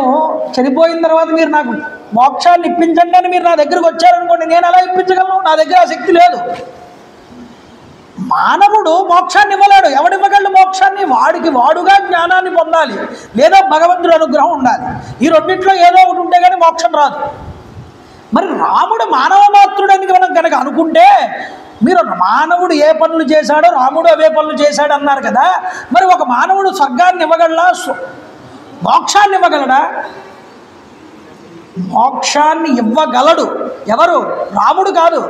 B: చనిపోయిన తర్వాత మీరు నాకు మోక్షాన్ని ఇప్పించండి అని మీరు నా దగ్గరకు వచ్చారనుకోండి, నేను ఎలా ఇప్పించగలను? నా దగ్గర ఆ శక్తి లేదు. మానవుడు మోక్షాన్ని ఇవ్వలేడు. ఎవడివ్వగలడు మోక్షాన్ని? వాడికి వాడుగా జ్ఞానాన్ని పొందాలి, లేదా భగవంతుడి అనుగ్రహం ఉండాలి. ఈ రెండింటిలో ఏదో ఒకటి ఉంటే కానీ మోక్షం రాదు. మరి రాముడు మానవ మాత్రుడని మనం కనుక అనుకుంటే, మీరు మానవుడు ఏ పనులు చేశాడో రాముడు అవే పనులు చేశాడు అన్నారు కదా, మరి ఒక మానవుడు స్వర్గాన్ని ఇవ్వగలడా, మోక్షాన్ని ఇవ్వగలడా? మోక్షాన్ని ఇవ్వగలడు ఎవరు? రాముడు కాదు,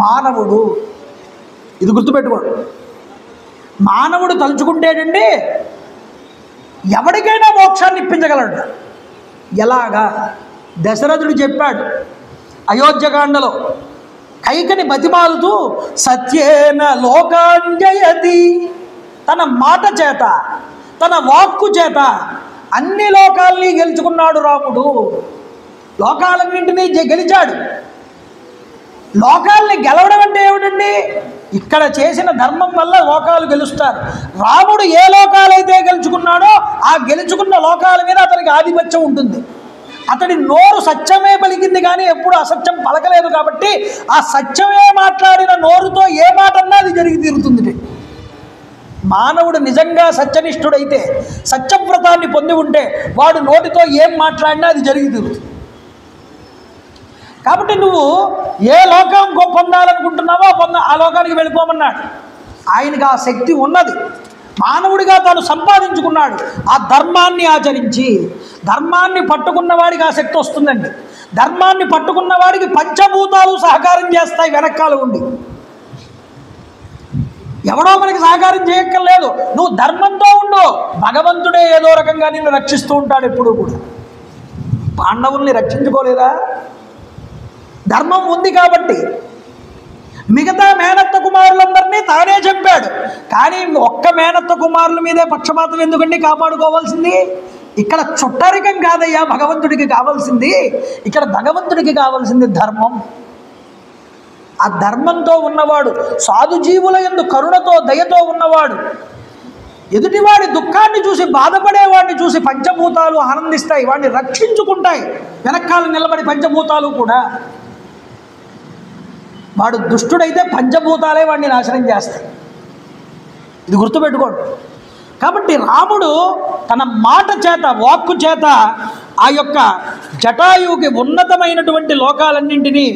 B: మానవుడు. ఇది గుర్తుపెట్టుకోండి. మానవుడు తలుచుకుంటేనండి ఎవరికైనా మోక్షాన్ని ఇప్పించగలడు. ఎలాగా? దశరథుడు చెప్పాడు అయోధ్యకాండలో, కైకని బతిమాలుతూ సత్యేన లోకాంజయతి, తన మాట చేత, తన వాక్కు చేత అన్ని లోకాలని గెలుచుకున్నాడు రాముడు. లోకాలన్నింటినీ గెలిచాడు. లోకాలని గెలవడం అంటే ఏమిటండి? ఇక్కడ చేసిన ధర్మం వల్ల లోకాలు గెలుస్తారు. రాముడు ఏ లోకాలైతే గెలుచుకున్నాడో ఆ గెలుచుకున్న లోకాల మీద అతనికి ఆధిపత్యం ఉంటుంది. అతడి నోరు సత్యమే పలికింది కానీ ఎప్పుడు అసత్యం పలకలేదు. కాబట్టి ఆ సత్యమే మాట్లాడిన నోరుతో ఏ మాట అన్నా అది జరిగి తీరుతుంది. మానవుడు నిజంగా సత్యనిష్ఠుడైతే, సత్యవ్రతాన్ని పొంది ఉంటే, వాడు నోటితో ఏం మాట్లాడినా అది జరిగి తీరుతుంది. కాబట్టి నువ్వు ఏ లోకం పొందాలనుకుంటున్నావో ఆ లోకానికి వెళ్ళిపోమన్నాడు. ఆయనకి ఆ శక్తి ఉన్నది. మానవుడిగా తాను సంపాదించుకున్నాడు. ఆ ధర్మాన్ని ఆచరించి, ధర్మాన్ని పట్టుకున్నవాడికి ఆ శక్తి వస్తుందండి. ధర్మాన్ని పట్టుకున్నవాడికి పంచభూతాలు సహకారం చేస్తాయి వెనకాల ఉండి. ఎవడో మనకి సహకారం చేయక్కర్లేదు. నువ్వు ధర్మంతో ఉండు, భగవంతుడే ఏదో రకంగా నిన్ను రక్షిస్తూ ఉంటాడు ఎప్పుడూ కూడా. పాండవుల్ని రక్షించుకోలేదా? ధర్మం ఉంది కాబట్టి. మిగతా మేనత్త కుమారులందరినీ తానే చెప్పాడు. కానీ ఒక్క మేనత్త కుమారుల మీదే పక్షపాతం ఎందుకండి కాపాడుకోవాల్సింది? ఇక్కడ చుట్టరికం కాదయ్యా భగవంతుడికి కావాల్సింది. ఇక్కడ భగవంతుడికి కావాల్సింది ధర్మం. ఆ ధర్మంతో ఉన్నవాడు, సాధుజీవుల యందు కరుణతో దయతో ఉన్నవాడు, ఎదుటివాడి దుఃఖాన్ని చూసి బాధపడేవాడిని చూసి పంచభూతాలు ఆనందిస్తాయి, వాడిని రక్షించుకుంటాయి వెనకాల నిలబడి పంచభూతాలు కూడా. వాడు దుష్టుడైతే పంచభూతాలే వాడిని నాశనం చేస్తాయి. ఇది గుర్తుపెట్టుకోండి. కాబట్టి రాముడు తన మాట చేత, వాక్కు చేత ఆ యొక్క జటాయువుకి ఉన్నతమైనటువంటి లోకాలన్నింటినీ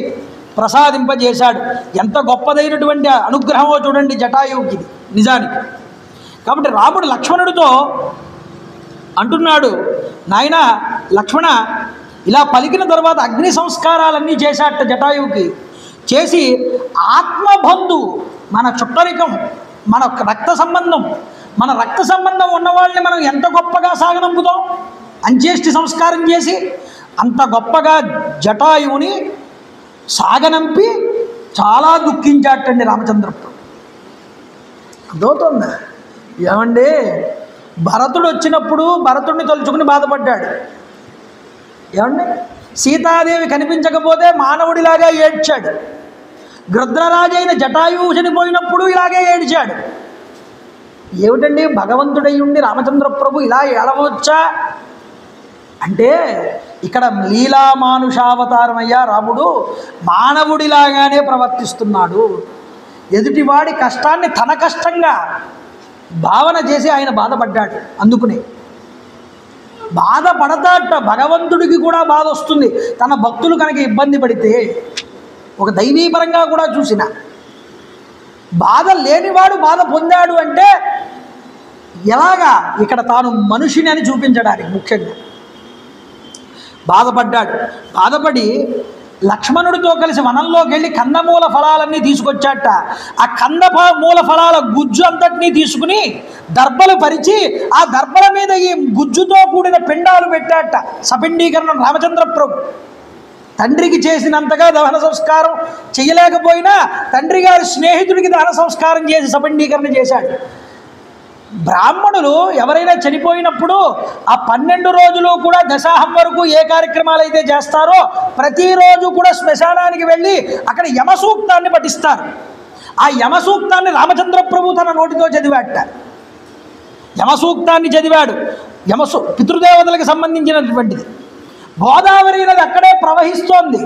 B: ప్రసాదింపజేశాడు. ఎంత గొప్పదైనటువంటి అనుగ్రహమో చూడండి జటాయువుకి నిజానికి. కాబట్టి రాముడు లక్ష్మణుడితో అంటున్నాడు, నాయన లక్ష్మణ, ఇలా పలికిన తర్వాత అగ్ని సంస్కారాలన్నీ చేశాట జటాయువుకి. చేసి ఆత్మబంధు, మన చుట్టరికం, మన రక్త సంబంధం ఉన్నవాళ్ళని మనం ఎంత గొప్పగా సాగనంపుతాం. అంత్యేష్టి సంస్కారం చేసి అంత గొప్పగా జటాయువుని సాగనంపి చాలా దుఃఖించాటండి రామచంద్రప్రభు. అర్థమవుతుందా? ఏమండి, భరతుడు వచ్చినప్పుడు భరతుడిని తలుచుకుని బాధపడ్డాడు. ఏమండి, సీతాదేవి కనిపించకపోతే మానవుడిలాగా ఏడ్చాడు. గృధ్రరాజైన జటాయువు చనిపోయినప్పుడు ఇలాగే ఏడ్చాడు. ఏమిటండి, భగవంతుడై ఉండి రామచంద్రప్రభు ఇలా ఏడవచ్చా అంటే, ఇక్కడ లీలా మానుషావతారమయ్యా రాముడు మానవుడిలాగానే ప్రవర్తిస్తున్నాడు. ఎదుటివాడి కష్టాన్ని తన కష్టంగా భావన చేసి ఆయన బాధపడ్డాడు. అందుకునే బాధపడతాట. భగవంతుడికి కూడా బాధ వస్తుంది తన భక్తులు కనుక ఇబ్బంది పడితే. ఒక దైవీపరంగా కూడా చూసిన బాధ లేనివాడు బాధ పొందాడు అంటే ఎలాగా ఇక్కడ తాను మనిషిని అని చూపించడానికి ముఖ్యంగా బాధపడి లక్ష్మణుడితో కలిసి వనంలోకి వెళ్ళి కందమూల ఫలాలన్నీ తీసుకొచ్చాట. ఆ మూల ఫలాల గుజ్జు అంతటినీ తీసుకుని దర్భలు పరిచి ఆ దర్భల మీద ఈ గుజ్జుతో కూడిన పిండాలు పెట్టాట. సపిండీకరణం రామచంద్ర ప్రభు తండ్రికి చేసినంతగా దహన సంస్కారం చేయలేకపోయినా తండ్రి గారి స్నేహితుడికి దహన సంస్కారం చేసి సపిండీకరణ చేశాడు. బ్రాహ్మణులు ఎవరైనా చనిపోయినప్పుడు ఆ 12 రోజులు కూడా దశాహం వరకు ఏ కార్యక్రమాలు అయితే చేస్తారో ప్రతిరోజు కూడా శ్మశానానికి వెళ్ళి అక్కడ యమసూక్తాన్ని పఠిస్తారు. ఆ యమసూక్తాన్ని రామచంద్ర ప్రభు తన నోటితో చదివాట. యమసూక్తాన్ని చదివాడు. పితృదేవతలకు సంబంధించినటువంటిది. గోదావరి నది అక్కడే ప్రవహిస్తోంది.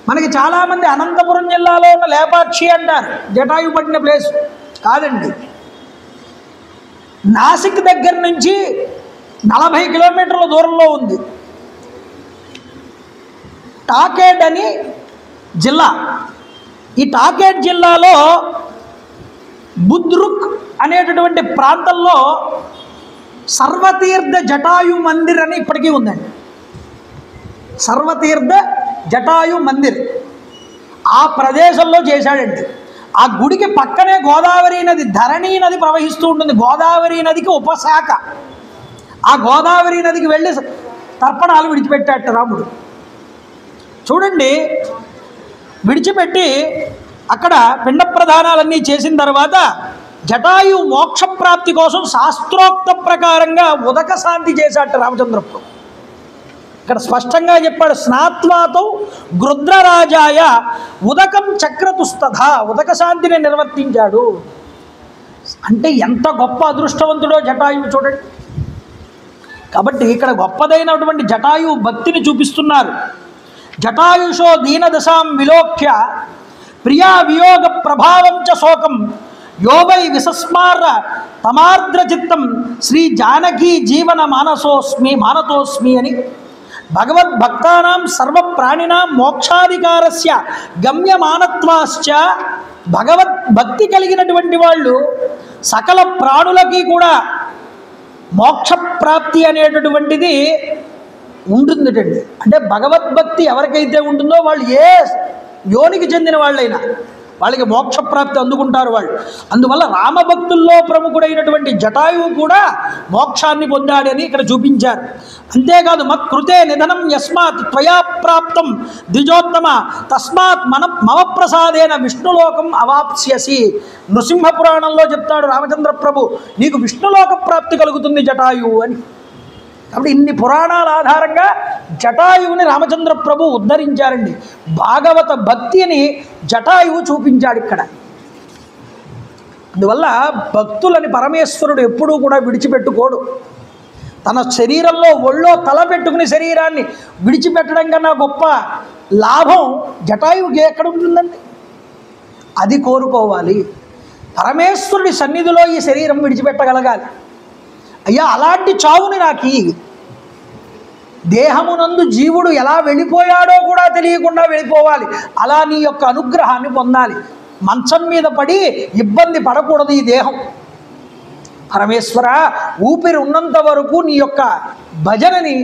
B: మనకి చాలామంది అనంతపురం జిల్లాలో ఉన్న లేపాక్షి అంటారు, జటాయు పట్టిన ప్లేస్ కాదండి. నాసిక్ దగ్గర నుంచి 40 కిలోమీటర్ల దూరంలో ఉంది. టాకేడ్ అని జిల్లా. ఈ టాకేడ్ జిల్లాలో బుద్రుక్ అనేటటువంటి ప్రాంతంలో సర్వతీర్థ జటాయు మందిర్ అని ఇప్పటికీ ఉందండి. సర్వతీర్థ జటాయు మందిర్ ఆ ప్రదేశంలో చేశాడండి. ఆ గుడికి పక్కనే గోదావరి నది, ధరణి నది ప్రవహిస్తూ ఉంటుంది. గోదావరి నదికి ఉపశాఖ. ఆ గోదావరి నదికి వెళ్ళి తర్పణాలు విడిచిపెట్టాట రాముడు. చూడండి, విడిచిపెట్టి అక్కడ పిండ ప్రదానాలన్నీ చేసిన తర్వాత జటాయు మోక్షప్రాప్తి కోసం శాస్త్రోక్త ప్రకారంగా ఉదక శాంతి చేశాట రామచంద్రపుడు. ఇక్కడ స్పష్టంగా చెప్పాడు, స్నాత్వాతో గృద్రరాజాయ ఉదకం చక్రతుస్తథ. ఉదక శాంతిని నిర్వర్తించాడు. అంటే ఎంత గొప్ప అదృష్టవంతుడో జటాయువు చూడండి. కాబట్టి ఇక్కడ గొప్పదైనటువంటి జటాయువు భక్తిని చూపిస్తున్నారు. జటాయుషో దీనదశాం విలోక్య ప్రియా వియోగ ప్రభావం చ శోకం యోవై విసస్మార తమార్ద్రచిత్తం శ్రీ జానకీ జీవన మానతోస్మి అని భగవద్భక్తానాం సర్వప్రాణినాం మోక్షాధికారస్య గమ్యమానత్వాశ్చ. భగవద్భక్తి కలిగినటువంటి వాళ్ళు సకల ప్రాణులకి కూడా మోక్షప్రాప్తి అనేటటువంటిది ఉంటుందిటండి. అంటే భగవద్భక్తి ఎవరికైతే ఉంటుందో వాళ్ళు ఏ యోనికి చెందిన వాళ్ళైనా వాళ్ళకి మోక్షప్రాప్తి అందుకుంటారు వాళ్ళు. అందువల్ల రామభక్తుల్లో ప్రముఖుడైనటువంటి జటాయువు కూడా మోక్షాన్ని పొందాడని ఇక్కడ చూపించారు. అంతేకాదు మత్కృతే నిధనం యస్మాత్ త్వయా ప్రాప్తం ద్విజోత్తమ తస్మాత్ మమ ప్రసాదేన విష్ణులోకం అవాప్స్యసి. నృసింహ పురాణంలో చెప్తాడు రామచంద్ర ప్రభు, నీకు విష్ణులోక ప్రాప్తి కలుగుతుంది జటాయువు అని. కాబట్టి ఇన్ని పురాణాల ఆధారంగా జటాయువుని రామచంద్ర ప్రభు ఉద్ధరించారండి. భాగవత భక్తిని జటాయువు చూపించాడు ఇక్కడ. అందువల్ల భక్తులని పరమేశ్వరుడు ఎప్పుడూ కూడా విడిచిపెట్టుకోడు. తన శరీరంలో ఒళ్ళో తల పెట్టుకుని శరీరాన్ని విడిచిపెట్టడం కన్నా గొప్ప లాభం జటాయువుకి ఎక్కడ ఉంటుందండి? అది కోరుకోవాలి. పరమేశ్వరుడి సన్నిధిలో ఈ శరీరం విడిచిపెట్టగలగాలి. అయ్యా అలాంటి చావుని నాకు దేహమునందు జీవుడు ఎలా వెళ్ళిపోయాడో కూడా తెలియకుండా వెళ్ళిపోవాలి. అలా నీ యొక్క అనుగ్రహాన్ని పొందాలి. మంచం మీద పడి ఇబ్బంది పడకూడదు ఈ దేహం. పరమేశ్వర ఊపిరి ఉన్నంత వరకు నీ యొక్క భజనని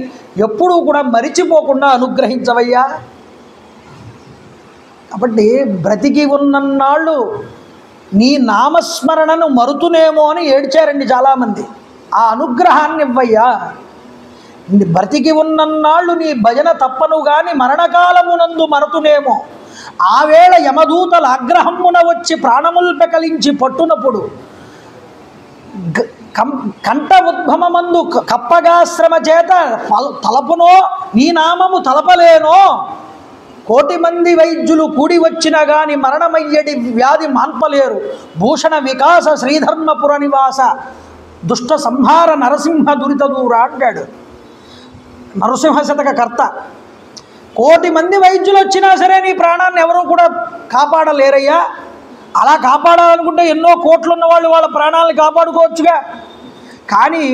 B: ఎప్పుడూ కూడా మరిచిపోకుండా అనుగ్రహించవయ్యా. కాబట్టి బ్రతికి ఉన్నన్నాళ్ళు నీ నామస్మరణను మరుతునేమో అని ఏడ్చారండి చాలామంది. ఆ అనుగ్రహాన్ని ఇవ్వయ్యా. బ్రతికి ఉన్నన్నాళ్ళు నీ భజన తప్పను గాని మరణకాలమునందు మరతునేమో. ఆవేళ యమదూతల ఆగ్రహమున వచ్చి ప్రాణముల్ పెకలించి పట్టునప్పుడు కంఠ ఉద్భవమందు కప్పగాశ్రమ చేత తలపునో నీ నామము తలపలేనో. 1,000,000 మంది వైద్యులు కూడి వచ్చినా గాని మరణమయ్యడి వ్యాధి మాన్పలేరు. భూషణ వికాస శ్రీధర్మపుర నివాస దుష్ట సంహార నరసింహ దురిత దూర అంటాడు నరసింహ శతక కర్త. 1,000,000 మంది వైద్యులు వచ్చినా సరే నీ ప్రాణాన్ని ఎవరూ కూడా కాపాడలేరయ్యా. అలా కాపాడాలనుకుంటే ఎన్నో కోట్లు ఉన్న వాళ్ళు వాళ్ళ ప్రాణాలను కాపాడుకోవచ్చుగా. కానీ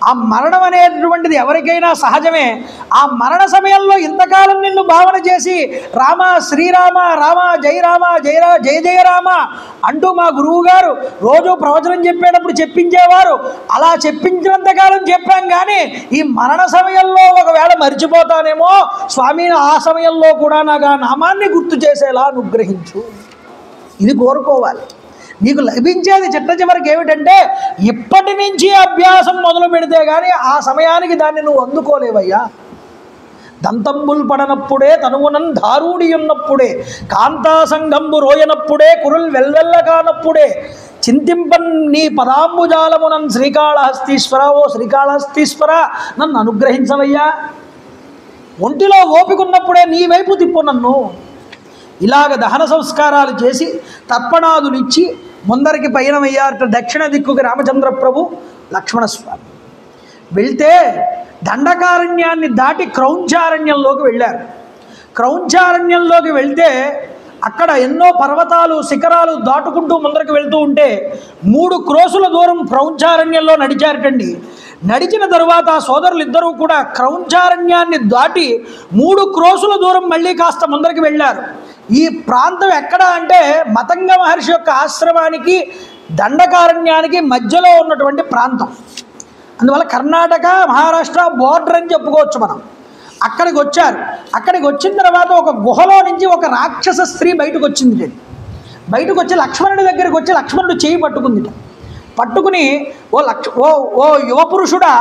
B: ఆ మరణం అనేటువంటిది ఎవరికైనా సహజమే. ఆ మరణ సమయంలో ఇంతకాలం నిన్ను భావన చేసి రామ శ్రీరామ రామ జయ రామ జయ జయ జయ రామ అంటూ మా గురువు గారు రోజు ప్రవచనం చెప్పేటప్పుడు చెప్పించేవారు. అలా చెప్పించినంతకాలం చెప్పాం, కానీ ఈ మరణ సమయంలో ఒకవేళ మర్చిపోతానేమో స్వామి, ఆ సమయంలో కూడా నాకు ఆ నామాన్ని గుర్తు చేసేలా అనుగ్రహించు. ఇది కోరుకోవాలి. నీకు లభించేది చిట్ట చివరికి ఏమిటంటే ఇప్పటి నుంచి అభ్యాసం మొదలు పెడితే కానీ ఆ సమయానికి దాన్ని నువ్వు అందుకోలేవయ్యా. దంతంబుల్ పడనప్పుడే తనువునం ధారూడి ఉన్నప్పుడే కాంతాసంగంబు రోయనప్పుడే కురుల్ వెల్వెల్ల కానప్పుడే చింతింపన్ నీ పదాంబుజాలమునన్ శ్రీకాళహస్తీశ్వర, ఓ శ్రీకాళహస్తీశ్వర నన్ను అనుగ్రహించవయ్యా. ఒంటిలో ఓపికన్నప్పుడే నీ వైపు తిప్పు నన్ను. ఇలాగ దహన సంస్కారాలు చేసి తర్పణాదులు ఇచ్చి ముందరికి పయనమయ్యారట దక్షిణ దిక్కుకి రామచంద్ర ప్రభు లక్ష్మణస్వామి. వెళ్తే దండకారణ్యాన్ని దాటి క్రౌంచారణ్యంలోకి వెళ్ళారు. క్రౌంచారణ్యంలోకి వెళ్తే అక్కడ ఎన్నో పర్వతాలు శిఖరాలు దాటుకుంటూ ముందరికి వెళ్తూ ఉంటే 3 క్రోసుల దూరం క్రౌంచారణ్యంలో నడిచారటండి. నడిచిన తరువాత సోదరులు ఇద్దరూ కూడా క్రౌంచారణ్యాన్ని దాటి 3 క్రోసుల దూరం మళ్ళీ కాస్త ముందరికి వెళ్ళారు. ఈ ప్రాంతం ఎక్కడ అంటే మతంగ మహర్షి యొక్క ఆశ్రమానికి దండకారణ్యానికి మధ్యలో ఉన్నటువంటి ప్రాంతం. అందువల్ల కర్ణాటక మహారాష్ట్ర బోర్డర్ అని చెప్పుకోవచ్చు మనం. అక్కడికి వచ్చారు. అక్కడికి వచ్చిన తర్వాత ఒక గుహలో నుంచి ఒక రాక్షస స్త్రీ బయటకు వచ్చింది. బయటకు వచ్చి లక్ష్మణుడి దగ్గరికి వచ్చి లక్ష్మణుడు చేయి పట్టుకుంది. పట్టుకుని ఓ యువపురుషుడా,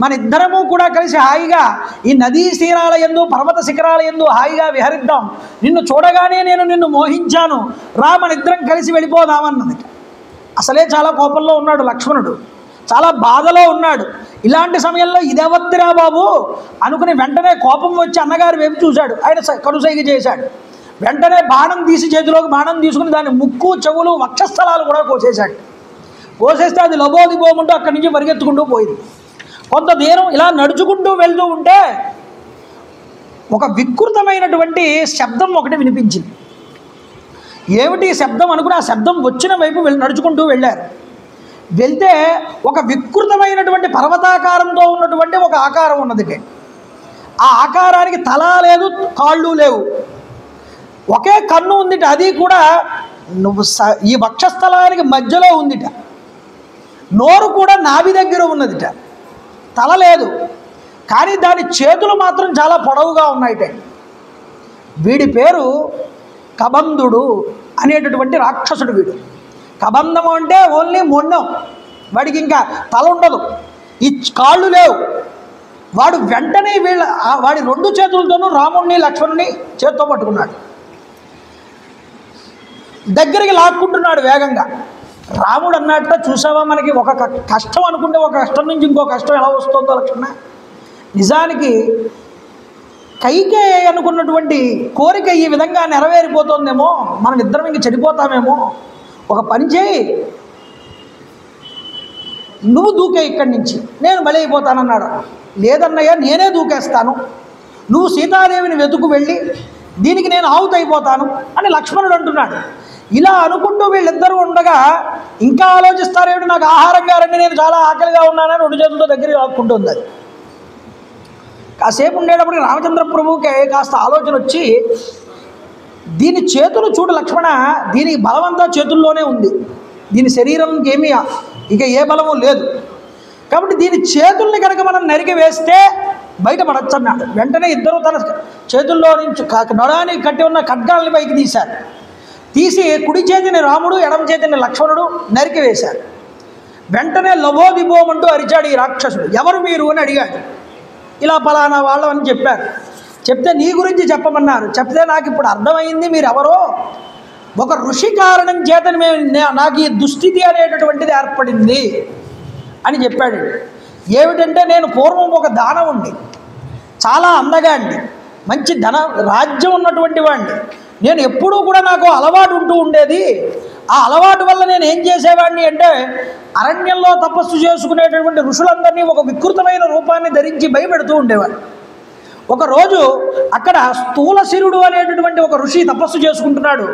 B: మన ఇద్దరము కూడా కలిసి హాయిగా ఈ నదీ తీరాల యందు పర్వత శిఖరాల యందు హాయిగా విహరిద్దాం. నిన్ను చూడగానే నేను నిన్ను మోహించాను, రా మన ఇద్దరం కలిసి వెళ్ళిపోదామన్నది. అసలే చాలా కోపంలో ఉన్నాడు లక్ష్మణుడు, చాలా బాధలో ఉన్నాడు. ఇలాంటి సమయంలో ఇదెవత్తిరా బాబు అనుకుని వెంటనే కోపం వచ్చి అన్నగారి వైపు చూశాడు. ఆయన కనుసైగ చేశాడు. వెంటనే బాణం తీసి చేతిలోకి బాణం తీసుకుని దాని ముక్కు చెవులు వక్షస్థలాలు కూడా కోసేశాడు. కోసేస్తే అది లబోదిబోమంటూ అక్కడి నుంచి పరిగెత్తుకుంటూ పోయింది. కొంత దూరం ఇలా నడుచుకుంటూ వెళ్తూ ఉంటే ఒక వికృతమైనటువంటి శబ్దం ఒకటి వినిపించింది. ఏమిటి శబ్దం అనుకుని ఆ శబ్దం వచ్చిన వైపు నడుచుకుంటూ వెళ్ళారు. వెళ్తే ఒక వికృతమైనటువంటి పర్వతాకారంతో ఉన్నటువంటి ఒక ఆకారం ఉన్నది. ఆ ఆకారానికి తల లేదు, కాళ్ళు లేవు, ఒకే కన్ను ఉందిట. అది కూడా ఈ వక్షస్థలానికి మధ్యలో ఉందిట. నోరు కూడా నాభి దగ్గర ఉన్నదిట. తల లేదు, కానీ దాని చేతులు మాత్రం చాలా పొడవుగా ఉన్నాయిట. వీడి పేరు కబంధుడు అనేటటువంటి రాక్షసుడు. వీడు కబంధము అంటే ఓన్లీ మొండం, వాడికి ఇంకా తల ఉండదు, ఈ కాళ్ళు లేవు. వాడు వెంటనే వాడి 2 చేతులతోనూ రాముణ్ణి లక్ష్మణుని చేత్తో పట్టుకున్నాడు. దగ్గరికి లాక్కుంటున్నాడు వేగంగా. రాముడు అన్నట్ట, చూసావా మనకి ఒక కష్టం అనుకుంటే ఒక కష్టం నుంచి ఇంకో కష్టం ఎలా వస్తుందో లక్ష్మణ. నిజానికి కైకేయి అనుకున్నటువంటి కోరిక ఈ విధంగా నెరవేరిపోతుందేమో, మనం ఇద్దరం ఇంక చెడిపోతామేమో. ఒక పని చేయి, నువ్వు దూకే ఇక్కడి నుంచి, నేను బలి అయిపోతానన్నాడు. లేదన్నయ్య నేనే దూకేస్తాను, నువ్వు సీతాదేవిని వెతుకు వెళ్ళి దీనికి నేను ఆవుతైపోతాను అని లక్ష్మణుడు అంటున్నాడు. ఇలా అనుకుంటూ వీళ్ళిద్దరూ ఉండగా ఇంకా ఆలోచిస్తారేమిటి, నాకు ఆహారంగా రండి, నేను చాలా ఆకలిగా ఉన్నానని 2 చేతులతో దగ్గరికి ఆక్కుంటుంది. అది కాసేపు ఉండేటప్పటికి రామచంద్ర ప్రభువుకి కాస్త ఆలోచన వచ్చి, దీని చేతులు చూడు లక్ష్మణ, దీనికి బలమంతా చేతుల్లోనే ఉంది, దీని శరీరంకి ఏమీ ఇక ఏ బలము లేదు, కాబట్టి దీని చేతుల్ని కనుక మనం నరికి వేస్తే బయటపడచ్చు అన్నాడు. వెంటనే ఇద్దరు తన చేతుల్లో నుంచి నొడానికి కట్టి ఉన్న ఖడ్గాల్ని పైకి తీశారు. తీసి కుడి చేతిని రాముడు, ఎడమ చేతిని లక్ష్మణుడు నరికి వేశారు. వెంటనే లబోదిబోమంటూ అరిచాడు ఈ రాక్షసుడు. ఎవరు మీరు అని అడిగాడు. ఇలా పలానా వాళ్ళం అని చెప్పారు. చెప్తే నీ గురించి చెప్పమన్నారు. చెప్తే నాకు ఇప్పుడు అర్థమైంది మీరెవరో, ఒక ఋషి కారణం చేతని నాకు ఈ దుస్థితి అనేటటువంటిది ఏర్పడింది అని చెప్పాడు. ఏమిటంటే, నేను పూర్వం ఒక దానవుణ్ణి, చాలా అందగాండి, మంచి రాజ్యం ఉన్నటువంటి వాడిని. నేను ఎప్పుడూ కూడా నాకు అలవాటు ఉంటూ ఉండేది. ఆ అలవాటు వల్ల నేను ఏం చేసేవాడిని అంటే, అరణ్యంలో తపస్సు చేసుకునేటటువంటి ఋషులందరినీ ఒక వికృతమైన రూపాన్ని ధరించి భయపెడుతూ ఉండేవాడు. ఒకరోజు అక్కడ స్థూలశిరుడు అనేటటువంటి ఒక ఋషి తపస్సు చేసుకుంటున్నాడు.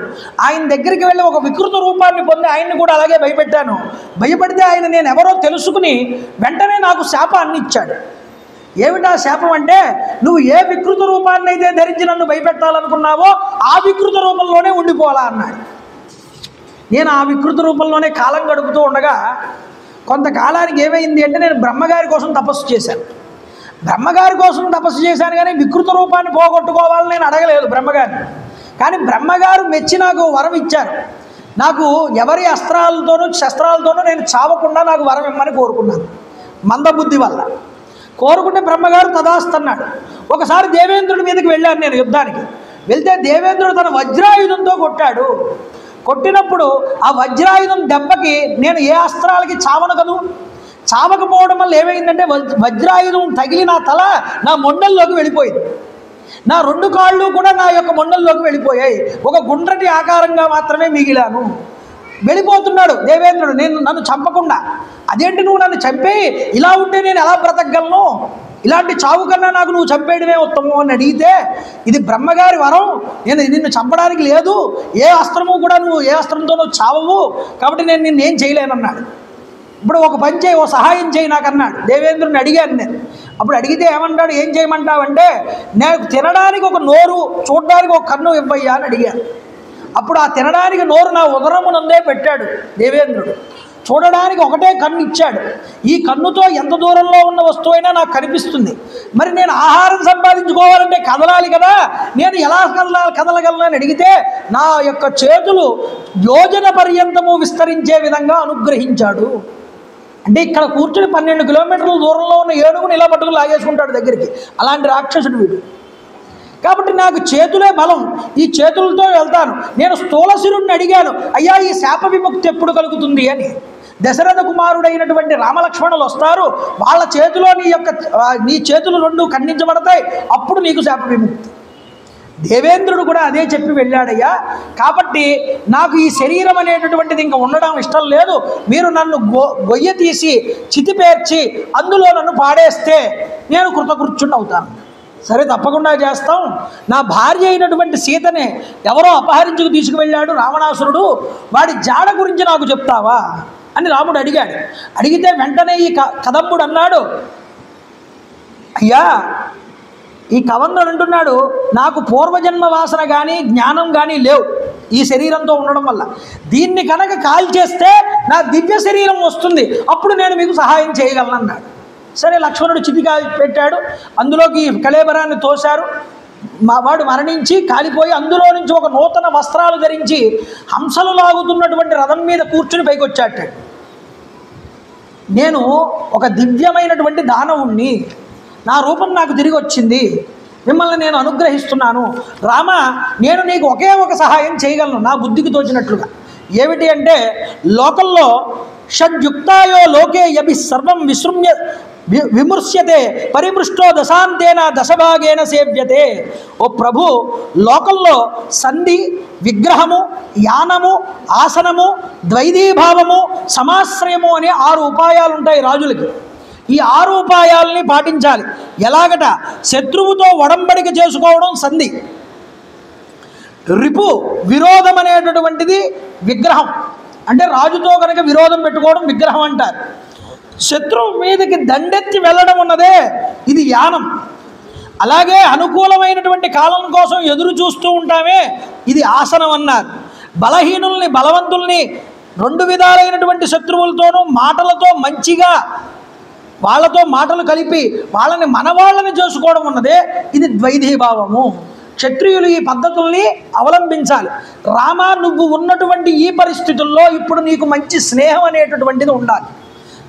B: ఆయన దగ్గరికి వెళ్ళి ఒక వికృత రూపాన్ని పొంది ఆయన్ని కూడా అలాగే భయపెట్టాను. భయపడితే ఆయన నేను ఎవరో తెలుసుకుని వెంటనే నాకు శాపాన్ని ఇచ్చాడు. ఏమిటా శాపం అంటే, నువ్వు ఏ వికృత రూపాన్ని అయితే ధరించి నన్ను భయపెట్టాలనుకున్నావో ఆ వికృత రూపంలోనే ఉండిపోవాలా అన్నాడు. నేను ఆ వికృత రూపంలోనే కాలం గడుపుతూ ఉండగా కొంతకాలానికి ఏమైంది అంటే, నేను బ్రహ్మగారి కోసం తపస్సు చేశాను. బ్రహ్మగారి కోసం తపస్సు చేశాను కానీ వికృత రూపాన్ని పోగొట్టుకోవాలని నేను అడగలేదు బ్రహ్మగారిని. కానీ బ్రహ్మగారు మెచ్చి నాకు వరం ఇచ్చారు. నాకు ఎవరి అస్త్రాలతోనూ శస్త్రాలతోనూ నేను చావకుండా నాకు వరం ఇమ్మని కోరుకున్నాను. మందబుద్ధి వల్ల కోరుకుంటే బ్రహ్మగారు తదాస్తన్నాడు. ఒకసారి దేవేంద్రుడి మీదకి వెళ్ళాను నేను యుద్ధానికి. వెళ్తే దేవేంద్రుడు తన వజ్రాయుధంతో కొట్టాడు. కొట్టినప్పుడు ఆ వజ్రాయుధం దెబ్బకి నేను ఏ అస్త్రాలకి చావను కదూ. చావకపోవడం వల్ల ఏమైందంటే వజ్రాయుధం తగిలి నా తల నా మొండల్లోకి వెళ్ళిపోయింది. నా 2 కాళ్ళు కూడా నా యొక్క మొండల్లోకి వెళ్ళిపోయాయి. ఒక గుండ్రటి ఆకారంగా మాత్రమే మిగిలాను. వెళ్ళిపోతున్నాడు దేవేంద్రుడు నన్ను చంపకుండా. అదేంటి నువ్వు నన్ను చంపే ఇలా ఉంటే నేను ఎలా బ్రతకగలను? ఇలాంటి చావు కన్నా నాకు నువ్వు చంపేయడమే ఉత్తమం అని అడిగితే, ఇది బ్రహ్మగారి వరం, నేను నిన్ను చంపడానికి లేదు, ఏ అస్త్రము కూడా నువ్వు ఏ అస్త్రంతో నువ్వు చావవు, కాబట్టి నేను నిన్నేం చేయలేనన్నాడు. ఇప్పుడు ఒక పని చేయి, ఓ సహాయం చేయి నాకు అన్నాడు. దేవేంద్రుని అడిగాను నేను. అప్పుడు అడిగితే ఏమంటాడు, ఏం చేయమంటావంటే, నాకు తినడానికి ఒక నోరు, చూడడానికి ఒక కన్ను ఇవ్వయ్యా అని అడిగాను. అప్పుడు ఆ తినడానికి నోరు నా ఉదరమునందే పెట్టాడు దేవేంద్రుడు. చూడడానికి ఒకటే కన్ను ఇచ్చాడు. ఈ కన్నుతో ఎంత దూరంలో ఉన్న వస్తువైనా నాకు కనిపిస్తుంది. మరి నేను ఆహారం సంపాదించుకోవాలంటే కదలాలి కదా, నేను ఎలా కదలగలను అని అడిగితే, నా యొక్క చేతులు యోజన పర్యంతము విస్తరించే విధంగా అనుగ్రహించాడు. అంటే ఇక్కడ కూర్చుని 12 కిలోమీటర్ల దూరంలో ఉన్న ఏనుగుని ఇలా పట్టుకుని లాగేసుకుంటాడు దగ్గరికి. అలాంటి రాక్షసుడు వీడు. కాబట్టి నాకు చేతులే బలం, ఈ చేతులతో వెళ్తాను. నేను స్థూలశిరుడిని అడిగాను, అయ్యా ఈ శాప విముక్తి ఎప్పుడు కలుగుతుంది అని. దశరథ కుమారుడైనటువంటి రామలక్ష్మణులు వస్తారు, వాళ్ళ చేతిలో నీ చేతులు 2 ఖండించబడతాయి, అప్పుడు నీకు శాప విముక్తి. దేవేంద్రుడు కూడా అదే చెప్పి వెళ్ళాడయ్యా. కాబట్టి నాకు ఈ శరీరం అనేటటువంటిది ఇంకా ఉండడం ఇష్టం లేదు. మీరు నన్ను గొయ్య తీసి చితిపేర్చి అందులో నన్ను పాడేస్తే నేను కృతకృత్యుణ్ణి అవుతాను. సరే తప్పకుండా చేస్తాం. నా భార్య అయినటువంటి సీతనే ఎవరో అపహరించుకు తీసుకువెళ్ళాడు రావణాసురుడు, వాడి జాడ గురించి నాకు చెప్తావా అని రాముడు అడిగాడు. అడిగితే వెంటనే ఈ కదంబుడు అన్నాడు, అయ్యా ఈ కవందుడు అంటున్నాడు, నాకు పూర్వజన్మ వాసన కానీ జ్ఞానం కానీ లేవు ఈ శరీరంతో ఉండడం వల్ల. దీన్ని కనుక కాల్చేస్తే నా దివ్య శరీరం వస్తుంది, అప్పుడు నేను మీకు సహాయం చేయగలను అన్నాడు. సరే లక్ష్మణుడు చితిగా పెట్టాడు, అందులోకి కళేబరాన్ని తోశారు. వాడు మరణించి కాలిపోయి అందులో నుంచి ఒక నూతన వస్త్రాలు ధరించి హంసలు లాగుతున్నటువంటి రథం మీద కూర్చుని పైకి వచ్చాట. నేను ఒక దివ్యమైనటువంటి దానవుణ్ణి, నా రూపం నాకు తిరిగి వచ్చింది, మిమ్మల్ని నేను అనుగ్రహిస్తున్నాను. రామ, నేను నీకు ఒకే ఒక సహాయం చేయగలను నా బుద్ధికి తోచినట్లుగా. ఏమిటి అంటే, లోకంలో షడ్యుక్తాయో లోకే యభి సర్వం విమృశ్యతే పరిమృష్టో దశాంతేన దశభాగేన సేవ్యతే. ఓ ప్రభు, లోకంలో సంధి, విగ్రహము, యానము, ఆసనము, ద్వైధీభావము, సమాశ్రయము అనే 6 ఉపాయాలు ఉంటాయి రాజులకి. ఈ 6 ఉపాయాలని పాటించాలి. ఎలాగట, శత్రువుతో ఒడంబడిక చేసుకోవడం సంధి, రిపు విరోధం అనేటటువంటిది విగ్రహం, అంటే రాజుతో కనుక విరోధం పెట్టుకోవడం విగ్రహం అంటారు. శత్రువు మీదకి దండెత్తి వెళ్ళడం ఉన్నదే ఇది యానం. అలాగే అనుకూలమైనటువంటి కాలం కోసం ఎదురు చూస్తూ ఉంటామే, ఇది ఆసనం అన్నారు. బలహీనుల్ని బలవంతుల్ని 2 విధాలైనటువంటి శత్రువులతోనూ మాటలతో మంచిగా వాళ్ళతో మాటలు కలిపి వాళ్ళని మనవాళ్ళని చేసుకోవడం ఉన్నదే ఇది ద్వైధీభావము. క్షత్రియులు ఈ పద్ధతుల్ని అవలంబించాలి. రామ, నువ్వు ఉన్నటువంటి ఈ పరిస్థితుల్లో ఇప్పుడు నీకు మంచి స్నేహం అనేటటువంటిది ఉండాలి,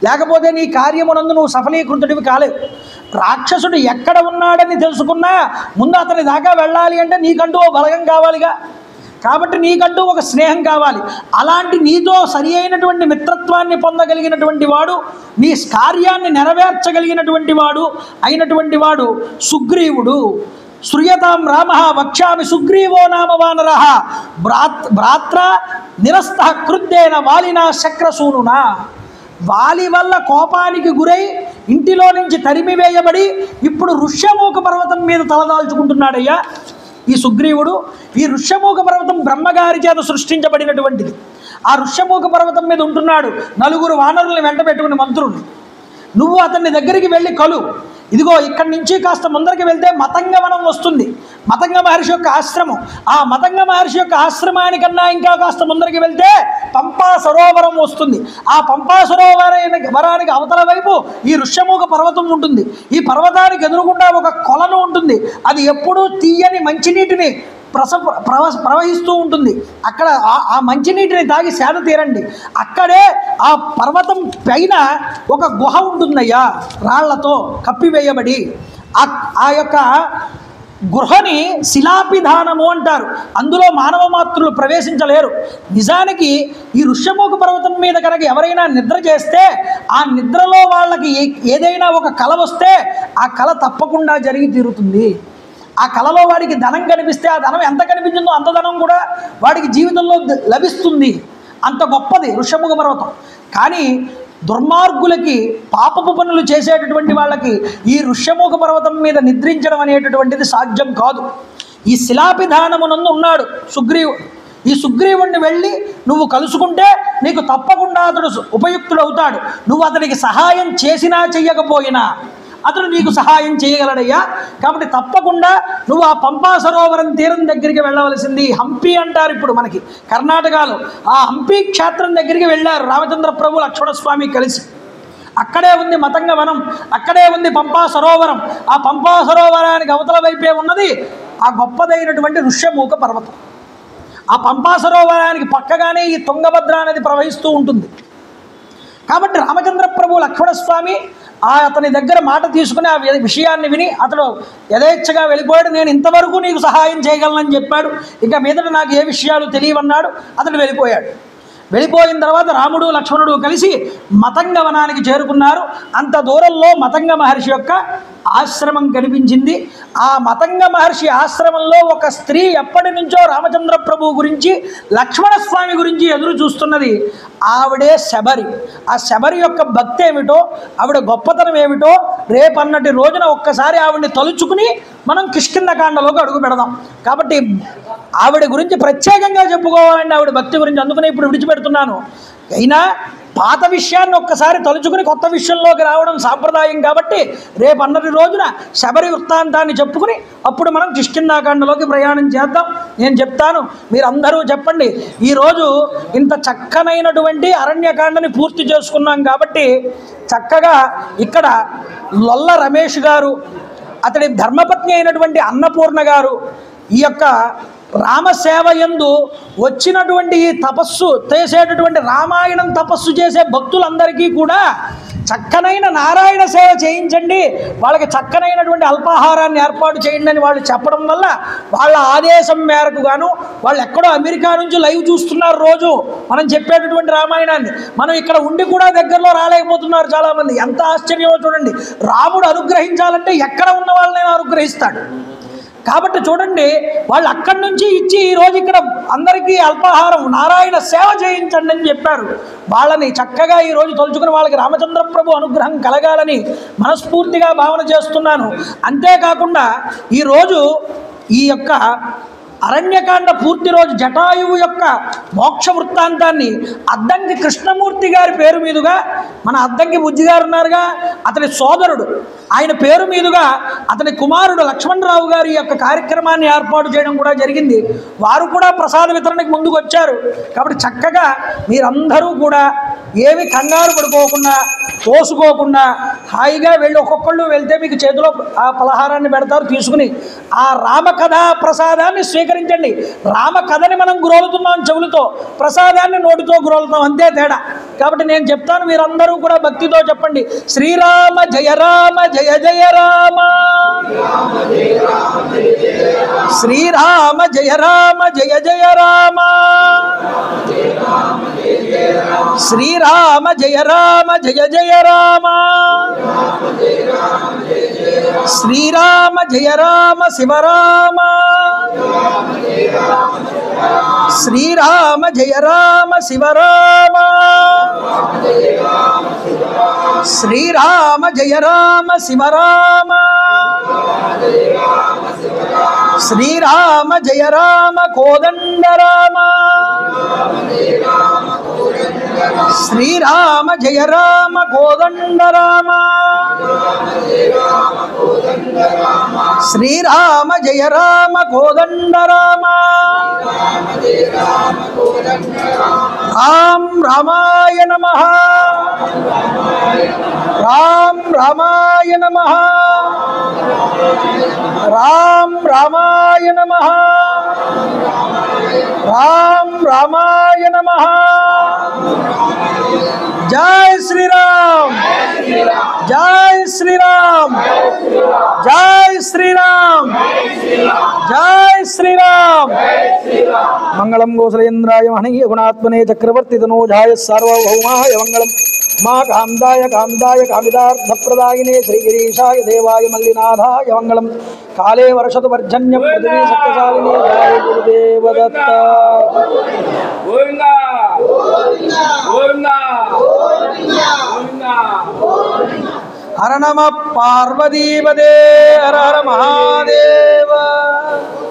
B: లేకపోతే నీ కార్యమునందు నువ్వు సఫలీకృతుడివి కాలేవు. రాక్షసుడు ఎక్కడ ఉన్నాడని తెలుసుకున్నా ముందు అతని దాకా వెళ్ళాలి అంటే నీకంటూ ఓ బలగం కావాలిగా. కాబట్టి నీకంటూ ఒక స్నేహం కావాలి. అలాంటి నీతో సరి అయినటువంటి మిత్రత్వాన్ని పొందగలిగినటువంటి వాడు, నీ కార్యాన్ని నెరవేర్చగలిగినటువంటి వాడు సుగ్రీవుడు. శ్రూయతాం రామ వక్ష్యామి సుగ్రీవో నామ వానర భ్రాత్ర నిరస్త క్రుద్ధేన వాలినా శక్రసూనునా. వాలి వల్ల కోపానికి గురై ఇంటిలో నుంచి తరిమివేయబడి ఇప్పుడు ఋష్యమూక పర్వతం మీద తలదాల్చుకుంటున్నాడయ్యా ఈ సుగ్రీవుడు. ఈ ఋష్యమూక పర్వతం బ్రహ్మగారి చేత సృష్టించబడినటువంటిది. ఆ ఋష్యమూక పర్వతం మీద ఉంటున్నాడు 4 వానరుల్ని వెంట పెట్టుకుని మంత్రుల్ని. నువ్వు అతని దగ్గరికి వెళ్ళి కలు. ఇదిగో ఇక్కడి నుంచి కాస్త ముందరికి వెళ్తే మతంగవనం వస్తుంది, మతంగ మహర్షి యొక్క ఆశ్రమం. ఆ మతంగ మహర్షి యొక్క ఆశ్రమానికన్నా ఇంకా కాస్త ముందరికి వెళ్తే పంపా సరోవరం వస్తుంది. ఆ పంపా వరానికి అవతల వైపు ఈ ఋష్యమూక పర్వతం ఉంటుంది. ఈ పర్వతానికి ఎదురుగుండా ఒక కొలను ఉంటుంది. అది ఎప్పుడూ తీయని మంచినీటిని ప్రవహిస్తూ ఉంటుంది. అక్కడ ఆ మంచినీటిని తాగి సేద తీరండి. అక్కడే ఆ పర్వతం పైన ఒక గుహ ఉంటుందయ్యా, రాళ్లతో కప్పివేయబడి. ఆ యొక్క గుహని శిలాపిధానము అంటారు. అందులో మానవ మాత్రులు ప్రవేశించలేరు. నిజానికి ఈ ఋష్యమూక పర్వతం మీద కనుక ఎవరైనా నిద్ర చేస్తే ఆ నిద్రలో వాళ్ళకి ఏదైనా ఒక కల వస్తే ఆ కల తప్పకుండా జరిగి తీరుతుంది. ఆ కళలో వాడికి ధనం కనిపిస్తే ఆ ధనం ఎంత కనిపించిందో అంత ధనం కూడా వాడికి జీవితంలో లభిస్తుంది. అంత గొప్పది ఋష్యమూక పర్వతం. కానీ దుర్మార్గులకి, పాపపు పనులు చేసేటటువంటి వాళ్ళకి ఈ ఋష్యమూక పర్వతం మీద నిద్రించడం అనేటటువంటిది సాధ్యం కాదు. ఈ శిలాపిధానమునందు ఉన్నాడు సుగ్రీవుడు. ఈ సుగ్రీవుడిని వెళ్ళి నువ్వు కలుసుకుంటే నీకు తప్పకుండా అతడు ఉపయుక్తుడు అవుతాడు. నువ్వు అతనికి సహాయం చేసినా చెయ్యకపోయినా అతడు నీకు సహాయం చేయగలడయ్యా. కాబట్టి తప్పకుండా నువ్వు ఆ పంపా సరోవరం తీరం దగ్గరికి వెళ్ళవలసింది. హంపి అంటారు ఇప్పుడు మనకి కర్ణాటకలో. ఆ హంపి క్షేత్రం దగ్గరికి వెళ్ళారు రామచంద్ర ప్రభు లక్ష్మణస్వామి కలిసి. అక్కడే ఉంది మతంగ వనం, అక్కడే ఉంది పంపా సరోవరం. ఆ పంపా సరోవరానికి అవతల వైపే ఉన్నది ఆ గొప్పదైనటువంటి ఋష్యమూక పర్వతం. ఆ పంపా సరోవరానికి పక్కగానే ఈ తుంగభద్ర అనేది ప్రవహిస్తూ ఉంటుంది. కాబట్టి రామచంద్ర ప్రభు లక్ష్మణస్వామి అతని దగ్గర మాట తీసుకుని ఆ విషయాన్ని విని అతడు యథేచ్ఛగా వెళ్ళిపోయాడు. నేను ఇంతవరకు నీకు సహాయం చేయగలనని చెప్పాడు. ఇక మీదట నాకు ఏ విషయాలు తెలియవన్నాడు. అతడు వెళ్ళిపోయాడు. వెళ్ళిపోయిన తర్వాత రాముడు లక్ష్మణుడు కలిసి మతంగ వనానికి చేరుకున్నారు. అంత దూరంలో మతంగ మహర్షి యొక్క ఆశ్రమం కనిపించింది. ఆ మతంగ మహర్షి ఆశ్రమంలో ఒక స్త్రీ ఎప్పటి నుంచో రామచంద్ర ప్రభు గురించి, లక్ష్మణస్వామి గురించి ఎదురు చూస్తున్నది. ఆవిడే శబరి. ఆ శబరి యొక్క భక్తి ఏమిటో, ఆవిడ గొప్పతనం ఏమిటో రేపన్నటి రోజున ఒక్కసారి ఆవిడని తలుచుకుని మనం కిష్కింధకాండలోకి అడుగు పెడదాం. కాబట్టి ఆవిడ గురించి ప్రత్యేకంగా చెప్పుకోవాలండి, ఆవిడ భక్తి గురించి. అందుకనే ఇప్పుడు విడిచిపెడుతున్నాను. అయినా పాత విషయాన్ని ఒక్కసారి తలుచుకుని కొత్త విషయంలోకి రావడం సాంప్రదాయం. కాబట్టి రేపన్నటి రోజున శబరి వృత్తాంతాన్ని చెప్పుకుని అప్పుడు మనం కిష్కింధకాండలోకి ప్రయాణం చేద్దాం. నేను చెప్తాను, మీరందరూ చెప్పండి. ఈరోజు ఇంత చక్కనైనటువంటి అరణ్యకాండని పూర్తి చేసుకున్నాం. కాబట్టి చక్కగా ఇక్కడ లొల్ల రమేష్ గారు, అతడి ధర్మపత్ని అయినటువంటి అన్నపూర్ణ గారు ఈ యొక్క రామసేవ యందు వచ్చినటువంటి ఈ తపస్సు చేసేటటువంటి రామాయణం తపస్సు చేసే భక్తులందరికీ కూడా చక్కనైన నారాయణ సేవ చేయించండి, వాళ్ళకి చక్కనైనటువంటి అల్పాహారాన్ని ఏర్పాటు చేయండి అని వాళ్ళు చెప్పడం వల్ల వాళ్ళ ఆదేశం మేరకు గాను వాళ్ళు ఎక్కడో అమెరికా నుంచి లైవ్ చూస్తున్నారు రోజు మనం చెప్పేటటువంటి రామాయణాన్ని. మనం ఇక్కడ ఉండి కూడా దగ్గరలో రాలేకపోతున్నారు చాలామంది. ఎంత ఆశ్చర్యమో చూడండి. రాముడు అనుగ్రహించాలంటే ఎక్కడ ఉన్న వాళ్ళనైనా అనుగ్రహిస్తాడు. కాబట్టి చూడండి, వాళ్ళు అక్కడి నుంచి ఇచ్చి ఈరోజు ఇక్కడ అందరికీ అల్పాహారం నారాయణ సేవ చేయించండి అని చెప్పారు. వాళ్ళని చక్కగా ఈరోజు తలుచుకుని వాళ్ళకి రామచంద్ర ప్రభు అనుగ్రహం కలగాలని మనస్ఫూర్తిగా భావన చేస్తున్నాను. అంతేకాకుండా ఈరోజు ఈ యొక్క అరణ్యకాండ పూర్తి రోజు జటాయువు యొక్క మోక్ష వృత్తాంతాన్ని అద్దంకి కృష్ణమూర్తి గారి పేరు మీదుగా, మన అద్దంకి బుజ్జి గారు ఉన్నారుగా, అతని సోదరుడు, ఆయన పేరు మీదుగా అతని కుమారుడు లక్ష్మణరావు గారి యొక్క కార్యక్రమాన్ని ఏర్పాటు చేయడం కూడా జరిగింది. వారు కూడా ప్రసాద వితరణకు ముందుకు వచ్చారు. కాబట్టి చక్కగా మీరందరూ కూడా ఏమి కంగారు పడుకోకుండా, తోసుకోకుండా హాయిగా వెళ్ళి ఒక్కొక్కళ్ళు వెళ్తే మీకు చేతిలో ఆ పలహారాన్ని పెడతారు, తీసుకుని ఆ రామకథా ప్రసాదాన్ని స్వీకరించండి. రామకథని మనం గురోలుతున్నాం చెవులతో, ప్రసాదాన్ని నోటితో గురోలుతాం, అంతే తేడా. కాబట్టి నేను చెప్తాను, మీరందరూ కూడా భక్తితో చెప్పండి. శ్రీరామ జయ రామ జయ జయ రామ, శ్రీరామ జయ రామ జయ జయ రామ, శ్రీరామ జయ రామ జయ జయ రామ, శ్రీరామ జయ రామ శివరామ, శ్రీరామ జయ రామ శివరామ. శ్రీరామ జయ రామ శివ రామ శ్రీరామ జయ రామ కోదండ రామ శ్రీరామ జయ రామ కోదండ రామ శ్రీరామ జయ రామ కోదండ రామ రామ రామాయ నమః రామ రామాయ నమః రామ రామాయ నమః రామ రామాయ నమః జై శ్రీరామ్ జై శ్రీరామ్ జై శ్రీరామ్ జై శ్రీరామ్ మంగళం గోసలేంద్రాయ మహనీయ గుణాత్మనే చక్రవర్తి తనూజాయ సార్వభౌమాయ మంగళం మా కాందాయ కాందాయ కామిదార్థప్రదాయినే శ్రీగిరీశాయ దేవాయ మల్లినాథాయ మంగళం కాళే వర్షతు వర్జన్య పృథివీ సత్యశాలినే జయ గురుదేవ దత్త
A: గోవిందా గోవిందా గోవిందా.
B: హర నమ పార్వతీపదే హర హర మహాదేవ.